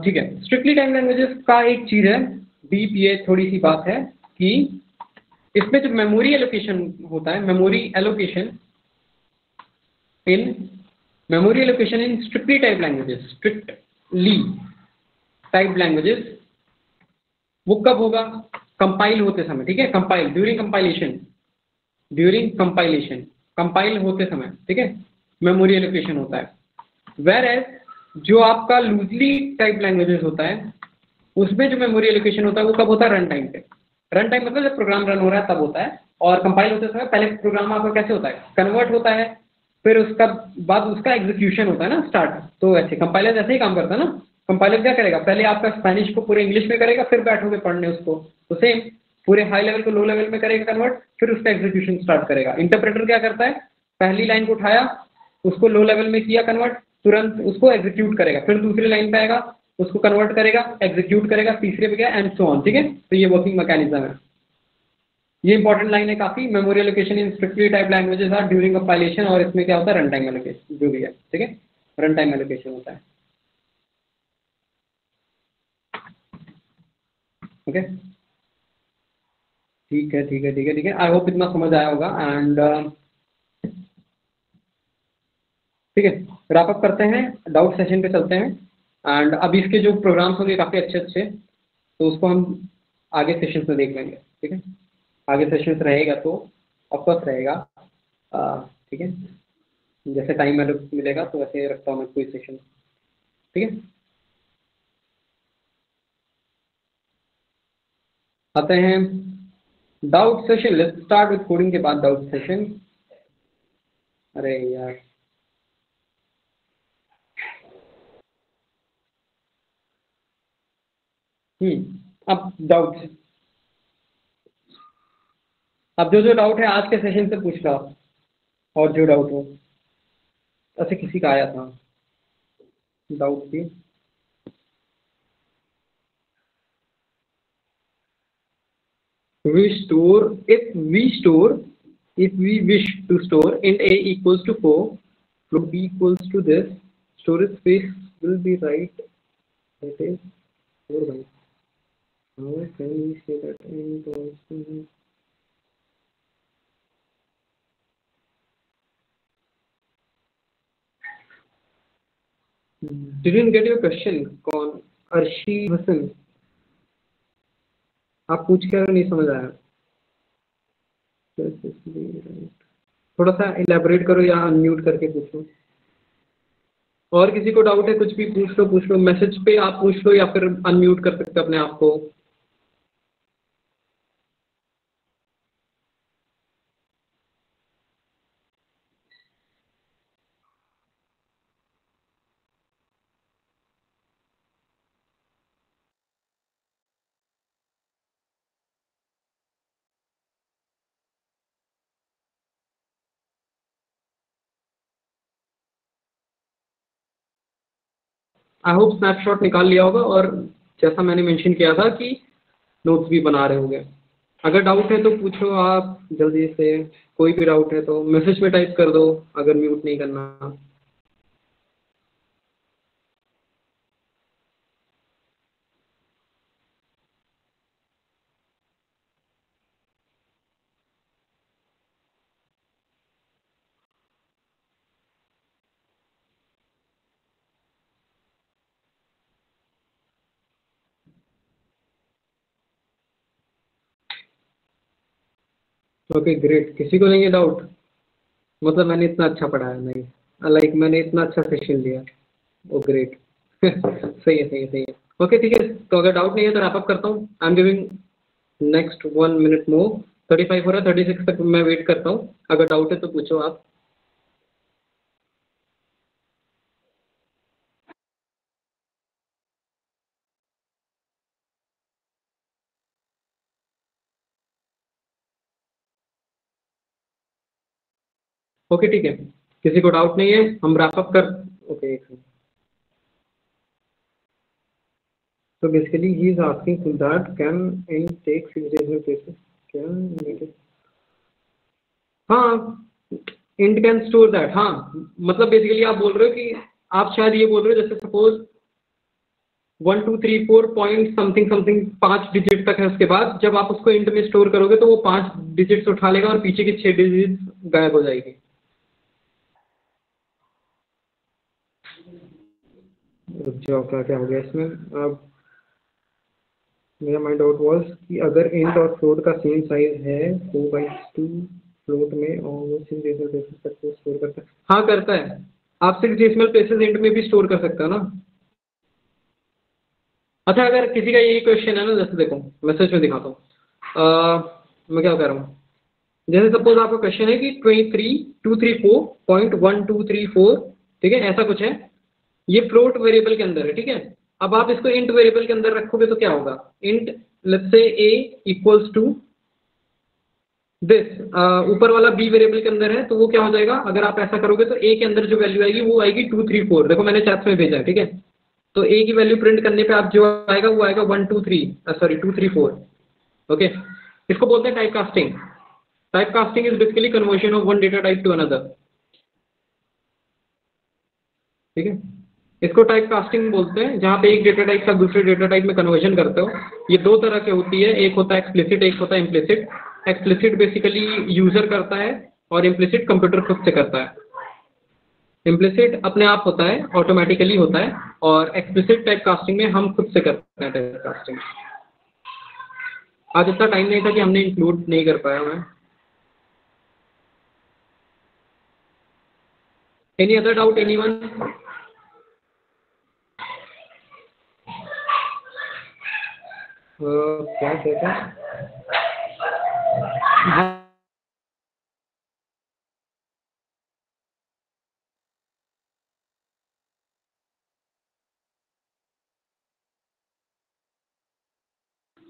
ठीक है, स्ट्रिक्टली टाइप लैंग्वेजेस का एक चीज है, डीप ये थोड़ी सी बात है कि इसमें जो मेमोरी एलोकेशन होता है, memory allocation in strictly type languages वो कब होगा, कंपाइल होते समय, ठीक है, कंपाइल ड्यूरिंग कंपाइल होते समय, ठीक है, मेमोरी एलोकेशन होता है। वेयर एज जो आपका लूजली टाइप लैंग्वेजेस होता है, उसमें जो मेमोरी एलोकेशन होता है वो कब होता है, रन टाइम पे। रन टाइम मतलब जब प्रोग्राम रन हो रहा है तब होता है, और कंपाइल होते समय पहले प्रोग्राम आपका कैसे होता है, कन्वर्ट होता है, फिर उसका बाद उसका एग्जीक्यूशन होता है ना, स्टार्ट। तो ऐसे कंपाइलर ऐसे ही काम करता है ना, कंपाइलर क्या करेगा, पहले आपका स्पेनिश को पूरे इंग्लिश में करेगा, फिर बैठोगे पढ़ने उसको, तो सेम पूरे हाई लेवल को लो लेवल में करेगा कन्वर्ट, फिर उसका एग्जीक्यूशन स्टार्ट करेगा। इंटरप्रेटर क्या करता है, पहली लाइन को उठाया, उसको लो लेवल में किया कन्वर्ट, तुरंत उसको एग्जीक्यूट करेगा, फिर दूसरी लाइन पे आएगा, उसको कन्वर्ट करेगा, एग्जीक्यूट करेगा, तीसरे पे गया एंड सो ऑन, ठीक है। तो ये वर्किंग मैकेनिज्म है। ये इंपॉर्टेंट लाइन है काफी, memory allocation in strictly type languages are during compilation, और इसमें क्या होता है, रन टाइम एलोकेशन जो भी है, ठीक है, रन टाइम एलोकेशन होता है। ओके, ठीक है, ठीक है, ठीक है, ठीक है, आई होप इतना समझ आया होगा। एंड ठीक है, रैप अप करते हैं, डाउट सेशन पे चलते हैं। एंड अभी इसके जो प्रोग्राम्स होंगे काफ़ी अच्छे अच्छे, तो उसको हम आगे सेशंस में देख लेंगे, ठीक है। आगे सेशंस रहेगा तो ऑफकोर्स रहेगा, ठीक है, जैसे टाइम मिलेगा तो वैसे रखता हूँ मैं कोई सेशन, ठीक है। आते हैं doubt session, let's start with coding के बाद डाउट सेशन। अरे यार, अब डाउट, अब जो जो डाउट है आज के सेशन से पूछ लो आप, और जो डाउट हो, ऐसे किसी का आया था डाउट भी। We store if we wish to store int a equals to 4, float b equals to this, storage space will be right, that is 4 bytes. How can we say that int also? Didn't get your question. कौन? अर्शी हसन, आप पूछ कर नहीं समझ आया, थोड़ा सा elaborate करो या अनम्यूट करके पूछो। और किसी को डाउट है कुछ भी पूछ लो, मैसेज पे आप पूछ लो या फिर अनम्यूट कर सकते अपने आप को। आई होप स्नैपशॉट निकाल लिया होगा, और जैसा मैंने मेंशन किया था कि नोट्स भी बना रहे होंगे। अगर डाउट है तो पूछो आप जल्दी से, कोई भी डाउट है तो मैसेज में टाइप कर दो, अगर म्यूट नहीं करना। ओके ग्रेट, किसी को नहीं है डाउट, मतलब मैंने इतना अच्छा पढ़ाया नहीं, लाइक मैंने इतना अच्छा सेशन दिया। ओ ग्रेट सही है, सही है, सही है। ओके ठीक है, तो अगर डाउट नहीं है तो रैप अप करता हूँ। I am giving next 1 minute मोर, 35 हो रहा है, 36 तक मैं वेट करता हूँ। अगर डाउट है तो पूछो आप। ओके ठीक है, किसी को डाउट नहीं है, हम रैप अप कर। ओके एक minute, so basically he is asking that can int take 6 decimal places, can make it, हाँ int can store that, हाँ मतलब बेसिकली आप बोल रहे हो कि आप शायद ये बोल रहे हो जैसे suppose 1234 point something something 5 digit तक है, उसके बाद जब आप उसको इंट में स्टोर करोगे तो वो 5 डिजिट्स उठा लेगा और पीछे की 6 डिजिट्स गायब हो जाएगी। रुक जाओ, क्या क्या हो गया इसमें अब। मेरा माइंड आउट वॉज कि अगर इंट और फ्लोट का सेम साइज है 4/2 फ्लोट में, और वो 6 डेसिमल प्लेसेस तक को स्टोर करता है, हाँ करता है। आप 6 डेसिमल प्लेसेस इंट में भी स्टोर कर सकते हो ना। अच्छा, अगर किसी का यही क्वेश्चन है ना, जैसे देखो मैसेज में दिखाता हूँ, मैं क्या कर रहा हूँ, जैसे सपोज आपका क्वेश्चन है कि 23234.1234, ठीक है, ऐसा कुछ है, ये फ्लोट वेरिएबल के अंदर है, ठीक है। अब आप इसको इंट वेरिएबल के अंदर रखोगे तो क्या होगा, int let's say a equals to this ऊपर वाला बी वेरिएबल के अंदर है, तो वो क्या हो जाएगा, अगर आप ऐसा करोगे तो ए के अंदर जो वैल्यू आएगी वो आएगी 2 3 4। देखो मैंने चैट में भेजा है, ठीक है। तो ए की वैल्यू प्रिंट करने पे आप जो आएगा वो आएगा 1 2 3, सॉरी 2 3 4। ओके, इसको बोलते हैं type casting. Type casting is basically conversion of one data type two another, ठीक है। इसको टाइप कास्टिंग बोलते हैं, जहाँ पे एक डेटा टाइप का दूसरे डेटा टाइप में कन्वर्जन करते हो। ये दो तरह की होती है, एक होता है एक्सप्लिसिट, एक होता है इम्प्लिसिट। एक्सप्लिसिट बेसिकली यूजर करता है और इम्प्लिसिट कंप्यूटर खुद से करता है। इम्प्लिसिट अपने आप होता है, ऑटोमेटिकली होता है, और एक्सप्लिसिट टाइप कास्टिंग में हम खुद से करते हैं टाइप कास्टिंग। आज इतना टाइम नहीं था कि हमने इंक्लूड नहीं कर पाया मैं। Any other doubt anyone? क्या कहता है?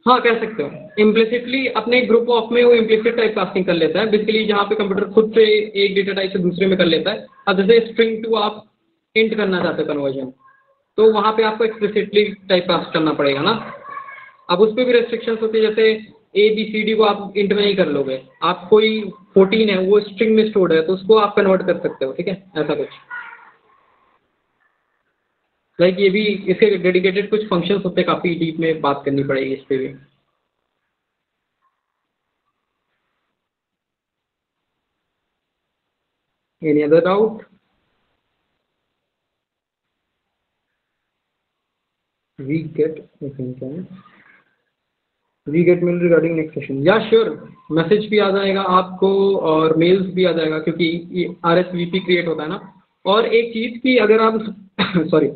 हाँ कह सकते हो। इम्प्लिसिटली अपने ग्रुप ऑफ में वो इम्प्लिसिट टाइप कास्टिंग कर लेता है, बेसिकली जहाँ पे कंप्यूटर खुद से एक डेटा टाइप से दूसरे में कर लेता है। अब जैसे स्ट्रिंग टू आप इंट करना चाहते हो कन्वर्जन, तो वहाँ पे आपको एक्सप्लिसिटली टाइप कास्ट करना पड़ेगा ना। अब उस पर भी रेस्ट्रिक्शंस होती है, जैसे ए बी सी डी को आप इंट में नहीं कर लोगे। आप कोई 14 है वो स्ट्रिंग में स्टोर्ड है, तो उसको आप कन्वर्ट कर सकते हो, ठीक है, ऐसा कुछ। लाइक ये भी इसके डेडिकेटेड कुछ फंक्शंस होते हैं, काफ़ी डीप में बात करनी पड़ेगी इस पे भी। Any other doubt? We get mail regarding next session, या श्योर। मैसेज भी आ जाएगा आपको और मेल्स भी आ जाएगा, क्योंकि ये RSVP क्रिएट होता है ना। और एक चीज़ कि अगर आप सॉरी,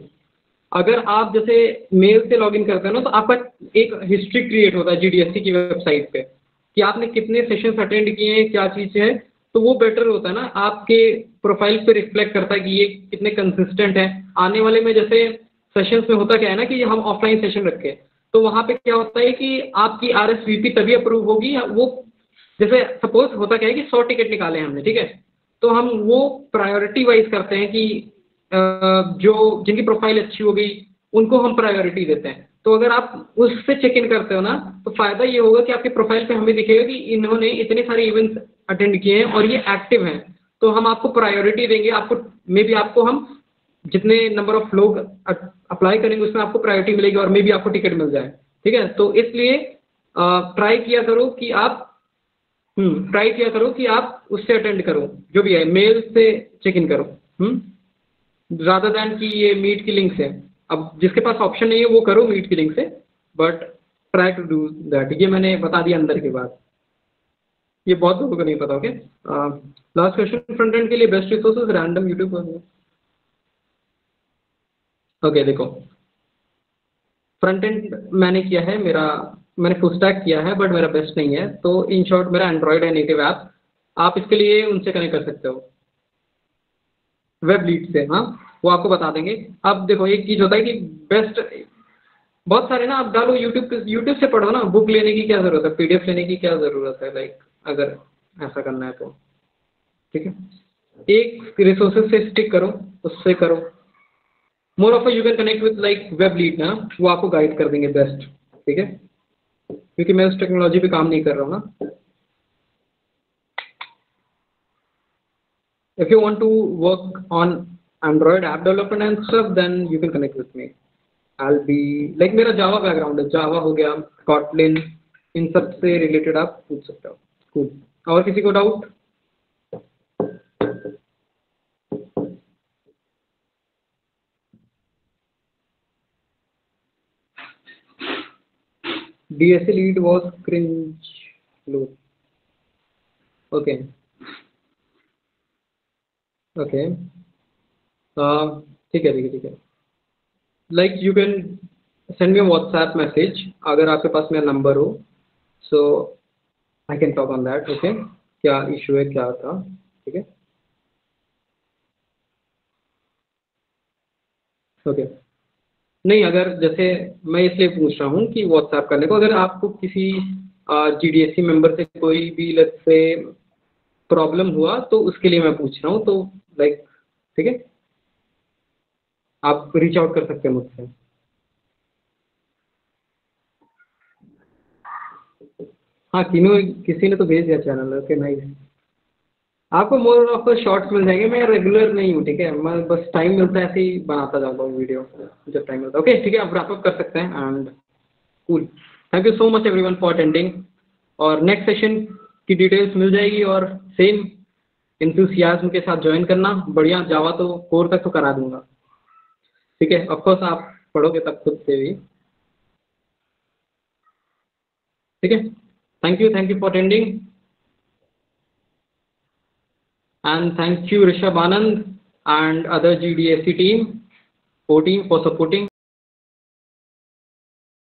अगर आप जैसे मेल से लॉगिन करते हैं ना, तो आपका एक हिस्ट्री क्रिएट होता है GDSC की वेबसाइट पे, कि आपने कितने सेशंस अटेंड किए हैं, क्या चीज़ है। तो वो बेटर होता है ना, आपके प्रोफाइल पे रिफ्लेक्ट करता है कि ये कितने कंसिस्टेंट है। आने वाले में जैसे सेशंस में होता क्या है ना, कि हम ऑफलाइन सेशन रखें, तो वहाँ पे क्या होता है कि आपकी RSVP तभी अप्रूव होगी, वो जैसे सपोज होता क्या है कि 100 टिकट निकाले हमने, ठीक है। तो हम वो प्रायोरिटी वाइज करते हैं कि जो जिनकी प्रोफाइल अच्छी हो गई उनको हम प्रायोरिटी देते हैं। तो अगर आप उससे चेक इन करते हो ना, तो फायदा ये होगा कि आपके प्रोफाइल पे हमें दिखेगा कि इन्होंने इतने सारे इवेंट्स अटेंड किए हैं और ये एक्टिव हैं, तो हम आपको प्रायोरिटी देंगे। आपको मे बी आपको हम जितने नंबर ऑफ लोग अप्लाई करेंगे उसमें आपको प्रायोरिटी मिलेगी और मे बी आपको टिकट मिल जाए, ठीक है। तो इसलिए ट्राई किया करो कि आप ट्राई किया करो कि आप उससे अटेंड करो, जो भी है मेल से चेक इन करो, rather than कि ये मीट की लिंक से। अब जिसके पास ऑप्शन नहीं है वो करो मीट की लिंक से, but try to do that. ये मैंने बता दिया अंदर की बात, ये बहुत लोगों को नहीं पता। Okay, last question, front end के लिए बेस्ट रिसोर्सेज रैंडम यूट्यूब पर। ओके देखो, फ्रंट एंड मैंने किया है, मैंने फुल स्टैक किया है, बट मेरा बेस्ट नहीं है। तो इन शॉर्ट मेरा एंड्रॉयड है नेटिव ऐप, आप इसके लिए उनसे कनेक्ट कर सकते हो, वेब लीड से। हाँ, वो आपको बता देंगे। अब देखो एक चीज़ होता है कि बेस्ट बहुत सारे ना आप डालो यूट्यूब से पढ़ो ना, बुक लेने की क्या ज़रूरत है, PDF लेने की क्या ज़रूरत है, लाइक अगर ऐसा करना है तो, ठीक है। एक रिसोर्सेज से स्टिक करो, उससे करो। More of you can connect with like web lead ना, वो आपको गाइड कर देंगे बेस्ट, ठीक है, क्योंकि मैं उस टेक्नोलॉजी पे काम नहीं कर रहा हूँ ना। If you want to work on Android app development and stuff, then you can connect with me. I'll be like मेरा जावा बैकग्राउंड है, जावा हो गया, Kotlin, इन सब से रिलेटेड आप पूछ सकते हो। Cool. और किसी को doubt? DSA lead was cringe loop. Okay. Okay. ठीक है ठीक है ठीक है। Like you can send me WhatsApp message अगर आपके पास मेरा नंबर हो, so I can talk on that. Okay, क्या इशू है, क्या था, ठीक है। ओके, नहीं अगर जैसे मैं इसलिए पूछ रहा हूँ कि व्हाट्सएप करने को, अगर आपको किसी GDSC मेंबर से कोई भी लेट्स से प्रॉब्लम हुआ तो उसके लिए मैं पूछ रहा हूँ, तो लाइक ठीक है, आप रीच आउट कर सकते हैं मुझसे। हाँ, किसी ने तो भेज दिया चैनल, ओके नाइस। आपको मोर ऑफ शॉर्ट्स मिल जाएंगे, मैं रेगुलर नहीं हूँ, ठीक है, मैं बस टाइम मिलता है ऐसे ही बनाता जाऊँगा वीडियो जब टाइम मिलता है। ओके ठीक है, आप रैप अप कर सकते हैं and cool. Thank you so much everyone for attending, और नेक्स्ट सेशन की डिटेल्स मिल जाएगी, और सेम इंथुसियाज्म के साथ ज्वाइन करना। बढ़िया, जावा तो कोर तक तो करा दूंगा, ठीक है, ऑफकोर्स आप पढ़ोगे तब खुद से भी, ठीक है। Thank you for attending, and thank you Rishabh Anand and other GDSC team, 14 for supporting.